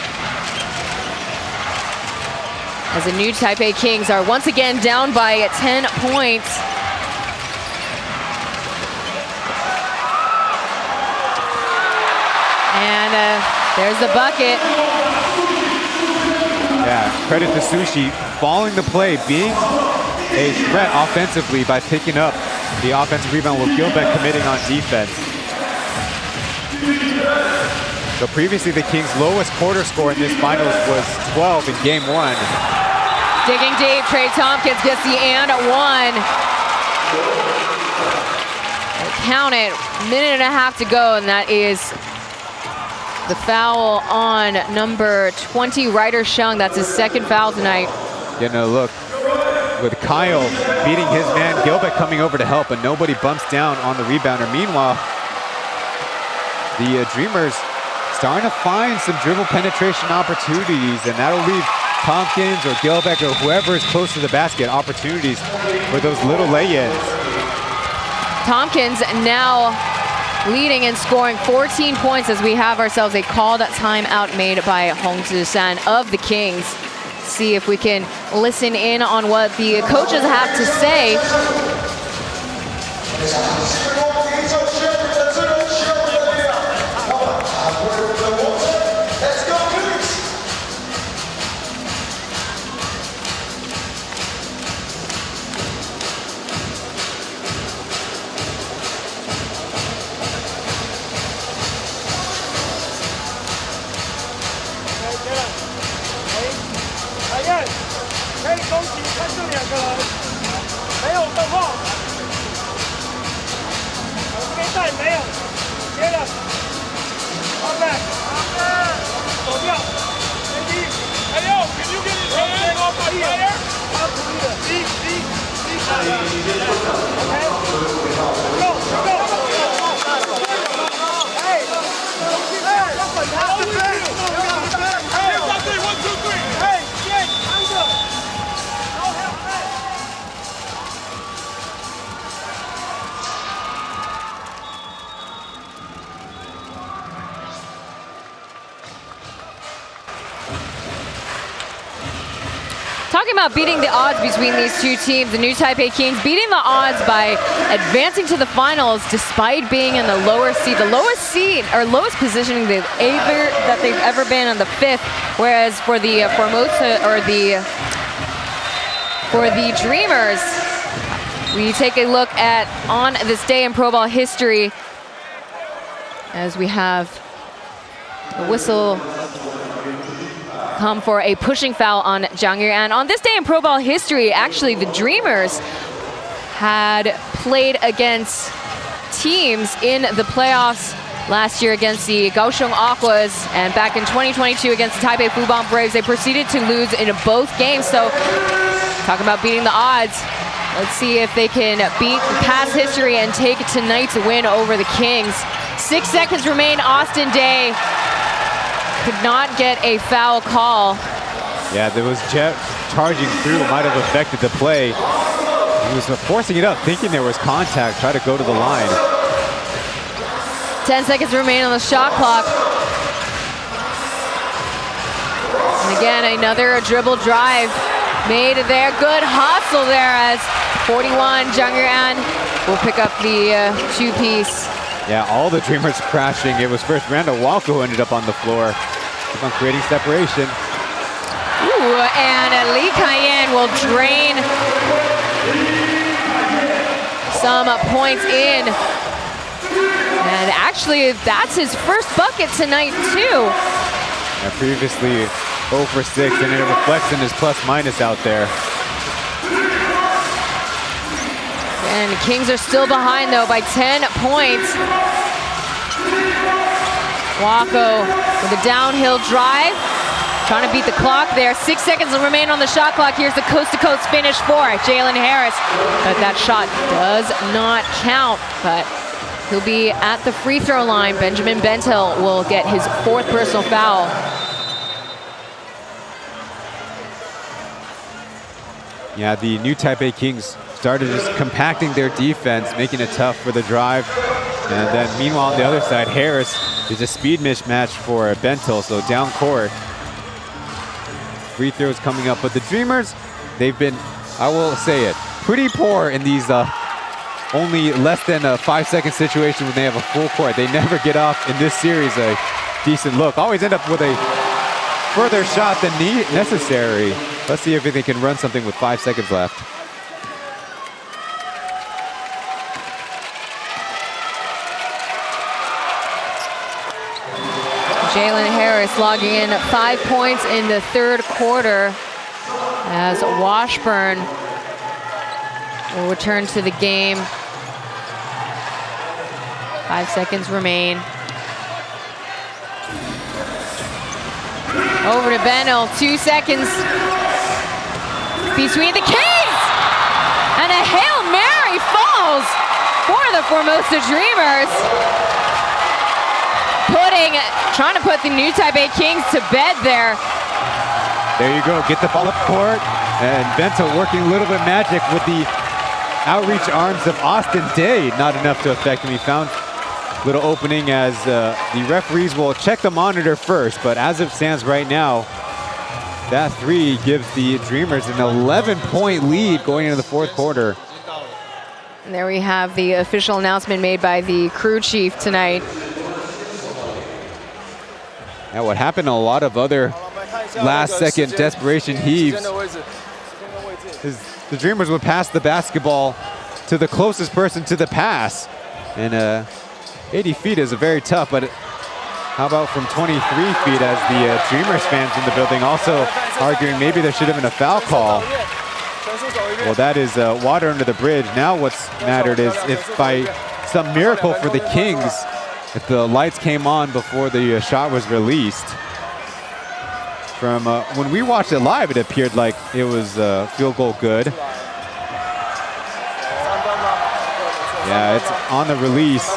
As the new Taipei Kings are once again down by 10 points. And there's the bucket. Yeah, credit to Sushi following the play, being a threat offensively by picking up the offensive rebound with Gilbeck committing on defense. So previously the Kings' lowest quarter score in this finals was 12 in game 1. Digging deep, Trey Tompkins gets the and one. Count it, minute and a half to go, and that is the foul on number 20, Ryder Shung. That's his 2nd foul tonight. Getting a look with Kyle beating his man, Gilbeck coming over to help, and nobody bumps down on the rebounder. Meanwhile, the Dreamers starting to find some dribble penetration opportunities, and that'll leave Tompkins or Gilbeck or whoever is close to the basket opportunities for those little lay-ins. Tompkins now leading and scoring 14 points as we have ourselves a called timeout made by Hong Zi-san of the Kings. See if we can listen in on what the coaches have to say. Talking about beating the odds between these two teams, the new Taipei Kings beating the odds by advancing to the finals despite being in the lowest seed or lowest positioning they've ever been on the 5th. Whereas for the Formosa or for the Dreamers, we take a look at on this day in pro ball history as we have a whistle come for a pushing foul on Zhang Yuan. On this day in pro ball history, actually the Dreamers had played against teams in the playoffs last year against the Kaohsiung Aquas, and back in 2022 against the Taipei Fubon Braves. They proceeded to lose in both games. So talking about beating the odds, let's see if they can beat past history and take tonight's win over the Kings. 6 seconds remain. Austin Day could not get a foul call. Yeah, there was Jet charging through, might have affected the play. He was forcing it up, thinking there was contact, try to go to the line. 10 seconds remain on the shot clock. And again, another dribble drive made there. Good hustle there as 41, Zhang Yuan will pick up the two-piece. Yeah, all the Dreamers crashing. It was first Randall Walker who ended up on the floor. Keep on creating separation. Ooh, and Lee Kai-yen will drain some points in. And actually, that's his first bucket tonight, too. And previously, 0 for 6, and it reflects in his plus-minus out there. And the Kings are still behind, though, by 10 points. Wako with a downhill drive, trying to beat the clock there. 6 seconds will remain on the shot clock. Here's the coast-to-coast finish for Jalen Harris. But that shot does not count, but he'll be at the free throw line. Benjamin Benthill will get his 4th personal foul. Yeah, the new Taipei Kings started just compacting their defense, making it tough for the drive. And then meanwhile on the other side, Harris is a speed mismatch for Benthill, so down court. Free throws coming up, but the Dreamers, they've been, I will say it, pretty poor in these only less than a 5-second situation when they have a full court. They never get off in this series a decent look. Always end up with a further shot than necessary. Let's see if they can run something with 5 seconds left. Jalen Harris logging in 5 points in the 3rd quarter as Washburn will return to the game. 5 seconds remain. Over to Benthill, 2 seconds between the Kings! And a Hail Mary falls for the Formosa Dreamers. Trying to put the new Taipei Kings to bed there. There you go, get the ball up court. And Benthill working a little bit magic with the outreach arms of Austin Day. Not enough to affect him. He found a little opening as the referees will check the monitor first. But as it stands right now, that 3 gives the Dreamers an 11-point lead going into the 4th quarter. And there we have the official announcement made by the crew chief tonight. Now what happened to a lot of other last-second desperation heaves is the Dreamers would pass the basketball to the closest person to the pass. And 80 feet is very tough, but how about from 23 feet as the Dreamers fans in the building also arguing maybe there should have been a foul call. Well, that is water under the bridge. Now what's mattered is if by some miracle for the Kings, if the lights came on before the shot was released. From when we watched it live, it appeared like it was field goal good. Yeah, it's on the release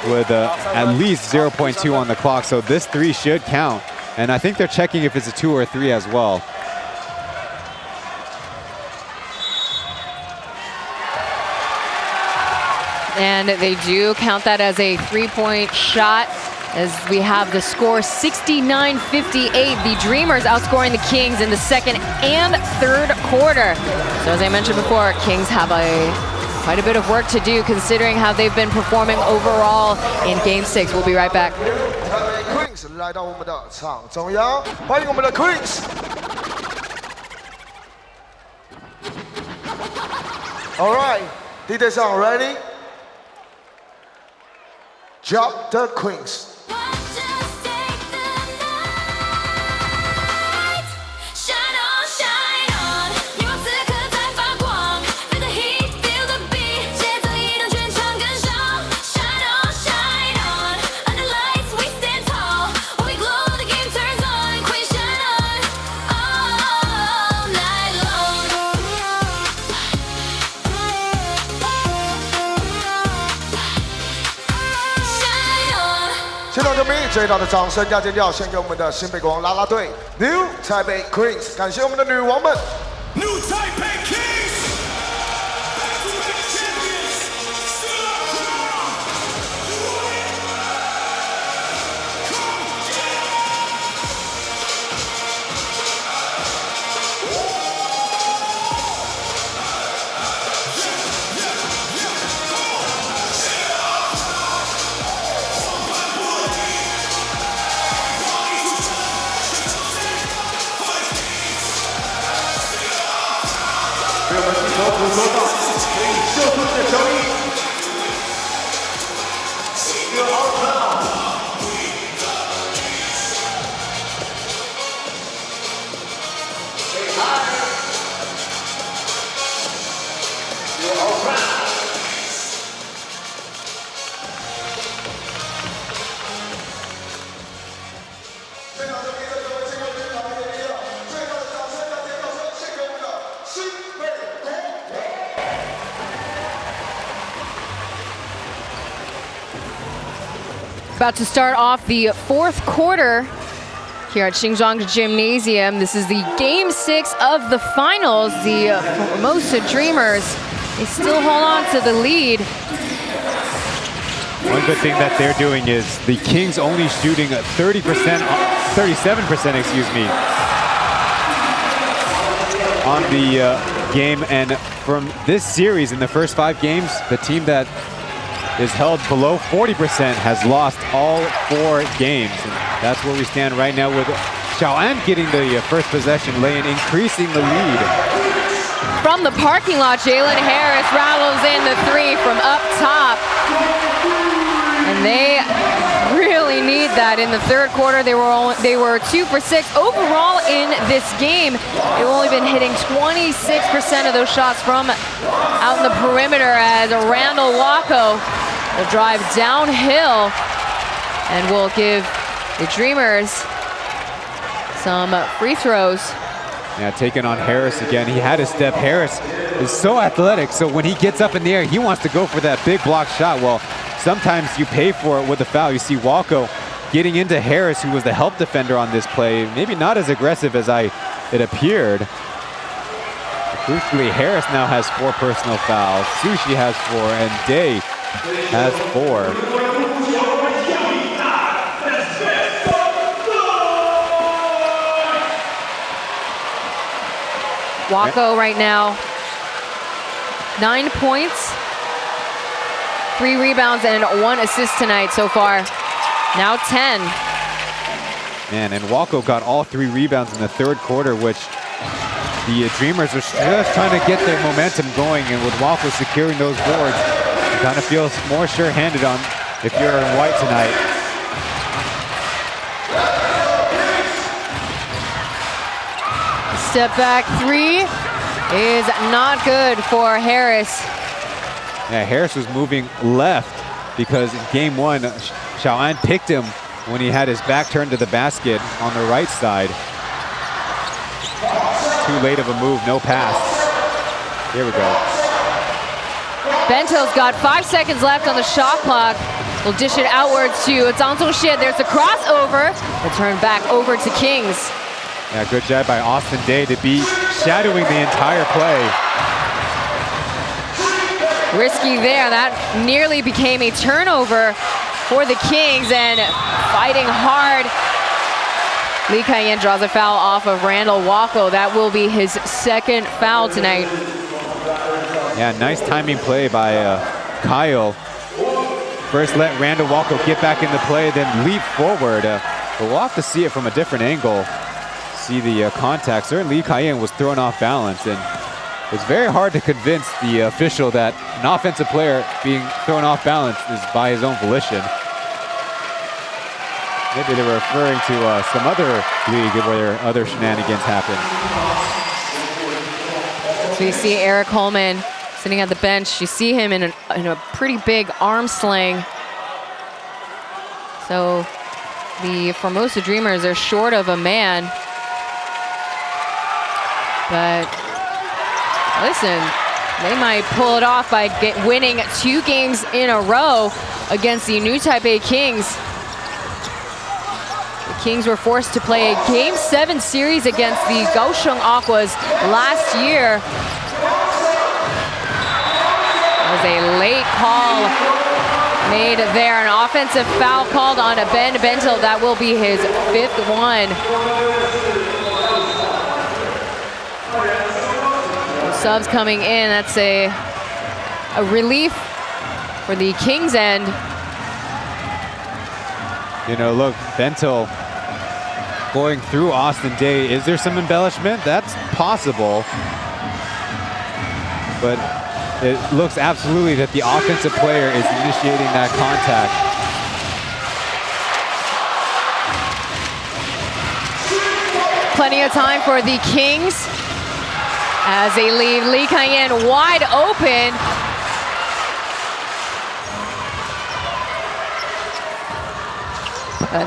with at least 0.2 on the clock, so this 3 should count. And I think they're checking if it's a 2 or a 3 as well. And they do count that as a 3-point shot, as we have the score 69-58. The Dreamers outscoring the Kings in the 2nd and 3rd quarter. So as I mentioned before, Kings have quite a bit of work to do considering how they've been performing overall in Game 6. We'll be right back. Queens 来到我们的场中央，欢迎我们的 Queens。All right, DJ song ready? Drop the Queens.现场球迷最大的掌声加尖叫，献给我们的新北国王啦啦队 New Taipei Queens， 感谢我们的女王们 New Taipei Kings。被我们一头捕捉到，可以射出这个球衣。About to start off the fourth quarter here at Xinzhuang Gymnasium. This is the game 6 of the finals. The Formosa Dreamers, they still hold on to the lead. One good thing that they're doing is the Kings only shooting 37%, excuse me, on the game. And from this series, in the first 5 games, the team that is held below 40% has lost all 4 games. And that's where we stand right now with Xiaoan getting the first possession lane, increasing the lead. From the parking lot, Jalen Harris rattles in the 3 from up top. And they really need that in the third quarter. They were 2 for 6 overall in this game. They've only been hitting 26% of those shots from out in the perimeter as Randall Wacko will drive downhill and will give the Dreamers some free throws. Yeah, taking on Harris again. He had his step. Harris is so athletic, so when he gets up in the air, he wants to go for that big block shot. Well, sometimes you pay for it with a foul. You see Walco getting into Harris, who was the help defender on this play. Maybe not as aggressive as it appeared. Crucially, Harris now has 4 personal fouls. Sushi has 4, and Day has 4. Wacko right now, 9 points, 3 rebounds, and 1 assist tonight so far. Now 10. Man, and Walco got all 3 rebounds in the third quarter, which the Dreamers are just trying to get their momentum going. And with Walco securing those boards, you kind of feel more sure-handed on if you're in white tonight. Step back 3 is not good for Harris. Yeah, Harris was moving left because in game 1, Xiaoan picked him when he had his back turned to the basket on the right side. Too late of a move, no pass. Here we go. Bento's got 5 seconds left on the shot clock. We'll dish it outwards to Zhang Zongxie. There's a crossover. We'll turn back over to Kings. Yeah, good job by Austin Day to be shadowing the entire play. Risky there. That nearly became a turnover for the Kings, and fighting hard. Lee Kai-yen draws a foul off of Randall Wacko. That will be his 2nd foul tonight. Yeah, nice timing play by Kyle. First let Randall Wacko get back in the play, then leap forward. But we'll have to see it from a different angle. See the contact. Certainly Lee Kai-yen was thrown off balance, and it's very hard to convince the official that an offensive player being thrown off balance is by his own volition. Maybe they were referring to some other league where other shenanigans happen. So you see Eric Holman sitting at the bench. You see him in a pretty big arm sling. So the Formosa Dreamers are short of a man. But listen, they might pull it off by winning 2 games in a row against the New Taipei Kings. The Kings were forced to play a Game 7 series against the Kaohsiung Aquas last year. That was a late call made there. An offensive foul called on Ben Bentil. That will be his 5th one. Subs coming in. That's a relief for the Kings end. You know, look, Bentil going through Austin Day. Is there some embellishment? That's possible. But it looks absolutely that the offensive player is initiating that contact. Plenty of time for the Kings as they leave Lee Kai-yen wide open.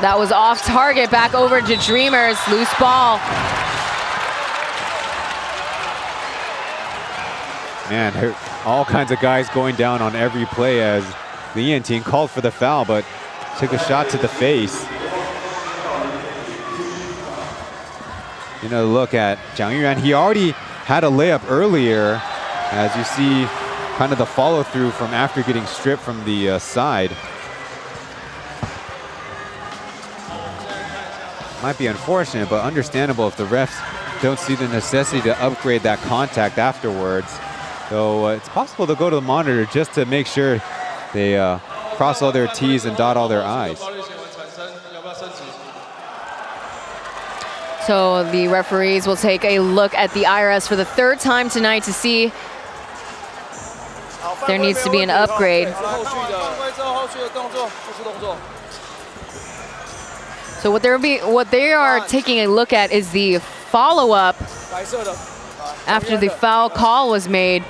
That was off target, back over to Dreamers, loose ball. Man, all kinds of guys going down on every play as the Ian team called for the foul, but took a shot to the face. You know, look at Jiang Yuan. He already had a layup earlier, as you see kind of the follow through from after getting stripped from the side. Might be unfortunate, but understandable if the refs don't see the necessity to upgrade that contact afterwards. So it's possible to go to the monitor just to make sure they cross all their T's and dot all their I's. So the referees will take a look at the IRS for the third time tonight to see if there needs to be an upgrade. So what they are taking a look at is the follow-up after the foul call was made.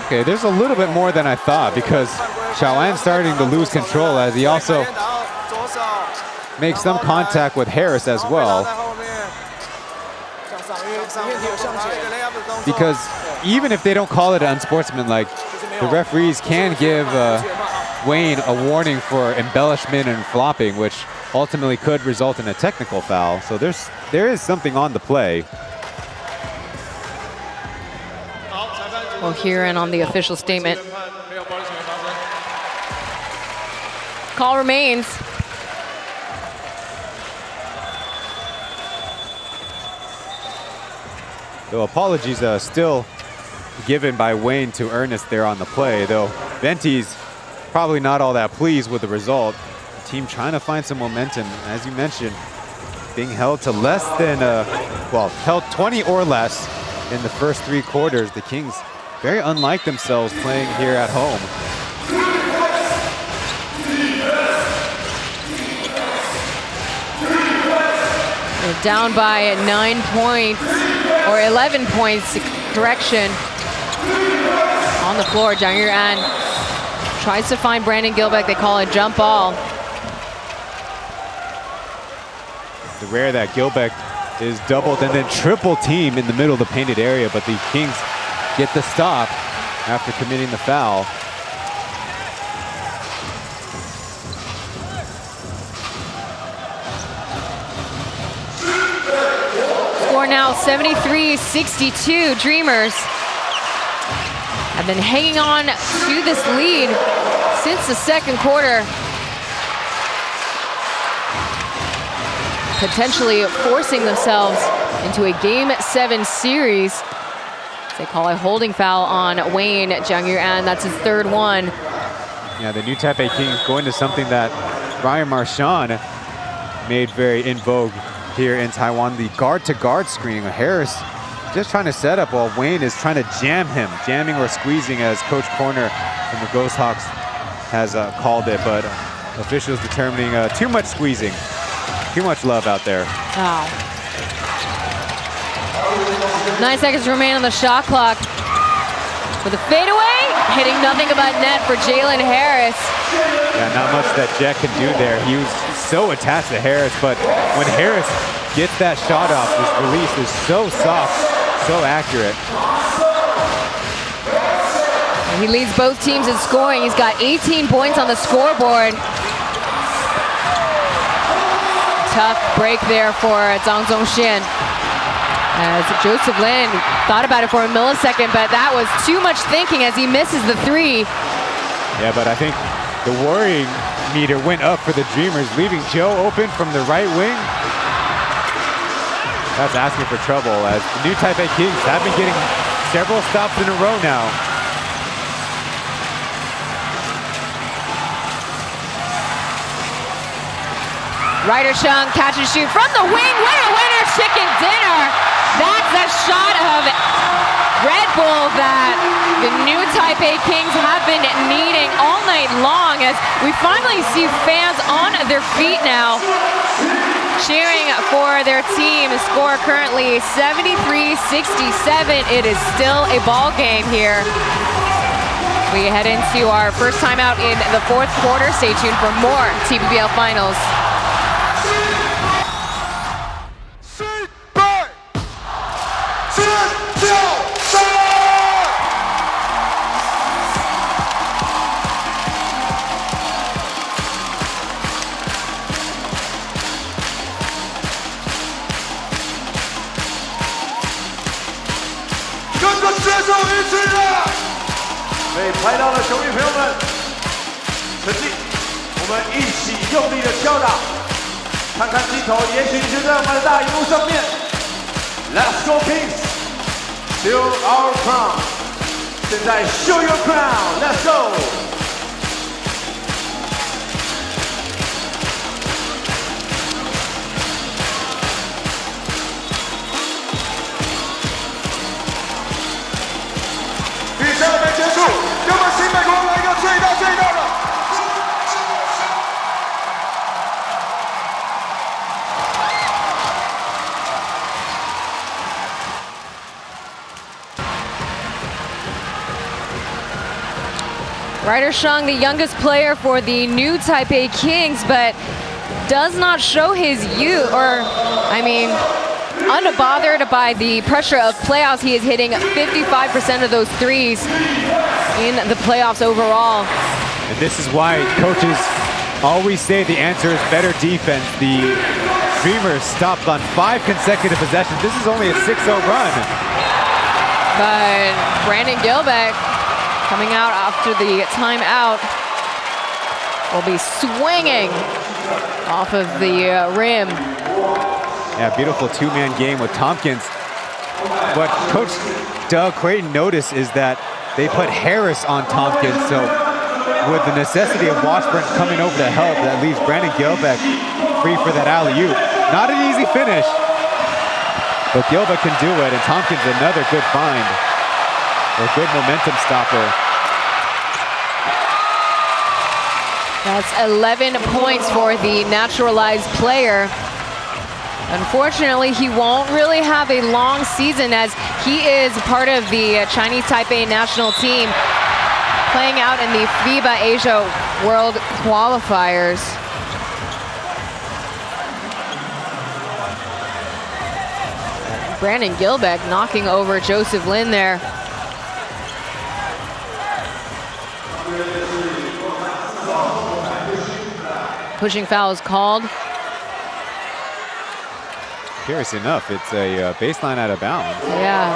Okay, there's a little bit more than I thought because Xiaoan's starting to lose control as he also makes some contact with Harris as well. Because even if they don't call it unsportsmanlike, the referees can give Wayne a warning for embellishment and flopping, which ultimately could result in a technical foul. So there is something on the play. We'll hear in on the official statement. Call remains. Though apologies still given by Wayne to Ernest there on the play, though Venti's probably not all that pleased with the result. The team trying to find some momentum, as you mentioned, being held to less than, held 20 or less in the first 3 quarters. The Kings very unlike themselves playing here at home. They're down by 9 points, or 11 points, correction. On the floor, Jiang Yuan tries to find Brandon Gilbeck. They call it jump ball. The rare that Gilbeck is doubled and then triple team in the middle of the painted area, but the Kings get the stop after committing the foul. Score now 73-62. Dreamers have been hanging on to this lead since the second quarter, potentially forcing themselves into a Game 7 series. They call a holding foul on Wayne Jiang Yuan. That's his 3rd one. Yeah, the new Taipei Kings going to something that Ryan Marchand made very in vogue here in Taiwan, the guard-to-guard screening. Harris just trying to set up while Wayne is trying to jam him, jamming or squeezing as Coach Corner from the Ghost Hawks has called it, but officials determining too much squeezing, too much love out there. Wow. 9 seconds remain on the shot clock. With a fadeaway, hitting nothing but net for Jalen Harris. Yeah, not much that Jet can do there. He was so attached to Harris, but when Harris gets that shot off, his release is so soft, so accurate. He leads both teams in scoring. He's got 18 points on the scoreboard. Tough break there for Zhang Zhongxian. As Joseph Lin thought about it for a millisecond, but that was too much thinking as he misses the 3. Yeah, but I think the worrying meter went up for the Dreamers, leaving Joe open from the right wing. That's asking for trouble, as the new Taipei Kings have been getting several stops in a row now. Ryder Chung catch and shoot from the wing. What a winner, chicken dinner. That's a shot of Red Bull that the new Taipei Kings have been needing all night long, as we finally see fans on their feet now cheering for their team. The score currently 73-67. It is still a ball game here. We head into our first time out in the 4th quarter. Stay tuned for more TPBL Finals. 被拍到的球迷朋友们，沉静，我们一起用力的敲打，看看镜头，也许就在我们的大荧幕上面。Let's go Kings, still our crown. 现在 show your crown, let's go. 比赛还没结束，给我们新美国来一个最大的。Ryder Shang, the youngest player for the new Taipei Kings, but does not show his youth, or, I mean, unbothered by the pressure of playoffs. He is hitting 55% of those threes in the playoffs overall. And this is why coaches always say the answer is better defense. The Dreamers stopped on 5 consecutive possessions. This is only a 6-0 run. But Brandon Gilbeck, coming out after the timeout, will be swinging off of the rim. Yeah, beautiful two-man game with Tompkins. What Coach Doug Creighton noticed is that they put Harris on Tompkins, so with the necessity of Washburn coming over to help, that leaves Brandon Gilbeck free for that alley-oop. Not an easy finish, but Gilbeck can do it, and Tompkins another good find. A good momentum stopper. That's 11 points for the naturalized player. Unfortunately, he won't really have a long season as he is part of the Chinese Taipei national team playing out in the FIBA Asia World Qualifiers. Brandon Gilbeck knocking over Joseph Lin there. Pushing foul is called. Curious enough, it's a baseline out of bounds. Yeah.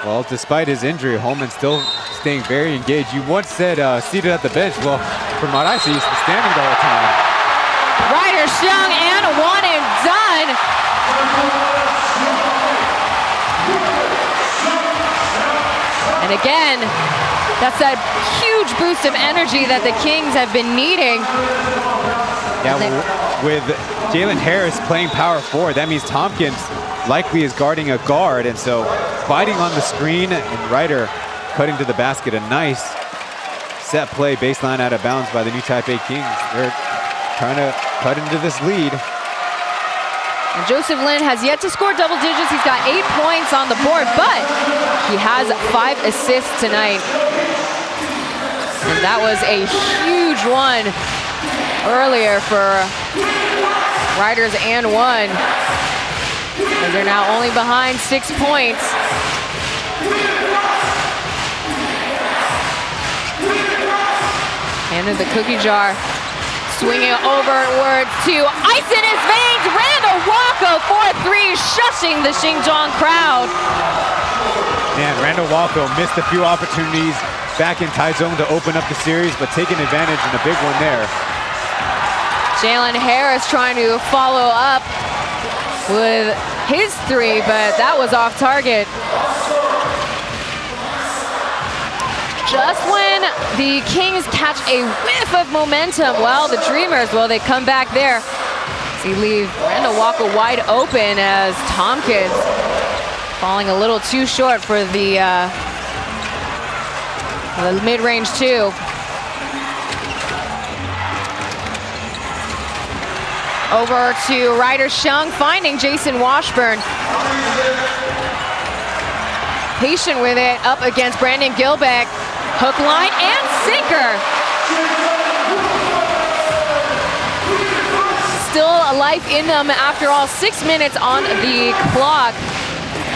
Well, despite his injury, Holman still staying very engaged. You once said seated at the bench. Well, from what I see, he's standing the whole time. Ryder Shang and one and done. And again, that's that huge boost of energy that the Kings have been needing. Yeah, with Jalen Harris playing power forward, that means Tompkins likely is guarding a guard, and so fighting on the screen and Ryder cutting to the basket. A nice set play, baseline out of bounds by the new Taipei Kings. They're trying to cut into this lead. And Joseph Lin has yet to score double digits. He's got 8 points on the board, but he has 5 assists tonight. And that was a huge one earlier for Riders and one. And they're now only behind 6 points. Handed the cookie jar. Swinging overward to ice in his veins. Randall Walko, 4-3, shushing the Xinjiang crowd. Man, Randall Walko missed a few opportunities back in Taichung to open up the series, but taking advantage in a big one there. Jalen Harris trying to follow up with his 3, but that was off target. Just when the Kings catch a whiff of momentum, well, the Dreamers, well, they come back there. They leave Randall Walker wide open as Tompkins falling a little too short for the mid-range 2. Over to Ryder Shang, finding Jason Washburn. Patient with it, up against Brandon Gilbeck. Hook, line, and sinker. Still a life in them after all, 6 minutes on the clock.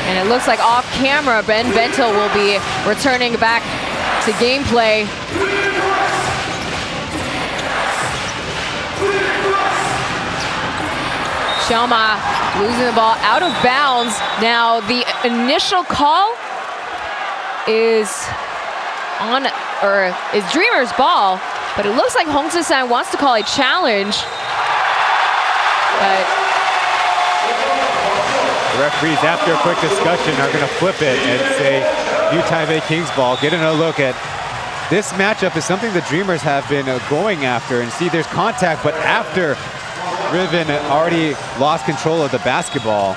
And it looks like off camera, Ben Bentil will be returning back to gameplay. Xiaoma losing the ball out of bounds. Now the initial call is Dreamers ball, but it looks like Hong Se-san wants to call a challenge. But the referees, after a quick discussion, are going to flip it and say new Taipei Kings ball. Getting a look at this matchup is something the Dreamers have been going after, and see there's contact, but after Riven already lost control of the basketball.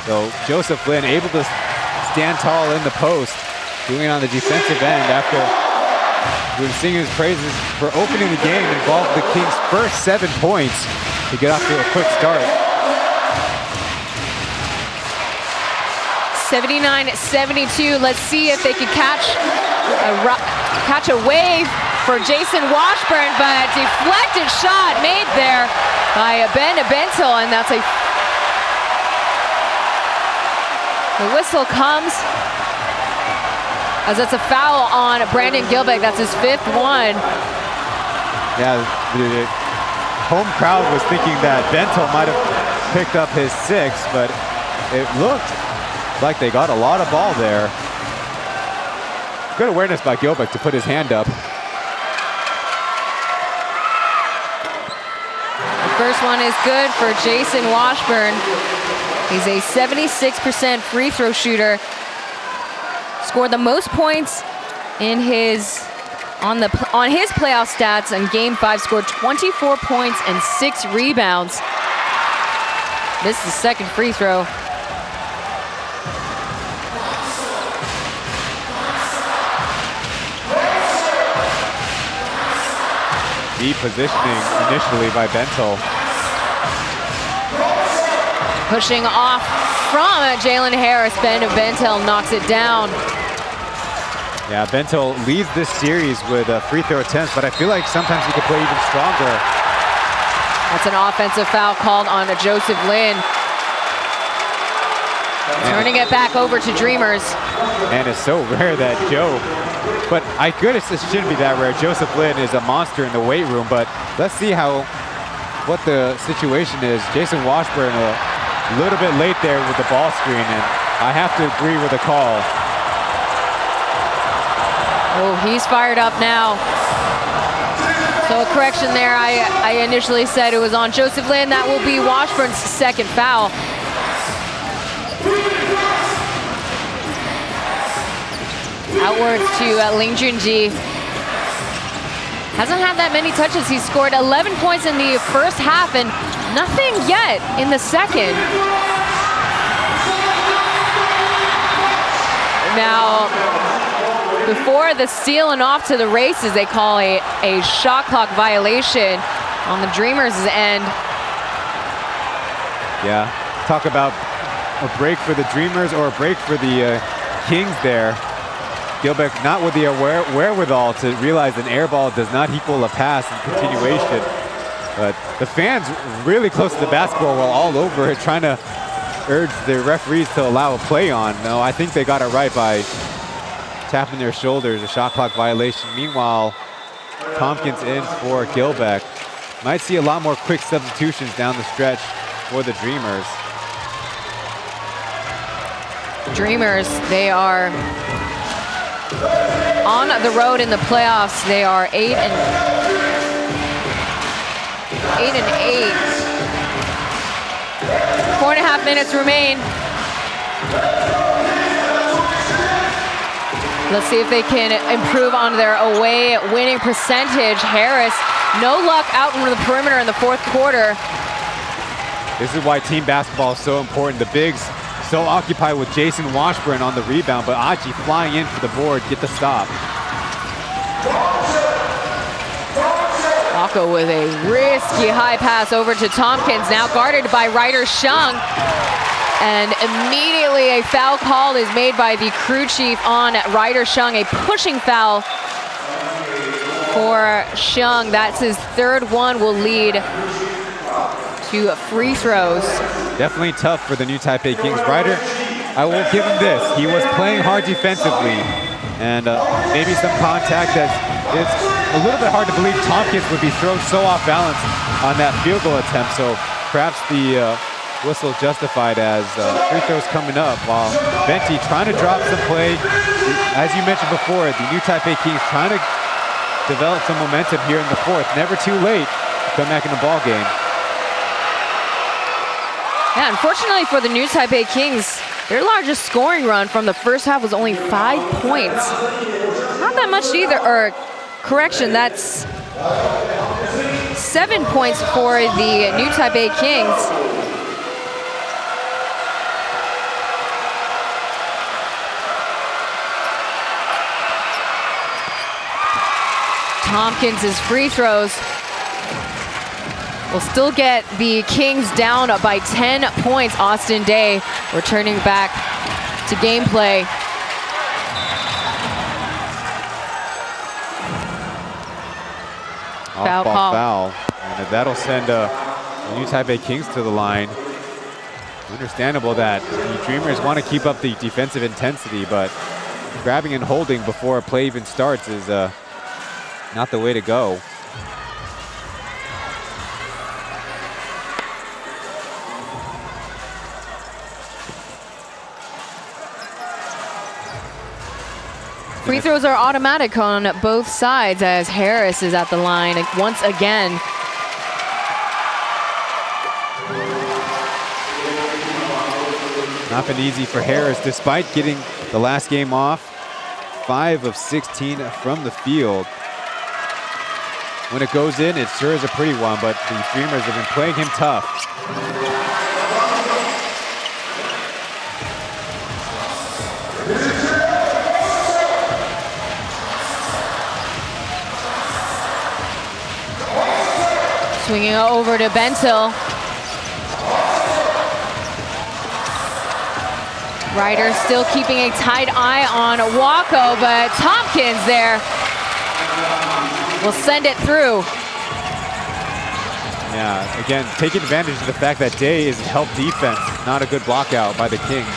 So Joseph Lin able to stand tall in the post, doing it on the defensive end after we've been singing his praises for opening the game, involved the Kings' first 7 points to get off to a quick start. 79-72. Let's see if they can catch a wave for Jason Washburn, but deflected shot made there by Ben Bentil, and that's the whistle comes as it's a foul on Brandon Gilbeck. That's his 5th one. Yeah, the home crowd was thinking that Bentil might have picked up his 6th, but it looked like they got a lot of ball there. Good awareness by Gilbeck to put his hand up. The first one is good for Jason Washburn. He's a 76% free throw shooter. Scored the most points in on his playoff stats. In Game 5, scored 24 points and 6 rebounds. This is the second free throw. Deep positioning initially by Bentil. Pushing off from Jalen Harris. Ben Bentil knocks it down. Yeah, Bentil leads this series with free throw attempts, but I feel like sometimes he could play even stronger. That's an offensive foul called on Joseph Lin. Turning it back over to Dreamers. And it's so rare that Joe, but I guess it shouldn't be that rare. Joseph Lin is a monster in the weight room, but let's see what the situation is. Jason Washburn a little bit late there with the ball screen, and I have to agree with the call. Oh, he's fired up now. So a correction there. I initially said it was on Joseph Lin. That will be Washburn's 2nd foul. Outwards to Ling Junji. Hasn't had that many touches. He scored 11 points in the first half and nothing yet in the second. Now, before the stealing off to the races, they call a shot clock violation on the Dreamers' end. Yeah, talk about a break for the Dreamers or a break for the Kings there. Gilbeck not with the wherewithal to realize an air ball does not equal a pass in continuation. But the fans really close to the basketball were all over it, trying to urge the referees to allow a play on. No, I think they got it right by tapping their shoulders, a shot clock violation. Meanwhile, Tompkins in for Gilbeck. Might see a lot more quick substitutions down the stretch for the Dreamers. Dreamers, they are on the road in the playoffs. They are 8 and 8. 4.5 minutes remain. Let's see if they can improve on their away winning percentage. Harris, no luck out from the perimeter in the 4th quarter. This is why team basketball is so important. The bigs so occupied with Jason Washburn on the rebound, but Aji flying in for the board, get the stop. Wako with a risky high pass over to Tompkins, now guarded by Ryder Shung. And immediately a foul call is made by the crew chief on Ryder Shung, a pushing foul for Shung. That's his 3rd one, will lead to free throws. Definitely tough for the new Taipei Kings. Ryder, I will give him this. He was playing hard defensively, and maybe some contact that it's a little bit hard to believe Tompkins would be thrown so off balance on that field goal attempt. So perhaps the whistle justified as free throws coming up while Venti trying to drop some play. As you mentioned before, the new Taipei Kings trying to develop some momentum here in the fourth. Never too late to come back in the ball game. Yeah, unfortunately for the new Taipei Kings, their largest scoring run from the first half was only 5 points. Not that much either, or correction, that's 7 points for the new Taipei Kings. Tompkins' free throws will still get the Kings down by 10 points. Austin Day returning back to gameplay. Foul call. Foul. And that'll send the new Taipei Kings to the line. Understandable that the Dreamers want to keep up the defensive intensity, but grabbing and holding before a play even starts is not the way to go. Free throws are automatic on both sides as Harris is at the line once again. Not been easy for Harris despite getting the last game off. 5 of 16 from the field. When it goes in, it sure is a pretty one, but the Dreamers have been playing him tough. Swinging over to Bentil. Ryder still keeping a tight eye on Wako, but Tompkins there will send it through. Yeah, again, taking advantage of the fact that Day is help defense, not a good block out by the Kings.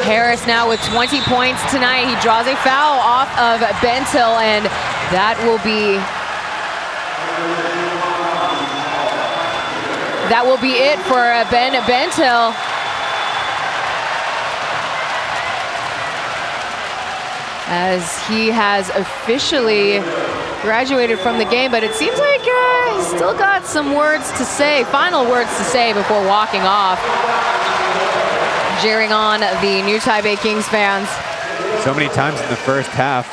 Harris now with 20 points tonight. He draws a foul off of Bentil, and that will be it for Bentil. As he has officially graduated from the game, but it seems like he's still got some words to say, final words to say before walking off. Jeering on the new Taipei Kings fans. So many times in the first half,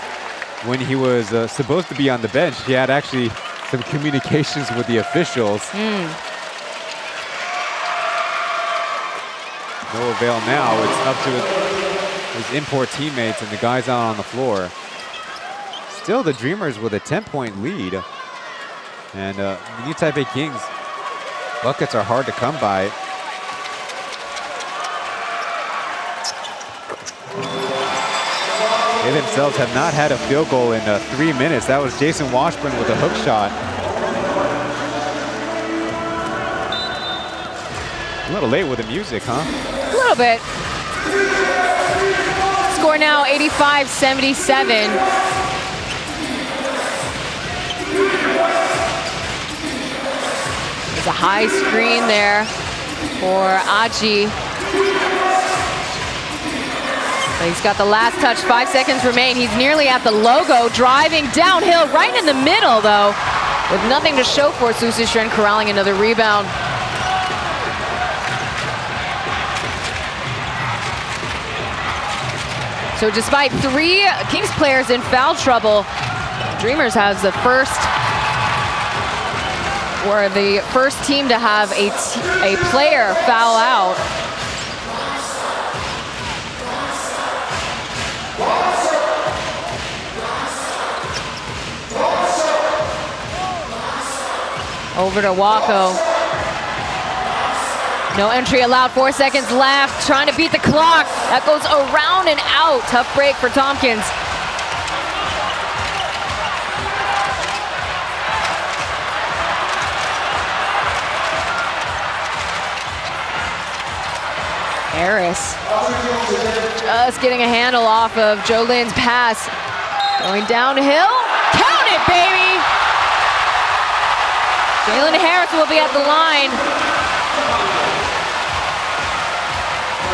when he was supposed to be on the bench, he had actually some communications with the officials. No avail now. It's up to his import teammates and the guys out on the floor. Still the Dreamers with a 10-point lead. And the new Taipei Kings, buckets are hard to come by. They themselves have not had a field goal in 3 minutes. That was Jason Washburn with a hook shot. A little late with the music, huh? A little bit. Score now 85-77. There's a high screen there for Aji. He's got the last touch, 5 seconds remain. He's nearly at the logo, driving downhill, right in the middle though, with nothing to show for it. Susishren corralling another rebound. So despite 3 Kings players in foul trouble, Dreamers has the first team to have a player foul out. Over to Wako. No entry allowed, 4 seconds left. Trying to beat the clock. That goes around and out. Tough break for Tompkins. Harris just getting a handle off of Jolin's pass. Going downhill. Count it, baby! Jalen Harris will be at the line.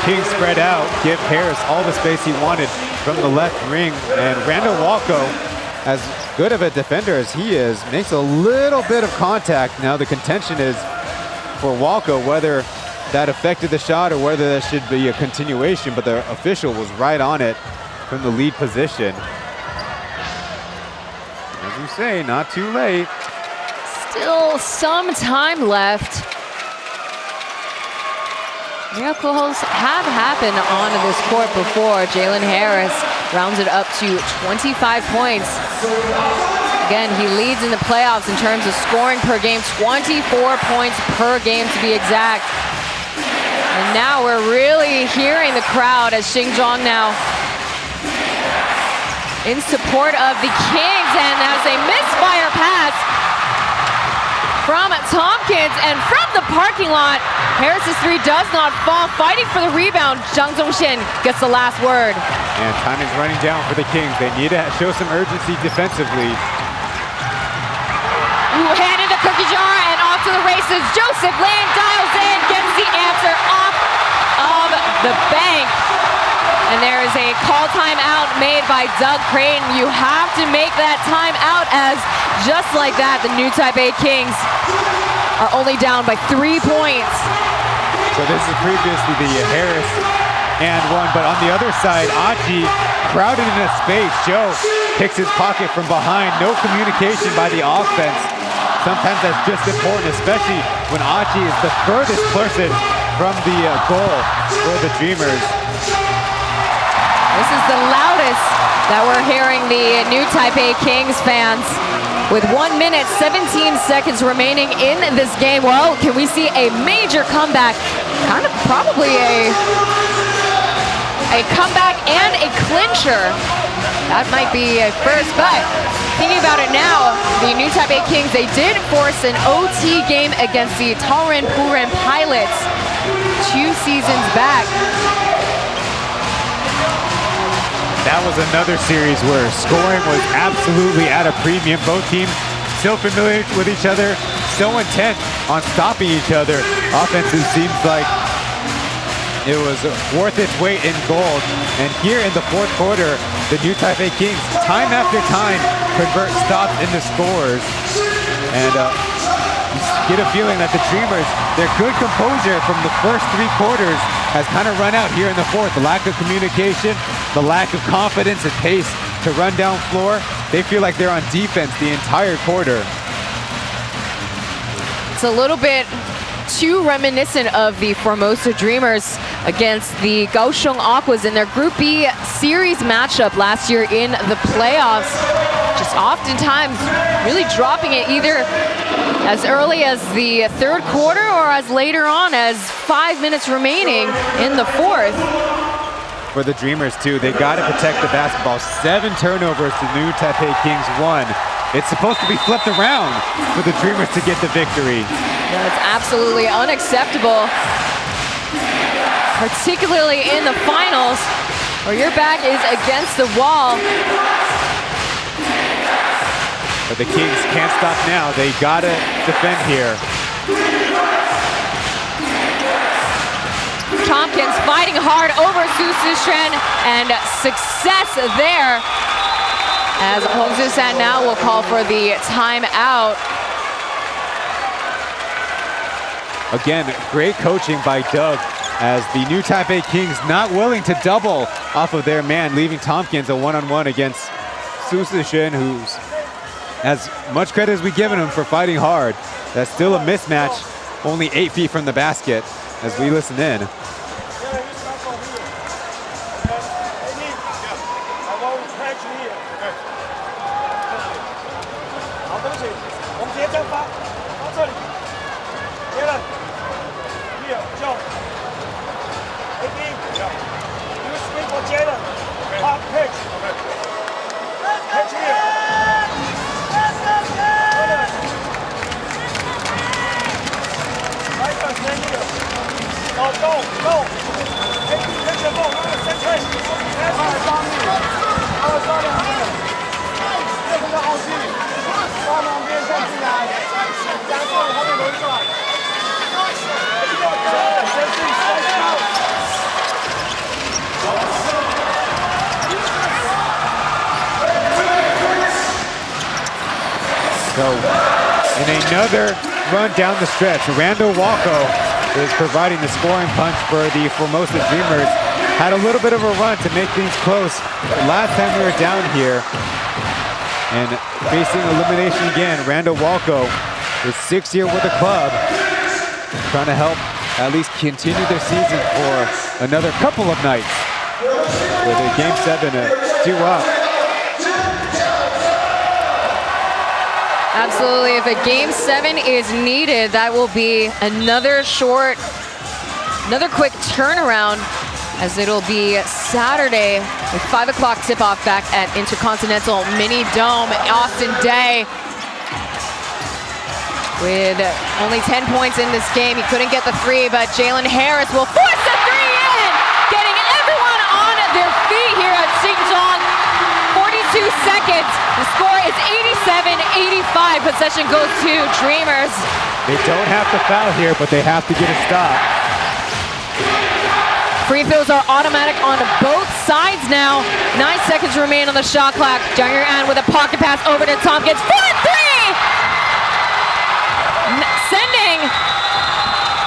Kings spread out, give Harris all the space he wanted from the left ring, and Randall Walco, as good of a defender as he is, makes a little bit of contact. Now the contention is for Walco whether that affected the shot or whether that should be a continuation, but the official was right on it from the lead position. As you say, not too late. Still some time left. Miracles have happened on this court before. Jalen Harris rounds it up to 25 points. Again, he leads in the playoffs in terms of scoring per game, 24 points per game to be exact. And now we're really hearing the crowd as Xinzhuang now in support of the Kings, and as a misfire pass from Tompkins, and from the parking lot, Harris's three does not fall. Fighting for the rebound, Zhang Zhongxian gets the last word. And timing's running down for the Kings. They need to show some urgency defensively. Ooh, hand in the cookie jar and off to the races. Joseph Lin dials in, gets the answer off of the bank. And there is a call timeout made by Doug Creighton. You have to make that timeout, as just like that, the new Taipei Kings are only down by 3 points. So this is previously the Harris and one, but on the other side, Achi crowded in a space. Joe picks his pocket from behind. No communication by the offense. Sometimes that's just important, especially when Achi is the furthest person from the goal for the Dreamers. This is the loudest that we're hearing the new Taipei Kings fans. With 1 minute, 17 seconds remaining in this game. Well, can we see a major comeback? Kind of probably a comeback and a clincher. That might be a first, but thinking about it now, the new Taipei Kings, they did force an OT game against the Taoren Puren Pilots 2 seasons back. That was another series where scoring was absolutely at a premium. Both teams so familiar with each other, so intent on stopping each other. Offenses seems like it was worth its weight in gold. And here in the fourth quarter, the new Taipei Kings, time after time, convert stops into scores. And you get a feeling that the Dreamers, their good composure from the first 3 quarters has kind of run out here in the fourth. The lack of communication, the lack of confidence and pace to run down floor. They feel like they're on defense the entire quarter. It's a little bit too reminiscent of the Formosa Dreamers against the Kaohsiung Aquas in their Group B series matchup last year in the playoffs. Just oftentimes really dropping it either as early as the third quarter or as later on as 5 minutes remaining in the fourth. For the Dreamers too, they got to protect the basketball. 7 turnovers to new Taipei Kings 1. It's supposed to be flipped around for the Dreamers to get the victory. That's absolutely unacceptable, particularly in the finals where your back is against the wall. But the Kings can't stop now. They gotta defend here. Tompkins fighting hard over Su Sushen, and success there, as Hong Su-san now will call for the timeout. Again, great coaching by Doug, as the new Taipei Kings not willing to double off of their man, leaving Tompkins a one-on-one against Su Sushen, who's as much credit as we've given him for fighting hard. That's still a mismatch, only 8 feet from the basket as we listen in. So, in another run down the stretch, Randall Walko is providing the scoring punch for the Formosa Dreamers. Had a little bit of a run to make things close last time we were down here. And facing elimination again, Randall Walko, his 6th year with the club, trying to help at least continue their season for another couple of nights with a Game 7 2 up. Absolutely. If a Game 7 is needed, that will be another quick turnaround, as it'll be Saturday, a 5 o'clock tip-off back at Intercontinental Mini Dome. Austin Day with only 10 points in this game. He couldn't get the 3, but Jalen Harris will force the 3 in, getting everyone on their feet here at Xinjiang. 42 seconds. The score is 87-85. Possession goes to Dreamers. They don't have to foul here, but they have to get a stop. Free throws are automatic on both sides now. 9 seconds remain on the shot clock. Jungir An with a pocket pass over to Tompkins for a 3!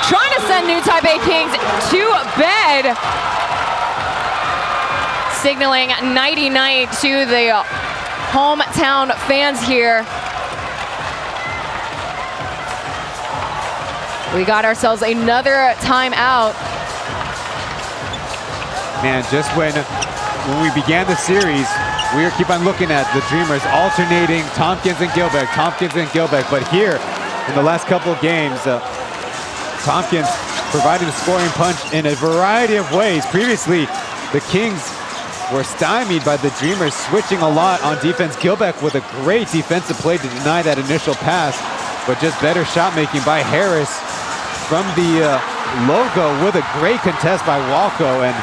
Trying to send New Taipei Kings to bed. Signaling nighty-night to the hometown fans here. We got ourselves another timeout. Man, just when we began the series, we keep on looking at the Dreamers alternating Tompkins and Gilbeck. But here, in the last couple of games, Tompkins providing a scoring punch in a variety of ways. Previously, the Kings were stymied by the Dreamers, switching a lot on defense. Gilbeck with a great defensive play to deny that initial pass, but just better shot making by Harris from the logo with a great contest by Walko, and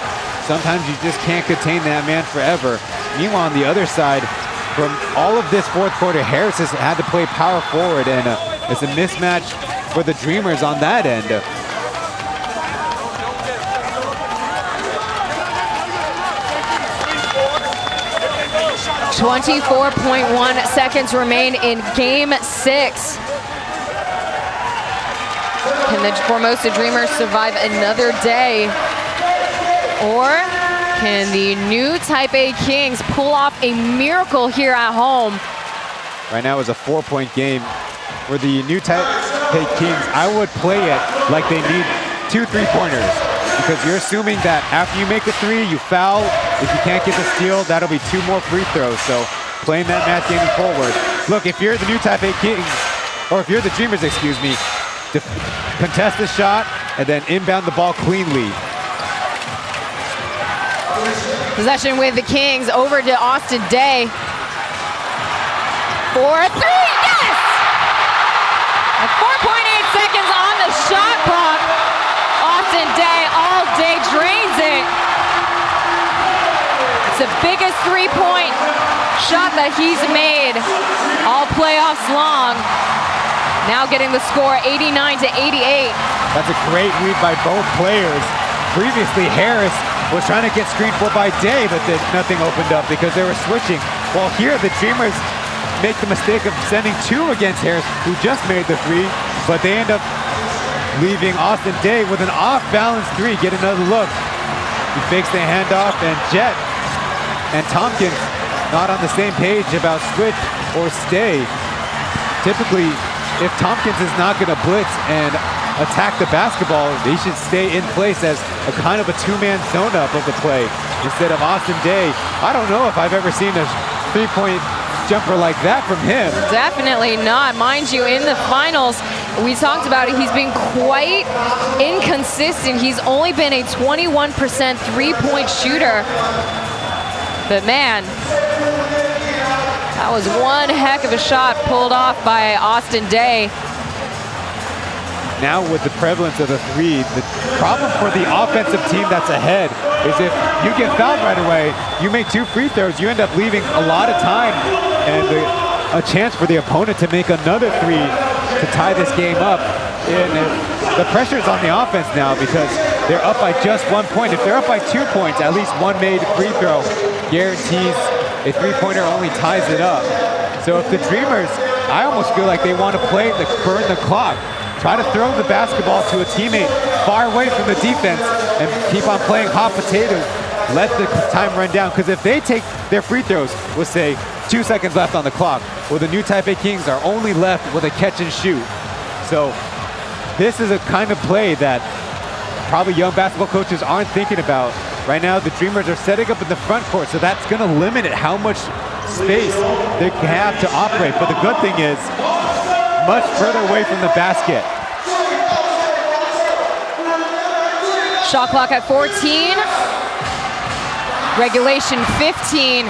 sometimes you just can't contain that man forever. Meanwhile, on the other side, from all of this fourth quarter, Harris has had to play power forward, and it's a mismatch for the Dreamers on that end. 24.1 seconds remain in Game 6. Can the Formosa Dreamers survive another day? Or can the New Taipei Kings pull off a miracle here at home? Right now is a 4-point game for the New Taipei Kings. I would play it like they need 2 3-pointers, because you're assuming that after you make a 3, you foul. If you can't get the steal, that'll be 2 more free throws. So playing that match game forward. Look, if you're the New Taipei Kings, or if you're the Dreamers, excuse me, contest the shot and then inbound the ball cleanly. Possession with the Kings over to Austin Day. For a 3, yes! At 4.8 seconds on the shot clock. Austin Day all day drains it. It's the biggest 3-point shot that he's made all playoffs long. Now getting the score 89-88. That's a great read by both players. Previously, Harris was trying to get screened for by Day, but then nothing opened up because they were switching. While here, the Dreamers make the mistake of sending 2 against Harris, who just made the 3, but they end up leaving Austin Day with an off-balance 3. Get another look. He fakes the handoff, and Jet and Tompkins not on the same page about switch or stay. Typically, if Tompkins is not going to blitz and attack the basketball, they should stay in place as a kind of a 2-man zone up of the play instead of Austin Day. I don't know if I've ever seen a 3-point jumper like that from him. Definitely not. Mind you, in the finals, we talked about it, he's been quite inconsistent. He's only been a 21% 3-point shooter. But man, that was one heck of a shot pulled off by Austin Day. Now with the prevalence of the 3, the problem for the offensive team that's ahead is if you get fouled right away, you make 2 free throws, you end up leaving a lot of time and a chance for the opponent to make another 3 to tie this game up. And the pressure's on the offense now because they're up by just 1 point. If they're up by 2 points, at least one made free throw guarantees a 3-pointer, only ties it up. So if the Dreamers I almost feel like they want to burn the clock. Try to throw the basketball to a teammate far away from the defense and keep on playing hot potato. Let the time run down, because if they take their free throws, we'll say 2 seconds left on the clock, well, the new Taipei Kings are only left with a catch and shoot. So this is a kind of play that probably young basketball coaches aren't thinking about. Right now, the Dreamers are setting up in the front court, so that's going to limit how much space they have to operate. But the good thing is, much further away from the basket. Shot clock at 14. Regulation 15.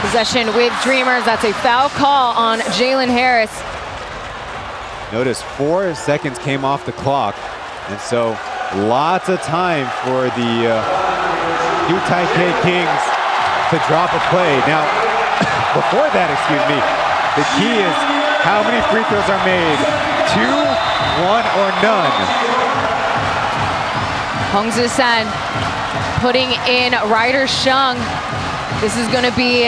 Possession with Dreamers. That's a foul call on Jalen Harris. Notice 4 seconds came off the clock, and so lots of time for the new Taipei Kings to drop a play. Now, before that, the key is how many free throws are made? 2, 1, or none. Hong Zhu-san putting in Ryder Shung. This is going to be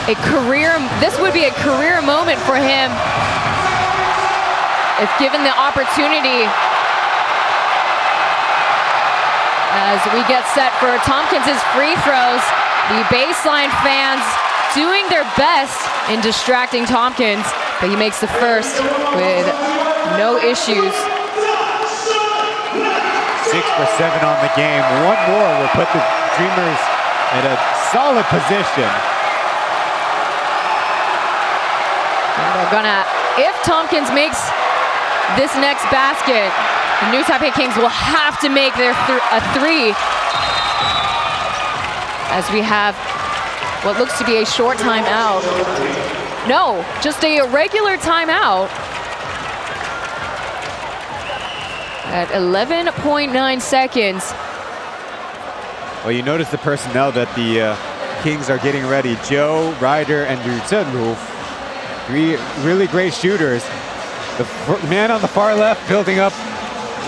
a career. This would be a career moment for him if given the opportunity. As we get set for Tompkins' free throws, the baseline fans doing their best in distracting Tompkins, but he makes the first with no issues. 6 for 7 on the game. One more will put the Dreamers in a solid position. And they're gonna, if Tompkins makes this next basket, the new Taipei Kings will have to make their a three, as we have what looks to be a short timeout. No, just a regular timeout at 11.9 seconds. Well, you notice the personnel that the Kings are getting ready. Joe, Ryder, and Liu Zhenru, 3 really great shooters. The man on the far left building up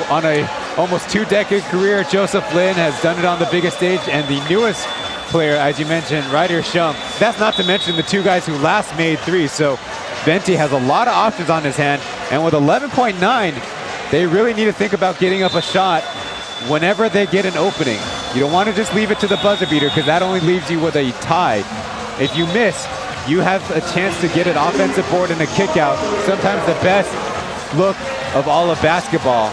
on a almost 2-decade career. Joseph Lin has done it on the biggest stage, and the newest player, as you mentioned, Ryder Shung. That's not to mention the 2 guys who last made 3. So Venti has a lot of options on his hand, and with 11.9, they really need to think about getting up a shot whenever they get an opening. You don't want to just leave it to the buzzer beater, because that only leaves you with a tie. If you miss, you have a chance to get an offensive board and a kick out. Sometimes the best look of all of basketball.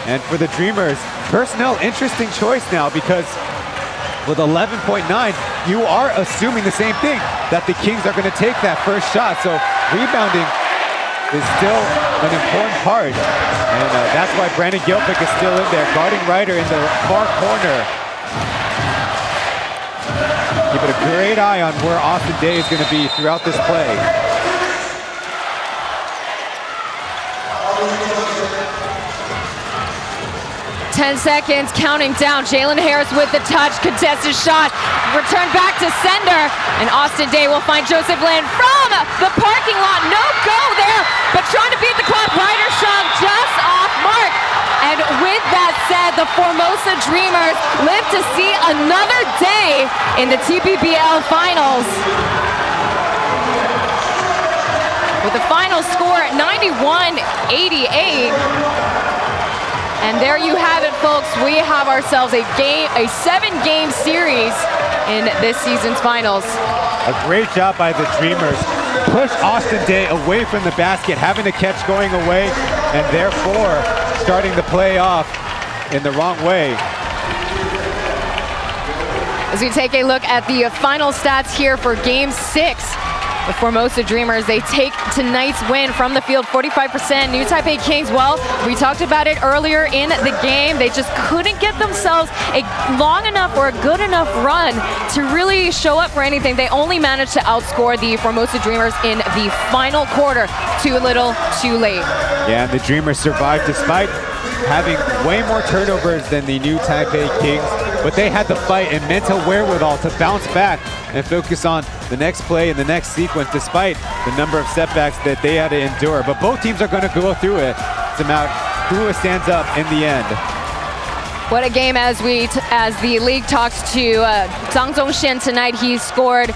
And for the Dreamers, personnel, interesting choice now, because with 11.9, you are assuming the same thing, that the Kings are going to take that first shot. So rebounding is still an important part. And that's why Brandon Gilpick is still in there, guarding Ryder in the far corner. Keeping a great eye on where Austin Day is going to be throughout this play. Ten seconds, counting down. Jalen Harris with the touch, contested shot, return back to sender, and Austin Day will find Joseph Lin from the parking lot. No go there, but trying to beat the clock. Ryder Shung just off mark. And with that said, the Formosa Dreamers live to see another day in the TPBL Finals, with the final score at 91-88. And there you have it, folks. We have ourselves a 7-game series in this season's finals. A great job by the Dreamers. Push Austin Day away from the basket, having the catch going away, and therefore starting the play off in the wrong way. As we take a look at the final stats here for Game 6, the Formosa Dreamers, they take tonight's win from the field, 45%. New Taipei Kings, well, we talked about it earlier in the game. They just couldn't get themselves a long enough or a good enough run to really show up for anything. They only managed to outscore the Formosa Dreamers in the final quarter. Too little, too late. Yeah, and the Dreamers survived despite having way more turnovers than the new Taipei Kings, but they had the fight and mental wherewithal to bounce back and focus on the next play and the next sequence, despite the number of setbacks that they had to endure. But both teams are going to go through it. It's about who stands up in the end. What a game as the league talks to Zhang Zhongshan tonight. He scored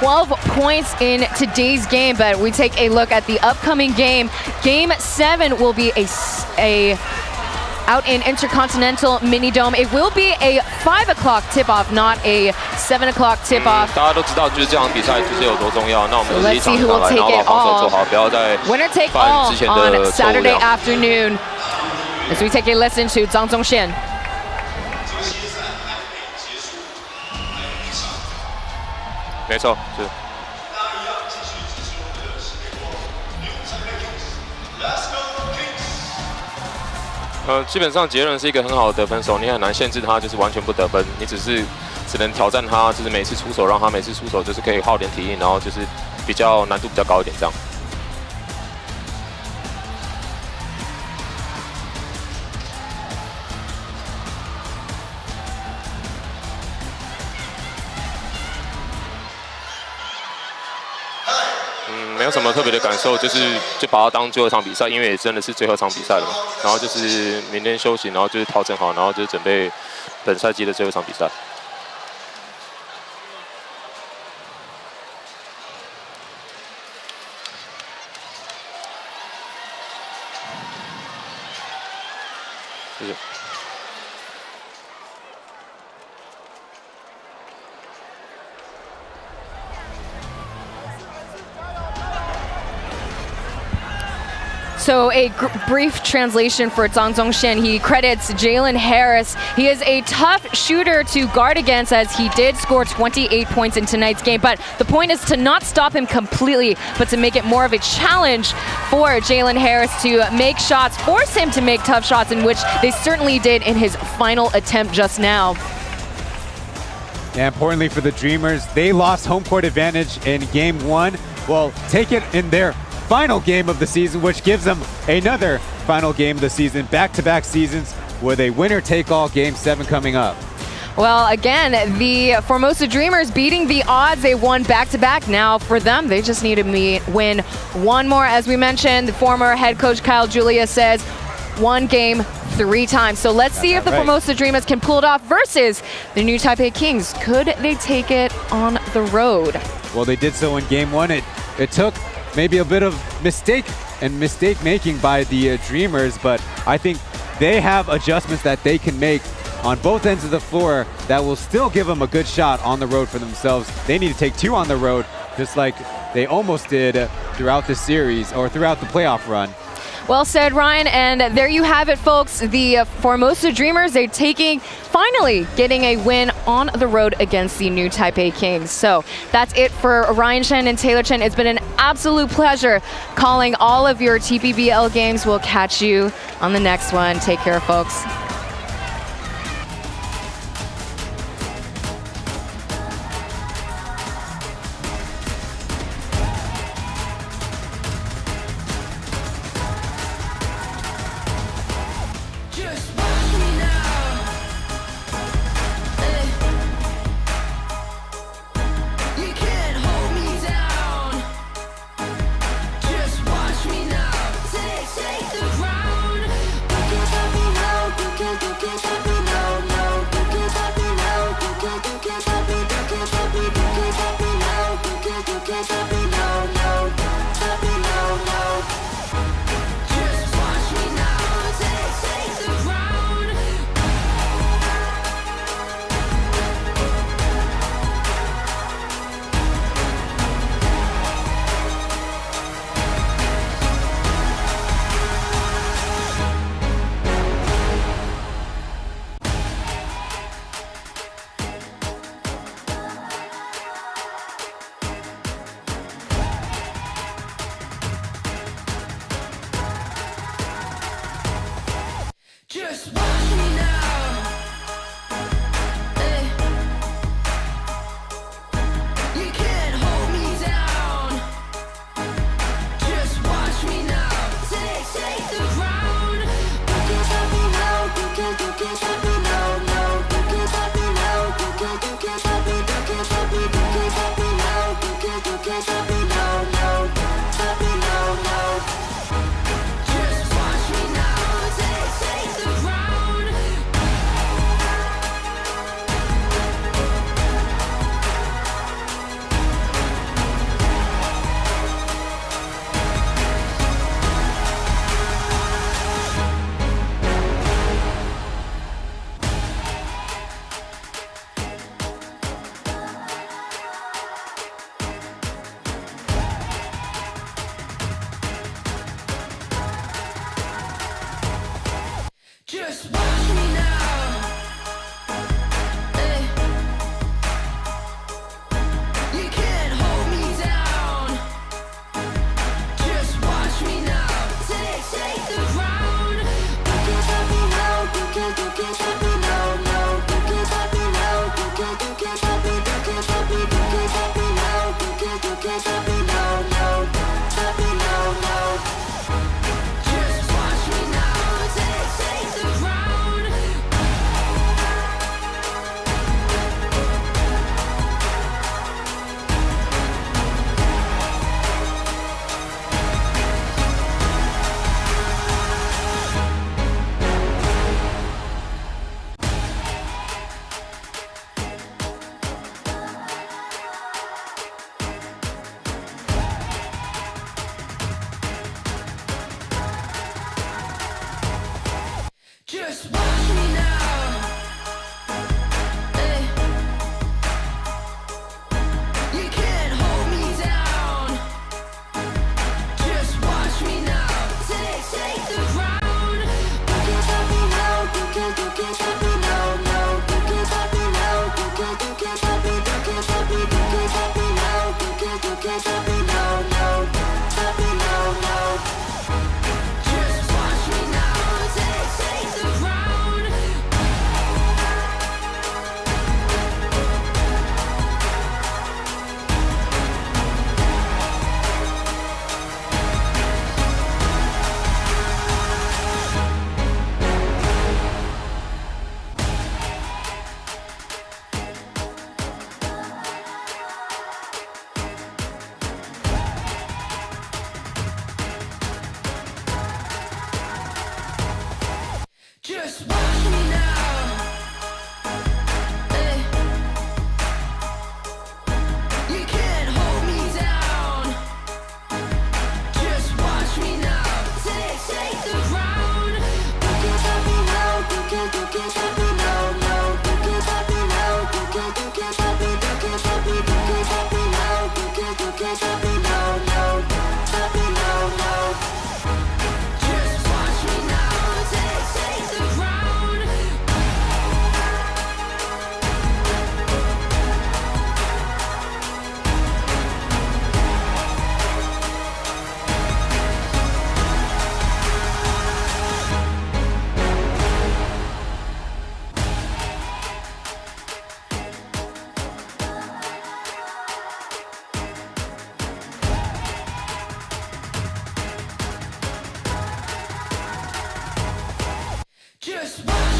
12 points in today's game, but we take a look at the upcoming game. Game 7 will be out in Intercontinental Mini Dome. It will be a 5 o'clock tip-off, not a 7 o'clock tip-off. 大家都知道，就是这场比赛就是有多重要。那我们 So 就是一 let's 场 see 一 who 场 will 来，然 take 后把 it 防守 all. 做好，不要再 Winner take 犯 all 之前的 on 错误 Saturday 量。 afternoon. As we take a listen to Zhang Zhongshan. 没错，是。基本上杰伦是一个很好的得分手，你很难限制他，就是完全不得分，你只能挑战他，就是每次出手，让他每次出手就是可以耗点体力，然后就是比较难度比较高一点这样。没有什么特别的感受，就把它当最后一场比赛，因为也真的是最后一场比赛了嘛。然后就是明天休息，然后就是调整好，然后就是准备本赛季的最后一场比赛。谢谢。So a brief translation for Zhang Zhongshan. He credits Jalen Harris. He is a tough shooter to guard against, as he did score 28 points in tonight's game. But the point is to not stop him completely, but to make it more of a challenge for Jalen Harris to make shots, force him to make tough shots, in which they certainly did in his final attempt just now. Yeah, importantly for the Dreamers, they lost home court advantage in game 1. Well, take it in their final game of the season, which gives them another final game of the season, back-to-back seasons with a winner-take-all game 7 coming up. Well, again, the Formosa Dreamers beating the odds. They won back-to-back. Now for them, they just need to win one more. As we mentioned, the former head coach Kyle Julia says 1 game 3 times. So let's see if the Formosa Dreamers can pull it off versus the new Taipei Kings. Could they take it on the road? Well, they did so in game 1. It took maybe a bit of mistake making by the Dreamers, but I think they have adjustments that they can make on both ends of the floor that will still give them a good shot on the road for themselves. They need to take 2 on the road, just like they almost did throughout the series or throughout the playoff run. Well said, Ryan. And there you have it, folks. The Formosa Dreamers, they're finally getting a win on the road against the new Taipei Kings. So that's it for Ryan Chen and Taylor Chen. It's been an absolute pleasure calling all of your TPBL games. We'll catch you on the next one. Take care, folks. You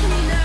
Hear me now.